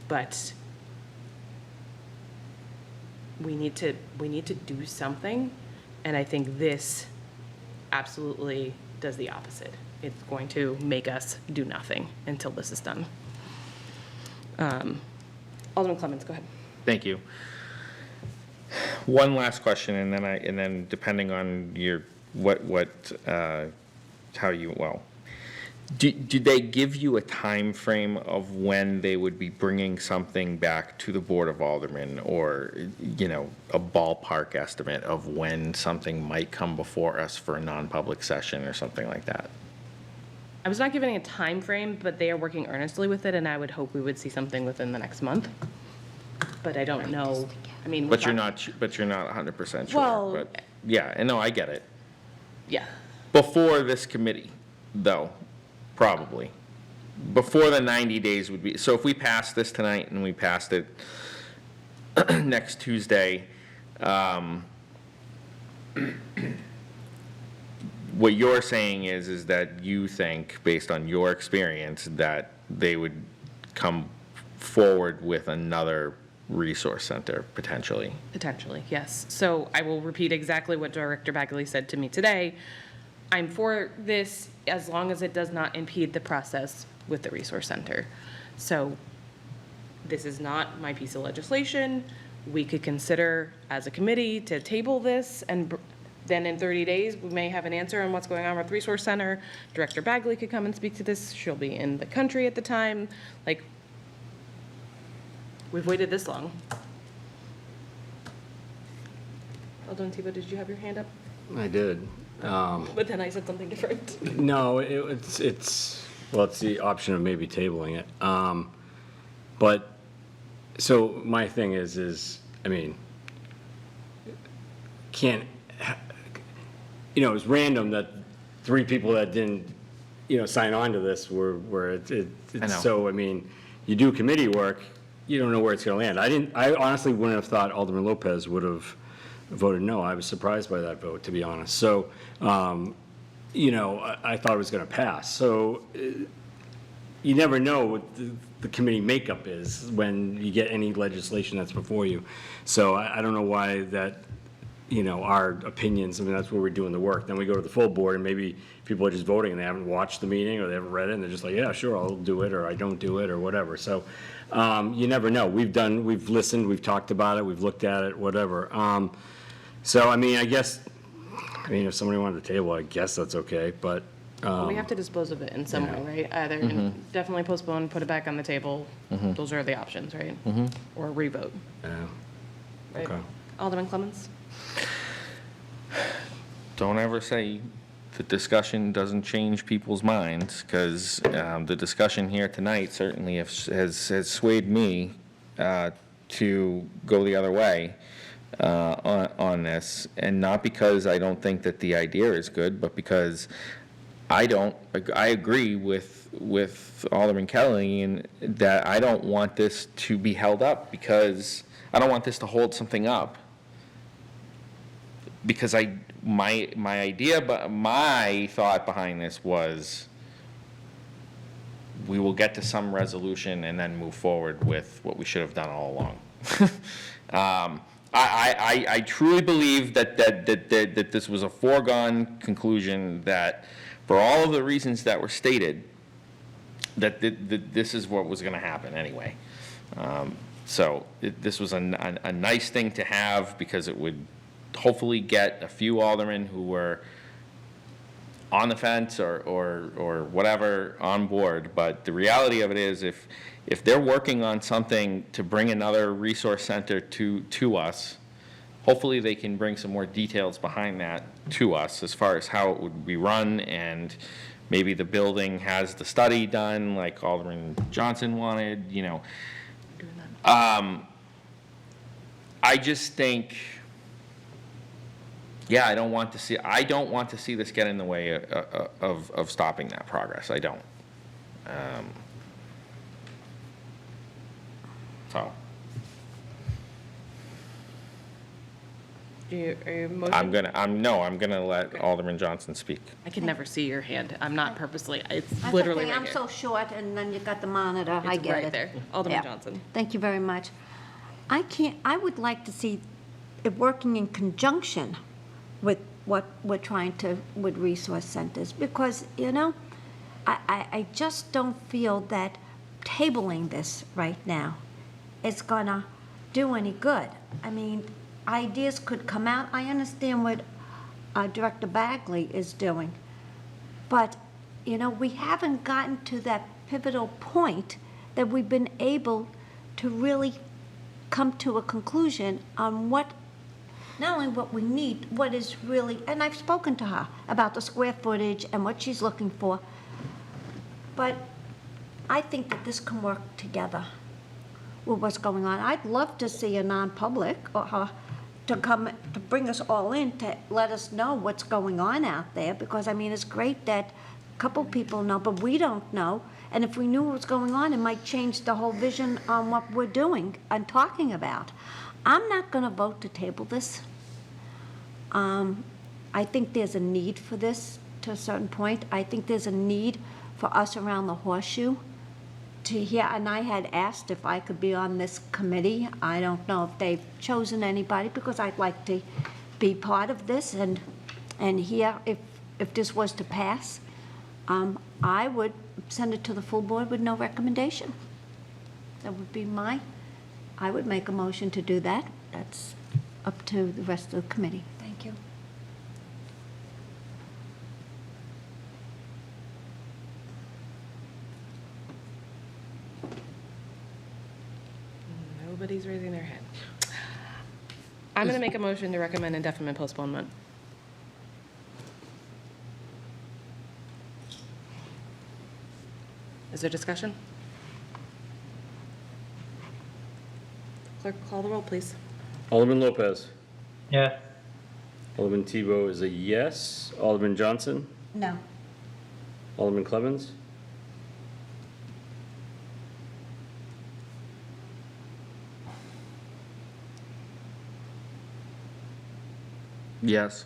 But we need to do something, and I think this absolutely does the opposite. It's going to make us do nothing until this is done. Alderman Clemens, go ahead. Thank you. One last question, and then depending on your, how you, well, do they give you a time frame of when they would be bringing something back to the Board of Aldermen, or, you know, a ballpark estimate of when something might come before us for a non-public session or something like that? I was not given a time frame, but they are working earnestly with it, and I would hope we would see something within the next month. But I don't know, I mean. But you're not 100% sure. Well- But yeah, and no, I get it. Yeah. Before this committee, though, probably. Before the 90 days would be, so if we passed this tonight and we passed it next Tuesday, what you're saying is that you think, based on your experience, that they would come forward with another resource center, potentially? Potentially, yes. So I will repeat exactly what Director Bagley said to me today. I'm for this as long as it does not impede the process with the resource center. So this is not my piece of legislation. We could consider as a committee to table this, and then in 30 days, we may have an answer on what's going on with resource center. Director Bagley could come and speak to this. She'll be in the country at the time. Like, we've waited this long. Alderman Tebow, did you have your hand up? I did. But then I said something different. No, it's the option of maybe tabling it. But, so my thing is, I mean, it was random that 3 people that didn't, sign on to this were I know. so, I mean, you do committee work, you don't know where it's going to land. I honestly wouldn't have thought Alderman Lopez would have voted no. I was surprised by that vote, to be honest. So, I thought it was going to pass. So you never know what the committee makeup is when you get any legislation that's before you. So I don't know why that, our opinions, I mean, that's where we're doing the work. Then we go to the full board, and maybe people are just voting and they haven't watched the meeting or they haven't read it, and they're just like, yeah, sure, I'll do it, or I don't do it, or whatever. So you never know. We've listened, we've talked about it, we've looked at it, whatever. So, I mean, if somebody wanted to table, I guess that's okay, but. We have to dispose of it in some way, right? Either definitely postpone, put it back on the table. Those are the options, right? Or revote. Yeah. Right? Okay. Alderman Clemens? Don't ever say the discussion doesn't change people's minds, because the discussion here tonight certainly has swayed me to go the other way on this, and not because I don't think that the idea is good, but because I agree with Alderman Kelly in that I don't want this to be held up, because I don't want this to hold something up. Because my idea, but my thought behind this was we will get to some resolution and then move forward with what we should have done all along. I truly believe that this was a foregone conclusion, that for all of the reasons that were stated, that this is what was going to happen anyway. So this was a nice thing to have because it would hopefully get a few aldermen who were on the fence or whatever on board. But the reality of it is if they're working on something to bring another resource center to us, hopefully they can bring some more details behind that to us as far as how it would be run, and maybe the building has the study done like Alderman Johnson wanted, you know. I just think, yeah, I don't want to see this get in the way of stopping that progress. I don't. So. Are you motion? I'm gonna let Alderman Johnson speak. I can never see your hand. I'm not purposely, it's That's literally okay, right I'm here. so short, and then you got the monitor, I It's get it. right there. Alderman Yeah. Johnson. Thank you very much. I would like to see it working in conjunction with what we're trying to, with resource centers, because, you know, I just don't feel that tabling this right now is gonna do any good. I mean, ideas could come out. I understand what Director Bagley is doing, but, you know, we haven't gotten to that pivotal point that we've been able to really come to a conclusion on what, not only what we need, what is really, and I've spoken to her about the square footage and what she's looking for, but I think that this can work together with what's going on. I'd love to see a non-public or to come, to bring us all in, to let us know what's going on out there, because, I mean, it's great that a couple people know, but we don't know. And if we knew what was going on, it might change the whole vision on what we're doing and talking about. I'm not going to vote to table this. I think there's a need for this to a certain point. I think there's a need for us around the horseshoe to hear, and I had asked if I could be on this committee. I don't know if they've chosen anybody, because I'd like to be part of this and hear if this was to pass. I would send it to the full board with no recommendation. That would be I would make a motion to do that. That's up to the rest of the committee. Thank you. Nobody's raising their hand. I'm going to make a motion to recommend indefinite postponement. Is there discussion? Clerk, call the roll, please. Alderman Lopez. Yes. Alderman Tebow is a yes. Alderman Johnson. No. Alderman Clevens. Yes.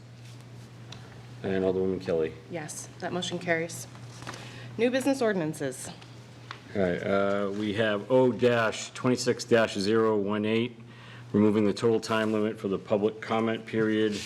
And Alderwoman Kelly. Yes, that motion carries. New business ordinances. All right, we have O-26-018, removing the total time limit for the public comment period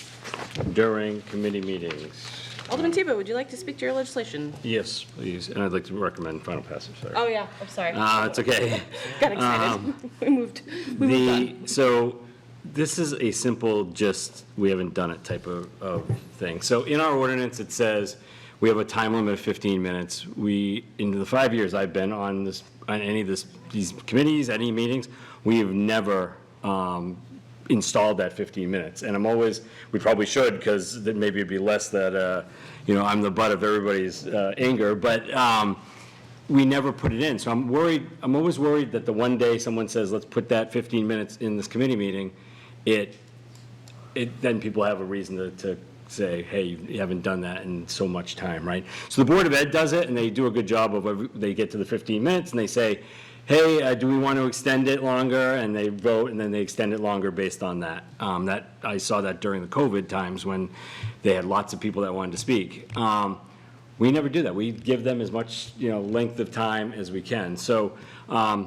during committee meetings. Alderman Tebow, would you like to speak to your legislation? Yes, please, and I'd like to recommend final passage, sorry. Oh, yeah, I'm sorry. It's okay. Got excited. We moved on. So this is a simple, just, we haven't done it type of thing. So in our ordinance, it says we have a time limit of 15 minutes. In the 5 years I've been on any of these committees, any meetings, we have never installed that 15 minutes. And we probably should, because then maybe it'd be less that, I'm the butt of everybody's anger, but we never put it in. So I'm always worried that the one day someone says, let's put that 15 minutes in this committee meeting, then people have a reason to say, hey, you haven't done that in so much time, right? So the Board of Ed does it, and they do a good job of, they get to the 15 minutes, and they say, hey, do we want to extend it longer? And they vote, and then they extend it longer based on that. I saw that during the COVID times when they had lots of people that wanted to speak. We never do that. We give them as much, length of time as we can. So I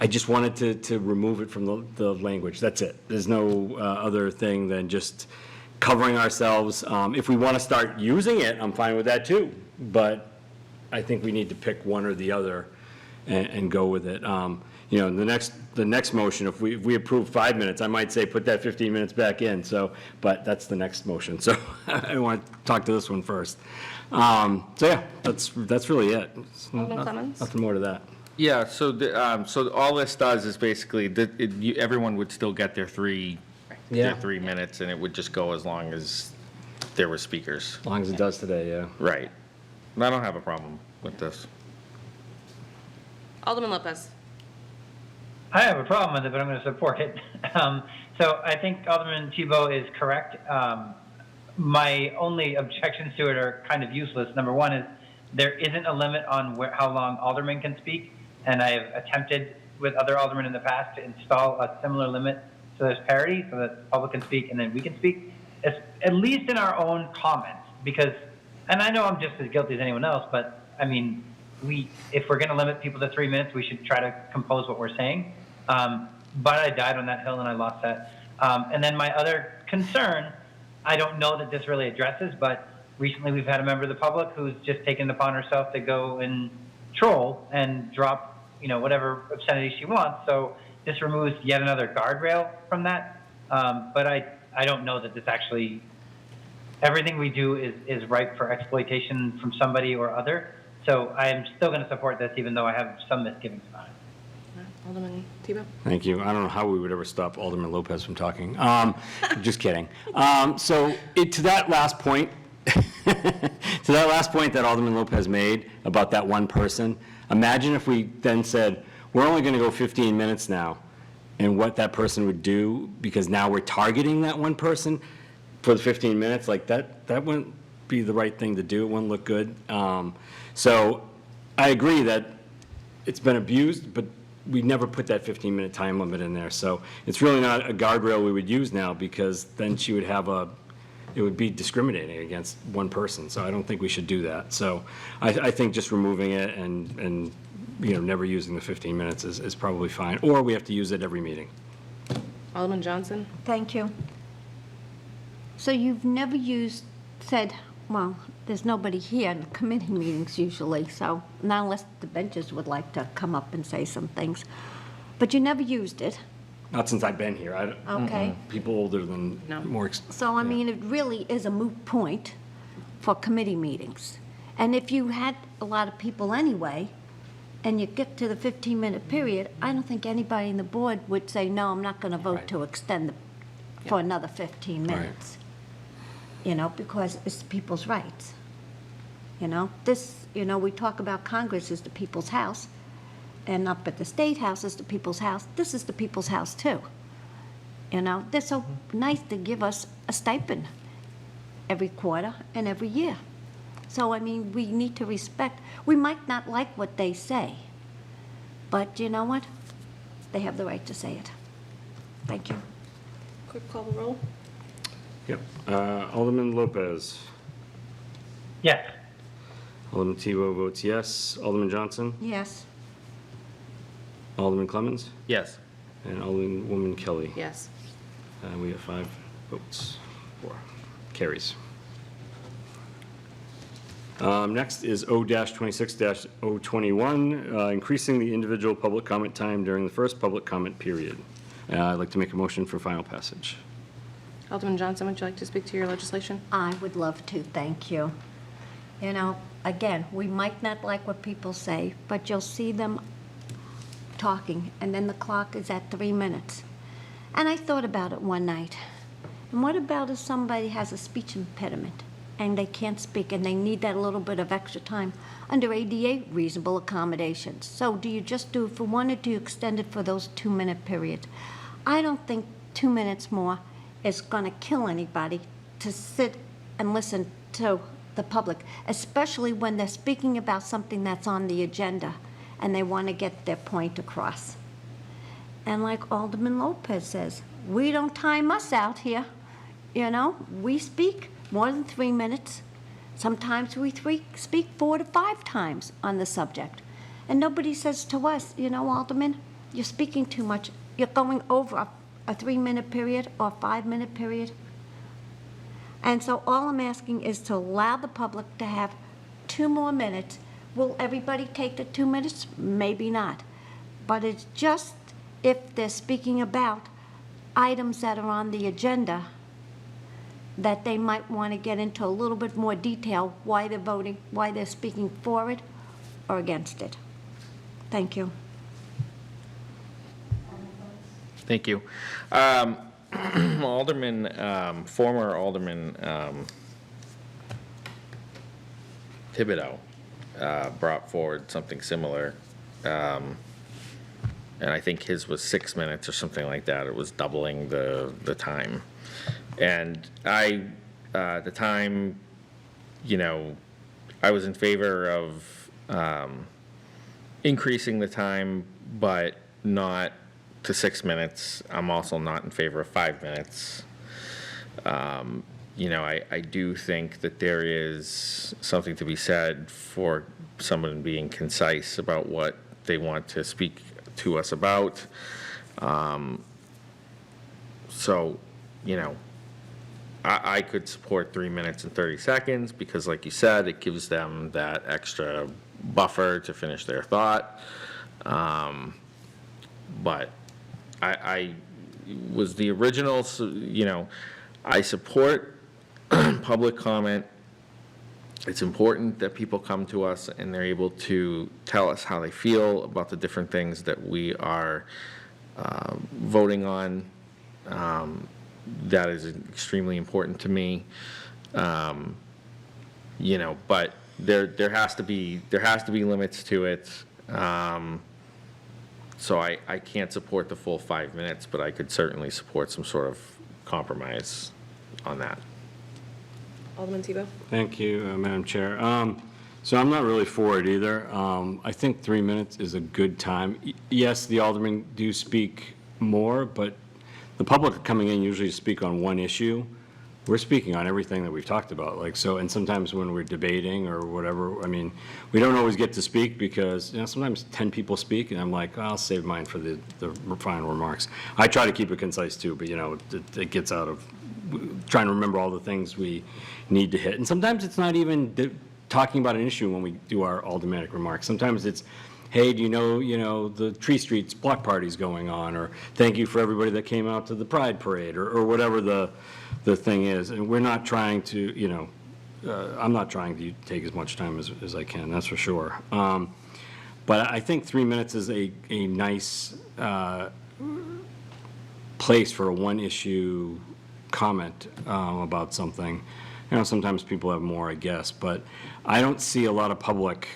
just wanted to remove it from the language. That's it. There's no other thing than just covering ourselves. If we want to start using it, I'm fine with that too. But I think we need to pick one or the other and go with it. You know, the next motion, if we approve 5 minutes, I might say put that 15 minutes back in, so, but that's the next motion, so I want to talk to this one first. So yeah, that's really it. Alderman Clemmons? Nothing more to that. Yeah, so all this does is basically, everyone would still get their their Yeah. 3 minutes, and it would just go as long as there were speakers. As long as it does today, yeah. Right. I don't have a problem with this. Alderman Lopez. I have a problem with it, but I'm going to support it. So I think Alderman Tebow is correct. My only objections to it are kind of useless. Number one is there isn't a limit on how long aldermen can speak, and I have attempted with other aldermen in the past to install a similar limit so there's parity, so that the public can speak and then we can speak, at least in our own comments. Because, and I know I'm just as guilty as anyone else, but I mean, if we're going to limit people to 3 minutes, we should try to compose what we're saying. But I died on that hill and I lost that. And then my other concern, I don't know that this really addresses, but recently we've had a member of the public who's just taken it upon herself to go and troll and drop, whatever obscenity she wants. So this removes yet another guardrail from that. But I don't know that this actually, everything we do is ripe for exploitation from somebody or other. So I am still going to support this, even though I have some misgivings about it. Alderman Tebow. Thank you. I don't know how we would ever stop Alderman Lopez from talking. Just kidding. So to that last point, that Alderman Lopez made about that one person, imagine if we then said, we're only going to go 15 minutes now, and what that person would do, because now we're targeting that one person for the 15 minutes, like that wouldn't be the right thing to do. It wouldn't look good. So I agree that it's been abused, but we never put that 15-minute time limit in there. So it's really not a guardrail we would use now, because then she would have it would be discriminating against one person. So I don't think we should do that. So I think just removing it and never using the 15 minutes is probably fine. Or we have to use it every meeting. Alderman Johnson. Thank you. So you've never said, well, there's nobody here in committee meetings usually, so not unless the benches would like to come up and say some things. But you never used it, Not since I've been here. okay? People older than No. more. So, I mean, it really is a moot point for committee meetings. And if you had a lot of people anyway, and you get to the 15-minute period, I don't think anybody in the board would say, no, I'm not going to vote Right. to extend for another 15 Right. minutes. Because it's people's rights. We talk about Congress as the people's house, and up at the State House is the people's house. This is the people's house, too. They're so nice to give us a stipend every quarter and every year. So, I mean, we need to respect. We might not like what they say, but you know what? They have the right to say it. Thank you. Clerk call the roll. Yep. Alderman Lopez. Yes. Alderman Tebow votes yes. Alderman Johnson. Yes. Alderman Clemmons. Yes. And Alderwoman Kelly. Yes. We have 5 votes. 4 carries. Next is O-26-021, increasing the individual public comment time during the first public comment period. I'd like to make a motion for final passage. Alderman Johnson, would you like to speak to your legislation? I would love to, thank you. Again, we might not like what people say, but you'll see them talking, and then the clock is at 3 minutes. And I thought about it one night. And what about if somebody has a speech impediment and they can't speak and they need that little bit of extra time under ADA reasonable accommodations? So do you just do it for 1 or do you extend it for those 2-minute periods? I don't think 2 minutes more is going to kill anybody to sit and listen to the public, especially when they're speaking about something that's on the agenda and they want to get their point across. And like Alderman Lopez says, we don't time us out here. We speak more than 3 minutes. Sometimes we speak 4 to 5 times on the subject. And nobody says to us, Alderman, you're speaking too much. You're going over a 3-minute period or 5-minute period. And so all I'm asking is to allow the public to have 2 more minutes Will everybody take the 2 minutes? Maybe not. But it's just if they're speaking about items that are on the agenda, that they might want to get into a little bit more detail why they're voting, why they're speaking for it or against it. Thank you. Thank you. Former Alderman Thibodeau brought forward something similar. And I think his was 6 minutes or something like that. It was doubling the time. And at the time, I was in favor of increasing the time, but not to 6 minutes. I'm also not in favor of 5 minutes. I do think that there is something to be said for someone being concise about what they want to speak to us about. I could support 3 minutes and 30 seconds because, like you said, it gives them that extra buffer to finish their thought. But I was the original, I support public comment. It's important that people come to us and they're able to tell us how they feel about the different things that we are voting on. That is extremely important to me. But there has to be limits to it. So I can't support the full 5 minutes, but I could certainly support some sort of compromise on that. Alderman Tebow? Thank you, Madam Chair. So I'm not really for it either. I think 3 minutes is a good time. Yes, the aldermen do speak more, but the public are coming in usually to speak on one issue. We're speaking on everything that we've talked about, and sometimes when we're debating or whatever, we don't always get to speak because, sometimes 10 people speak, and I'm like, I'll save mine for the final remarks. I try to keep it concise too, but, it gets out of trying to remember all the things we need to hit. And sometimes it's not even talking about an issue when we do our aldermanic remarks. Sometimes it's, hey, do you know, the Tree Street's block party's going on, or thank you for everybody that came out to the Pride Parade, or whatever the thing is. And we're not trying to, I'm not trying to take as much time as I can, that's for sure. But I think 3 minutes is a nice place for a one-issue comment about something. Sometimes people have more, I guess, but I don't see a lot of public,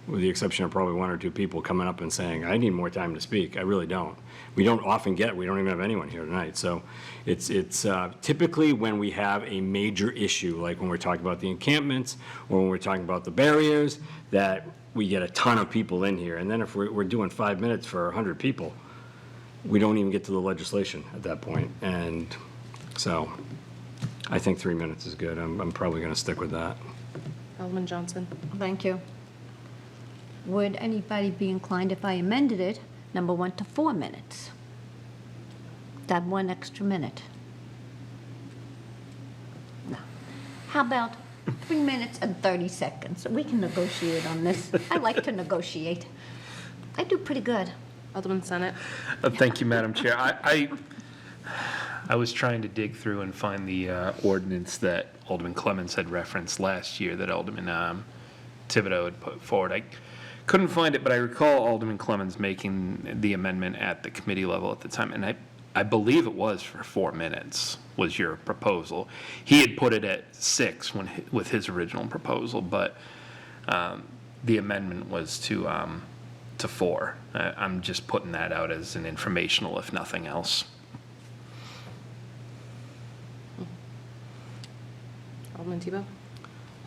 with the exception of probably 1 or 2 people, coming up and saying, I need more time to speak. I really don't. We don't even have anyone here tonight. So it's typically when we have a major issue, like when we're talking about the encampments or when we're talking about the barriers, that we get a ton of people in here. And then if we're doing 5 minutes for 100 people, we don't even get to the legislation at that point. And so I think 3 minutes is good. I'm probably going to stick with that. Alderman Johnson? Thank you. Would anybody be inclined if I amended it, number 1 to 4 minutes? That 1 extra minute. No. How about 3 minutes and 30 seconds? We can negotiate on this. I like to negotiate. I do pretty good. Alderman Sennett? Thank you, Madam Chair. I was trying to dig through and find the ordinance that Alderman Clemens had referenced last year that Alderman Thibodeau had put forward. I couldn't find it, but I recall Alderman Clemens making the amendment at the committee level at the time, and I believe it was for 4 minutes was your proposal. He had put it at 6 with his original proposal, but the amendment was to 4. I'm just putting that out as an informational, if nothing else. Alderman Tebow?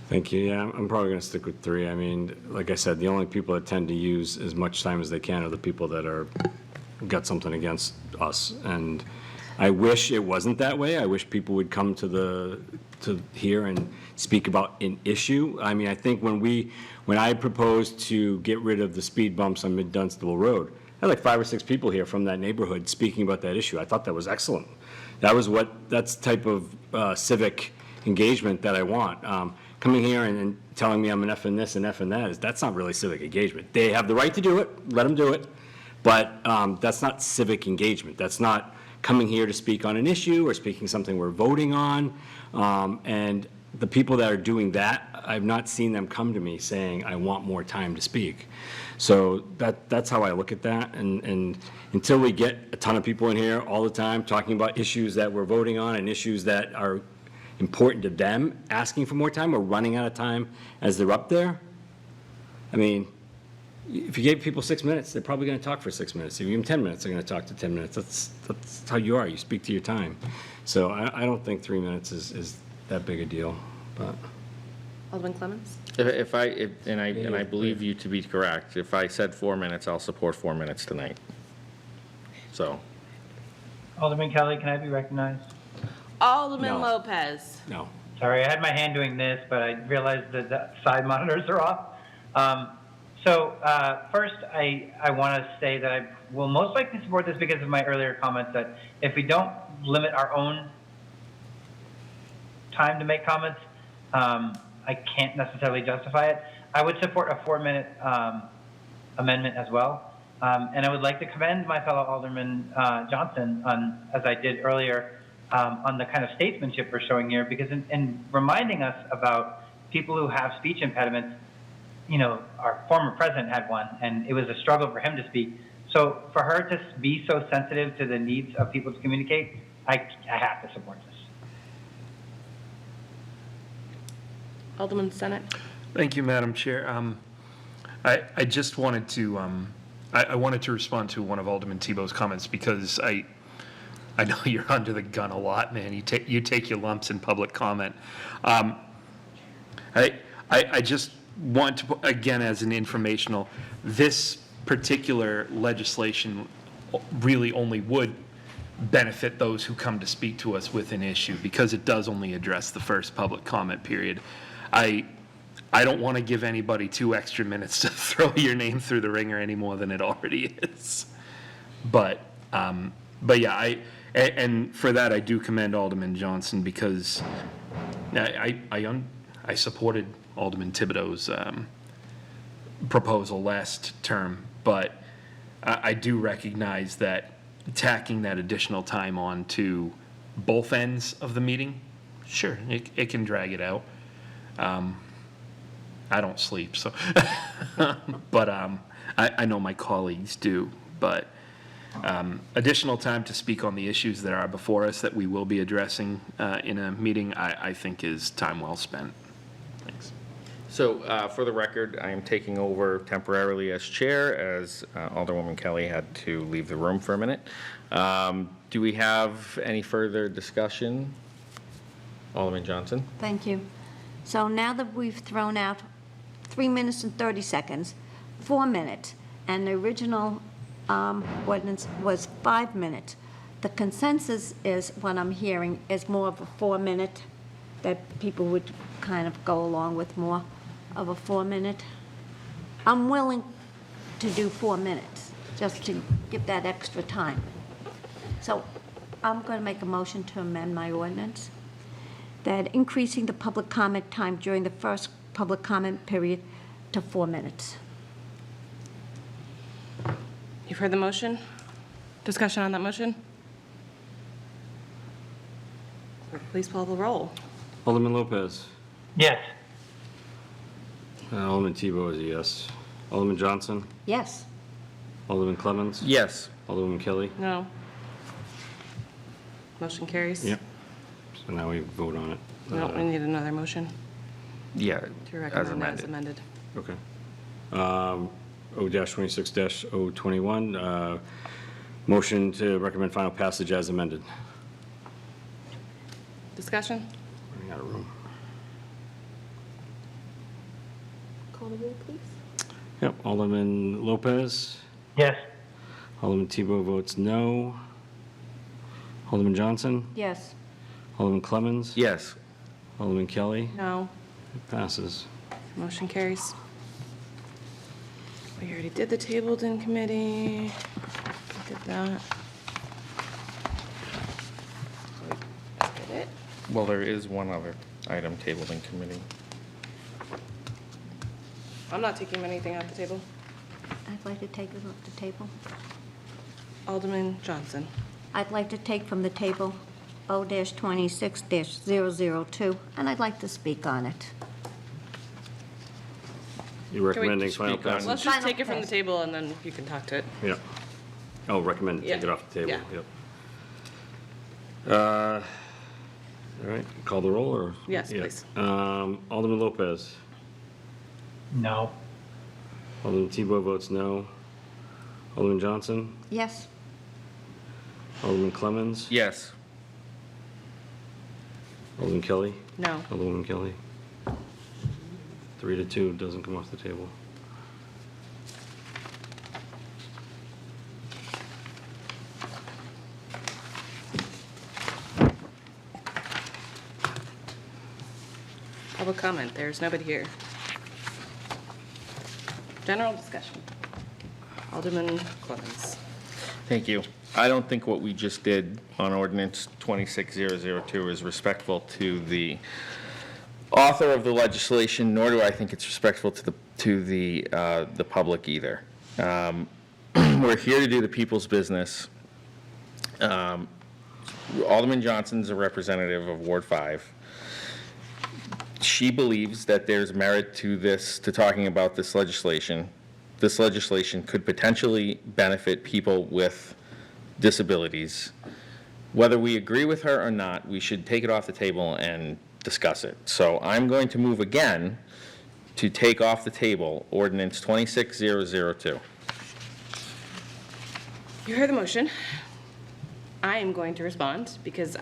Thank you. Yeah, I'm probably going to stick with 3. Like I said, the only people that tend to use as much time as they can are the people that got something against us. And I wish it wasn't that way. I wish people would come to here and speak about an issue. I think when I proposed to get rid of the speed bumps on Mid-Dunstable Road, I had like 5 or 6 people here from that neighborhood speaking about that issue. I thought that was excellent. That's the type of civic engagement that I want. coming here and telling me I'm an F in this and F in that, that's not really civic engagement. They have the right to do it, let them do it, but that's not civic engagement. That's not coming here to speak on an issue or speaking something we're voting on. And the people that are doing that, I've not seen them come to me saying, I want more time to speak. So that's how I look at that. And until we get a ton of people in here all the time talking about issues that we're voting on and issues that are important to them, asking for more time or running out of time as they're up there, I mean, if you gave people 6 minutes, they're probably going to talk for 6 minutes. If you give them 10 minutes, they're going to talk to 10 minutes. That's how you are. You speak to your time. So I don't think 3 minutes is that big a deal, but. Alderman Clemmons? And I believe you to be correct. If I said 4 minutes, I'll support 4 minutes tonight. So, Alderman Kelly, can I be recognized? Alderman No. Lopez. No. Sorry, I had my hand doing this, but I realized that the side monitors are off. First, I want to say that I will most likely support this because of my earlier comments that if we don't limit our own time to make comments, I can't necessarily justify it. I would support a 4-minute amendment as well. And I would like to commend my fellow Alderman Johnson on, as I did earlier, on the kind of statesmanship we're showing here, because in reminding us about people who have speech impediments, you know, our former president had one, and it was a struggle for him to speak. So for her to be so sensitive to the needs of people to communicate, I have to support this. Alderman Senate. Thank you, Madam Chair. I just wanted to, I wanted to respond to one of Alderman Tebow's comments because I know you're under the gun a lot, man. You take your lumps in public comment. I just want to, again, as an informational, this particular legislation really only would benefit those who come to speak to us with an issue because it does only address the first public comment period. I don't want to give anybody 2 extra minutes to throw your name through the ringer any more than it already is. But yeah, and for that I do commend Alderman Johnson because I supported Alderman Thibodeau's proposal last term, but I do recognize that tacking that additional time on to both ends of the meeting, sure, it can drag it out. I don't sleep, so, but I know my colleagues do, but additional time to speak on the issues that are before us that we will be addressing in a meeting, I think is time well spent. Thanks. so for the record, I am taking over temporarily as chair as Alderwoman Kelly had to leave the room for a minute. Do we have any further discussion? Alderman Johnson? Thank you. So now that we've thrown out 3 minutes and 30 seconds, 4 minutes, and the original ordinance was 5 minutes, the consensus is, what I'm hearing, is more of a 4-minute, that people would kind of go along with more of a 4-minute. I'm willing to do 4 minutes, just to give that extra time. So I'm going to make a motion to amend my ordinance, that increasing the public comment time during the first public comment period to 4 minutes. You've heard the motion? Discussion on that motion? Clerk, please call the roll. Alderman Lopez. Yes. Alderman Tebow is a yes. Alderman Johnson. Yes. Alderman Clemmons. Yes. Alderman Kelly. No. Motion carries? Yep. So now we vote on it. No, we need another motion Yeah, to as recommend as amended. amended. Okay. O-26-021, motion to recommend final passage as amended. Discussion? Running out of room. Call the roll, please. Yep, Alderman Lopez. Yes. Alderman Tebow votes no. Alderman Johnson. Yes. Alderman Clemmons. Yes. Alderman Kelly. No. It passes. Motion carries. We already did the tabled in committee. Did that. Did it? Well, there is one other item tabled in committee. I'm not taking anything off the table. I'd like to take it off the table. Alderman Johnson. I'd like to take from the table O-26-002, and I'd like to speak on it. You're recommending final speak on- passage? Let's just Final take it from the pass. table and then you can talk to it. Yeah. Oh, recommend to take Yeah. it off the table, Yeah. yep. All right, call the roll, or? Yes, Yeah. please. Alderman Lopez. No. Alderman Tebow votes no. Alderman Johnson. Yes? Alderman Clemmons. Yes. Alderman Kelly. No. Alderwoman Kelly. 3-2, doesn't come off the table. Public comment, there's nobody here. General discussion. Alderman Clemmons. Thank you. I don't think what we just did on ordinance 26002 is respectful to the author of the legislation, nor do I think it's respectful to the public either. We're here to do the people's business. Alderman Johnson's a representative of Ward 5. She believes that there's merit to this, to talking about this legislation. This legislation could potentially benefit people with disabilities. Whether we agree with her or not, we should take it off the table and discuss it. So I'm going to move again to take off the table ordinance 26002. You heard the motion. I am going to respond because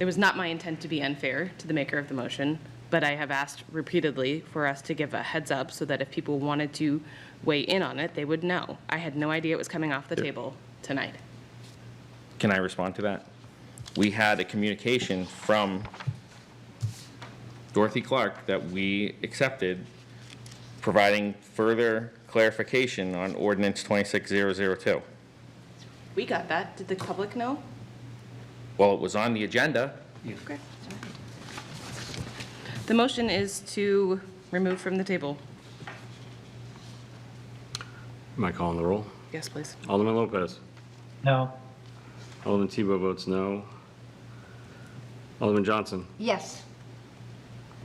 it was not my intent to be unfair to the maker of the motion, but I have asked repeatedly for us to give a heads up so that if people wanted to weigh in on it, they would know. I had no idea it was coming off the table tonight. Can I respond to that? We had a communication from Dorothy Clark that we accepted, providing further clarification on ordinance 26002. We got that. Did the public know? Well, it was on the agenda. Okay. The motion is to remove from the table. Am I calling the roll? Yes, please. Alderman Lopez. No. Alderman Tebow votes no. Alderman Johnson. Yes.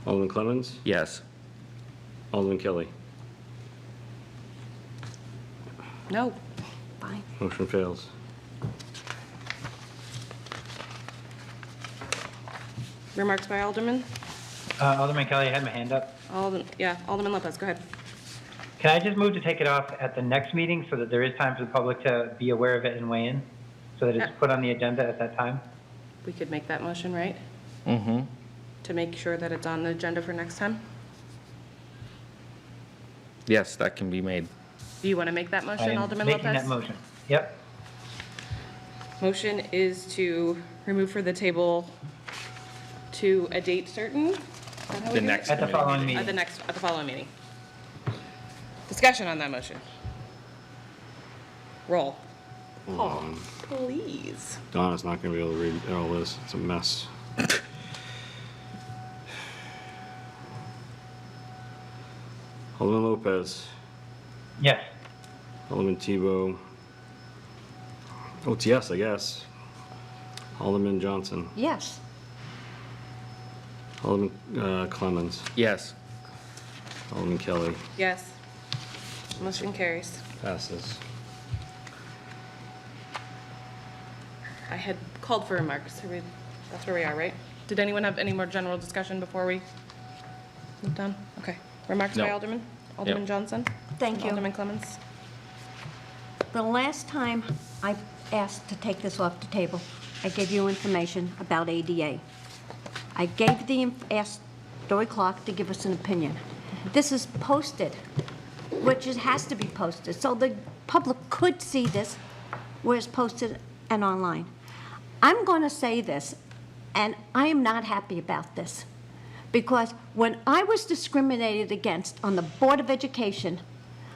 Alderman Clemmons. Yes. Alderman Kelly. No. Fine. Motion fails. Remarks by Alderman? Alderman Kelly, I had my hand up. Alderman Lopez, go ahead. Can I just move to take it off at the next meeting so that there is time for the public to be aware of it and weigh in? So that it's put on the agenda at that time? We could make that motion, right? Mm-hmm. To make sure that it's on the agenda for next time? Yes, that can be made. Do you want to make that I motion, am Alderman making Lopez? that motion. Yep. Motion is to remove for the table to a date certain? Is that how we The do it? next At the committee following meeting. meeting. At the following meeting. Discussion on that motion. Roll. Paul, please. Donna's not going to be able to read all this. It's a mess. Alderman Lopez. Yes. Alderman Tebow. Oh, it's yes, I guess. Alderman Johnson. Yes. Alderman Clemmons. Yes. Alderman Kelly. Yes. Motion carries. Passes. I had called for remarks. That's where we are, right? Did anyone have any more general discussion before we move on? Okay. Remarks by No. Alderman? Alderman Yep. Johnson? Thank you. Alderman Clemmons? The last time I asked to take this off the table, I gave you information about ADA. I asked Dory Clark to give us an opinion. This is posted, which it has to be posted, so the public could see this, where it's posted and online. I'm going to say this, and I am not happy about this, because when I was discriminated against on the Board of Education,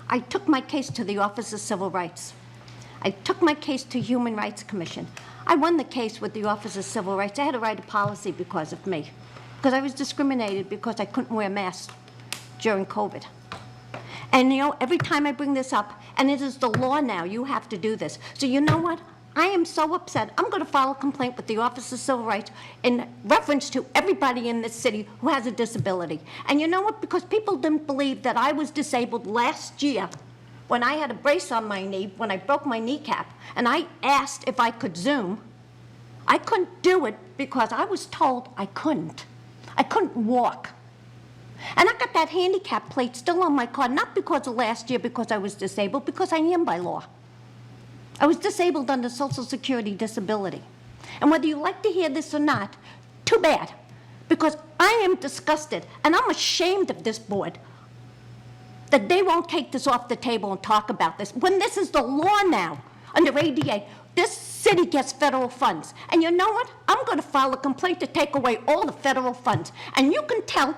I took my case to the Office of Civil Rights. I took my case to Human Rights Commission. I won the case with the Office of Civil Rights. I had to write a policy because of me, because I was discriminated because I couldn't wear masks. during COVID. And you know, every time I bring this up, and it is the law now, you have to do this. So you know what? I am so upset. I'm going to file a complaint with the Office of Civil Rights in reference to everybody in this city who has a disability. And you know what? Because people didn't believe that I was disabled last year when I had a brace on my knee, when I broke my kneecap, and I asked if I could Zoom. I couldn't do it because I was told I couldn't. I couldn't walk. And I got that handicap plate still on my car, not because of last year because I was disabled, because I am by law. I was disabled under Social Security disability. And whether you like to hear this or not, too bad, because I am disgusted and I'm ashamed of this board that they won't take this off the table and talk about this when this is the law now under ADA. This city gets federal funds. And you know what? I'm going to file a complaint to take away all the federal funds. And you can tell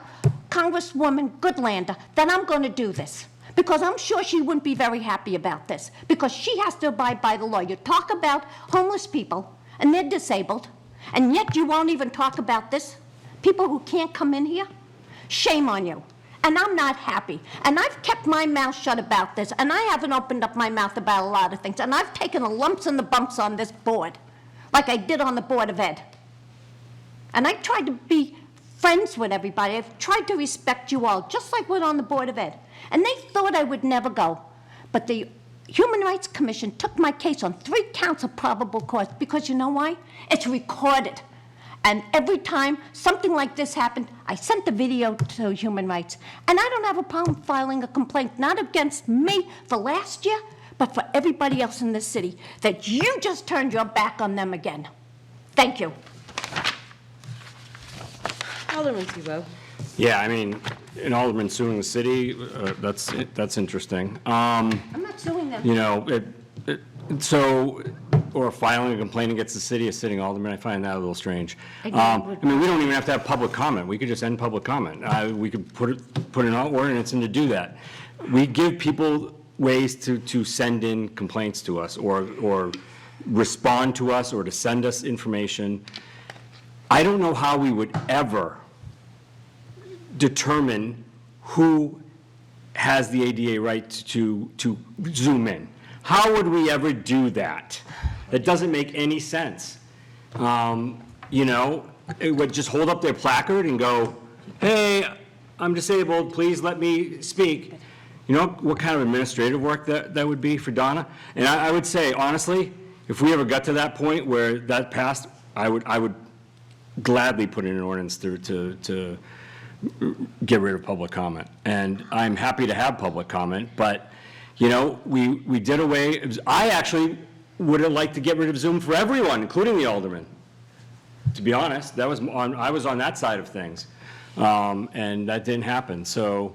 Congresswoman Goodlander that I'm going to do this, because I'm sure she wouldn't be very happy about this, because she has to abide by the law. You talk about homeless people, and they're disabled, and yet you won't even talk about this? People who can't come in here? Shame on you. And I'm not happy. And I've kept my mouth shut about this, and I haven't opened up my mouth about a lot of things, and I've taken the lumps and the bumps on this board, like I did on the Board of Ed. And I tried to be friends with everybody. I've tried to respect you all, just like we're on the Board of Ed. And they thought I would never go. But the Human Rights Commission took my case on 3 counts of probable cause, because you know why? It's recorded. And every time something like this happened, I sent the video to Human Rights. And I don't have a problem filing a complaint, not against me for last year, but for everybody else in this city, that you just turned your back on them again. Thank you. Alderman Tebow. Yeah, I mean, an alderman suing the city, that's interesting. I'm not suing them. You know, or filing a complaint against the city, a sitting alderman, I find that a little strange. I mean, we don't even have to have public comment. We could just end public comment. We could put an ordinance in to do that. We give people ways to send in complaints to us, or respond to us, or to send us information. I don't know how we would ever determine who has the ADA right to Zoom in. How would we ever do that? It doesn't make any sense. You know, it would just hold up their placard and go, hey, I'm disabled, please let me speak. You know what kind of administrative work that would be for Donna? And I would say, honestly, if we ever got to that point where that passed, I would gladly put in an ordinance to get rid of public comment. And I'm happy to have public comment, but, you know, we did away, I actually would have liked to get rid of Zoom for everyone, including the aldermen. To be honest, I was on that side of things. And that didn't happen. So,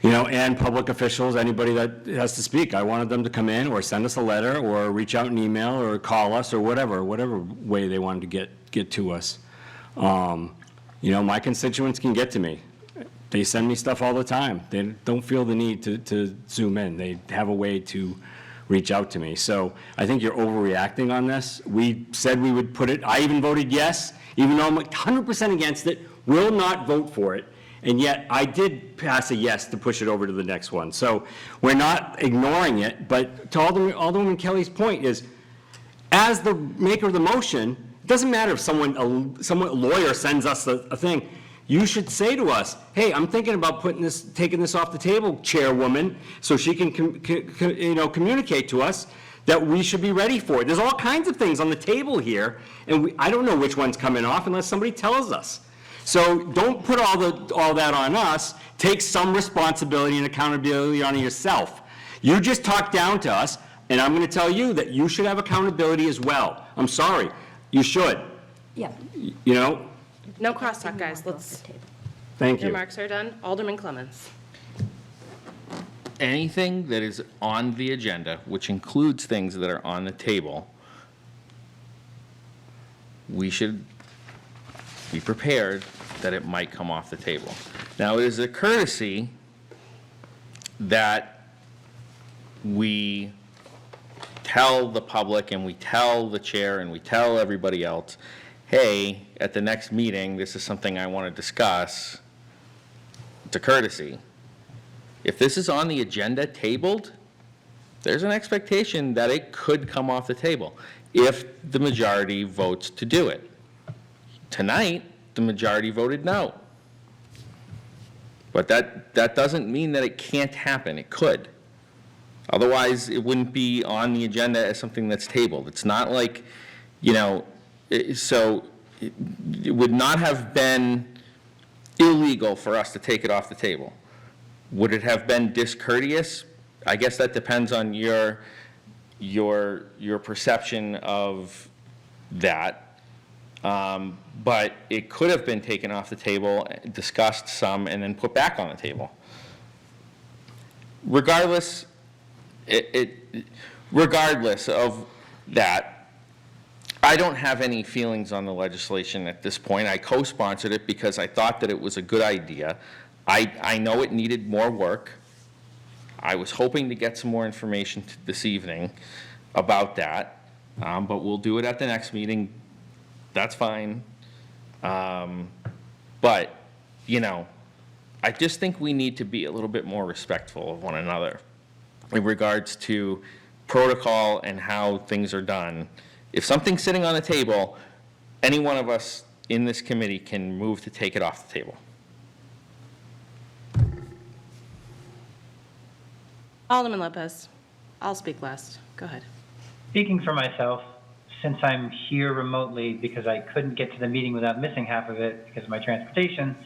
you know, and public officials, anybody that has to speak, I wanted them to come in or send us a letter or reach out an email or call us or whatever way they wanted to get to us. You know, my constituents can get to me. They send me stuff all the time. They don't feel the need to Zoom in. They have a way to reach out to me. So I think you're overreacting on this. We said we would put it, I even voted yes, even though I'm 100% against it, will not vote for it. And yet I did pass a yes to push it over to the next one. So we're not ignoring it, but to Alderman Kelly's point is, as the maker of the motion, it doesn't matter if a lawyer sends us a thing. You should say to us, hey, I'm thinking about taking this off the table, Chairwoman, so she can communicate to us that we should be ready for it. There's all kinds of things on the table here, and I don't know which one's coming off unless somebody tells us. So don't put all that on us. Take some responsibility and accountability on yourself. You just talked down to us, and I'm going to tell you that you should have accountability as well. I'm sorry, you should. Yeah. You know? No crosstalk, guys. Thank Your you. remarks are done. Alderman Clemmons. Anything that is on the agenda, which includes things that are on the table, we should be prepared that it might come off the table. Now, it is a courtesy that we tell the public and we tell the chair and we tell everybody else, hey, at the next meeting, this is something I want to discuss. It's a courtesy. If this is on the agenda tabled, there's an expectation that it could come off the table if the majority votes to do it. Tonight, the majority voted no. But that doesn't mean that it can't happen. It could. Otherwise, it wouldn't be on the agenda as something that's tabled. It's not like, so it would not have been illegal for us to take it off the table. Would it have been discourteous? I guess that depends on your perception of that. But it could have been taken off the table, discussed some, and then put back on the table. Regardless, regardless of that, I don't have any feelings on the legislation at this point. I co-sponsored it because I thought that it was a good idea. I know it needed more work. I was hoping to get some more information this evening about that, but we'll do it at the next meeting. That's fine. But, I just think we need to be a little bit more respectful of one another in regards to protocol and how things are done. If something's sitting on the table, any one of us in this committee can move to take it off the table. Alderman Lopez. I'll speak last. Go ahead. Speaking for myself, since I'm here remotely because I couldn't get to the meeting without missing half of it because of my transportation,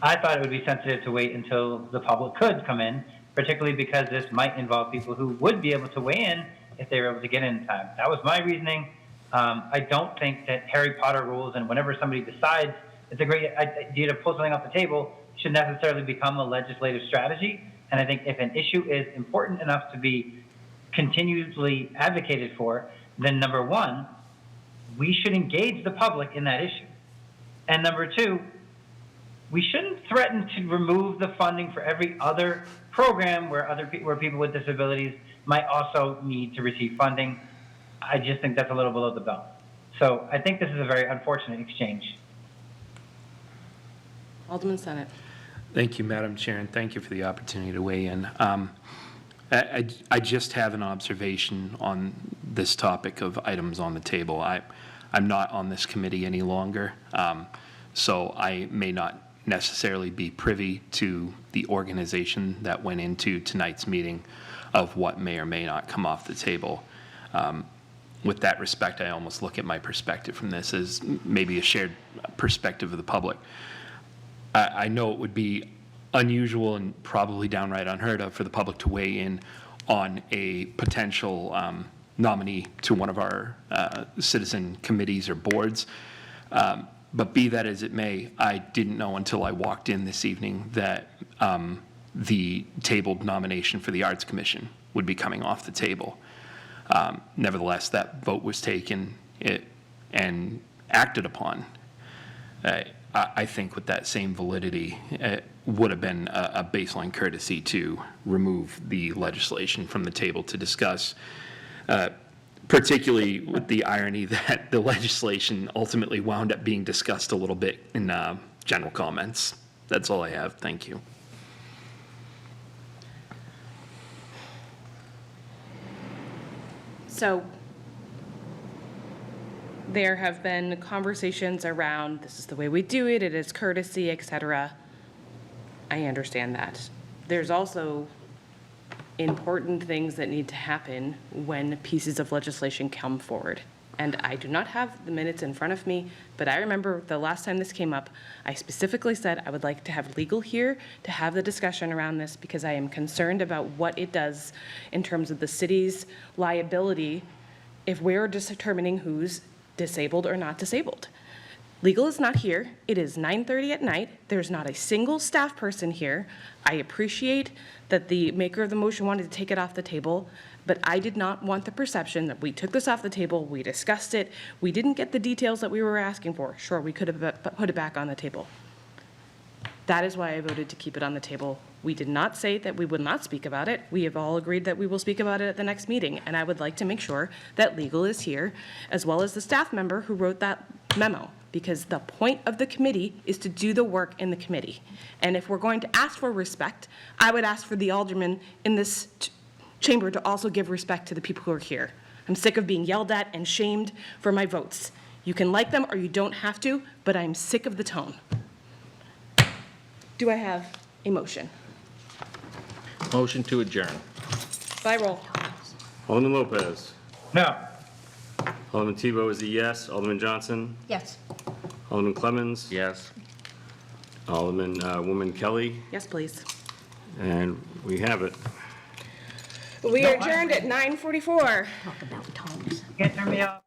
I thought it would be sensitive to wait until the public could come in, particularly because this might involve people who would be able to weigh in if they were able to get in time. That was my reasoning. I don't think that Harry Potter rules and whenever somebody decides it's a great idea to pull something off the table should necessarily become a legislative strategy. And I think if an issue is important enough to be continuously advocated for, then number one, we should engage the public in that issue. And number two, we shouldn't threaten to remove the funding for every other program where people with disabilities might also need to receive funding. I just think that's a little below the belt. So I think this is a very unfortunate exchange. Alderman Senate. Thank you, Madam Chair, and thank you for the opportunity to weigh in. I just have an observation on this topic of items on the table. I'm not on this committee any longer, so I may not necessarily be privy to the organization that went into tonight's meeting of what may or may not come off the table. With that respect, I almost look at my perspective from this as maybe a shared perspective of the public. I know it would be unusual and probably downright unheard of for the public to weigh in on a potential nominee to one of our citizen committees or boards. But be that as it may, I didn't know until I walked in this evening that the tabled nomination for the Arts Commission would be coming off the table. Nevertheless, that vote was taken and acted upon. I think with that same validity, it would have been a baseline courtesy to remove the legislation from the table to discuss, particularly with the irony that the legislation ultimately wound up being discussed a little bit in general comments. That's all I have. Thank you. So there have been conversations around this is the way we do it, it is courtesy, etc. I understand that. There's also important things that need to happen when pieces of legislation come forward. And I do not have the minutes in front of me, but I remember the last time this came up, I specifically said I would like to have legal here to have the discussion around this because I am concerned about what it does in terms of the city's liability if we're determining who's disabled or not disabled. Legal is not here. It is 9:30 at night. There's not a single staff person here. I appreciate that the maker of the motion wanted to take it off the table, but I did not want the perception that we took this off the table, we discussed it, we didn't get the details that we were asking for. Sure, we could have put it back on the table. That is why I voted to keep it on the table. We did not say that we would not speak about it. We have all agreed that we will speak about it at the next meeting, and I would like to make sure that legal is here, as well as the staff member who wrote that memo. because the point of the committee is to do the work in the committee. And if we're going to ask for respect, I would ask for the aldermen in this chamber to also give respect to the people who are here. I'm sick of being yelled at and shamed for my votes. You can like them or you don't have to, but I'm sick of the tone. Do I have a motion? Motion to adjourn. By roll. Alderman Lopez. No. Alderman Tebow is a yes. Alderman Johnson. Yes. Alderman Clemmons. Yes. Alderman Woman Kelly. Yes, please. And we have it. We are adjourned at 9:44. Talk about tones. Can't turn me off.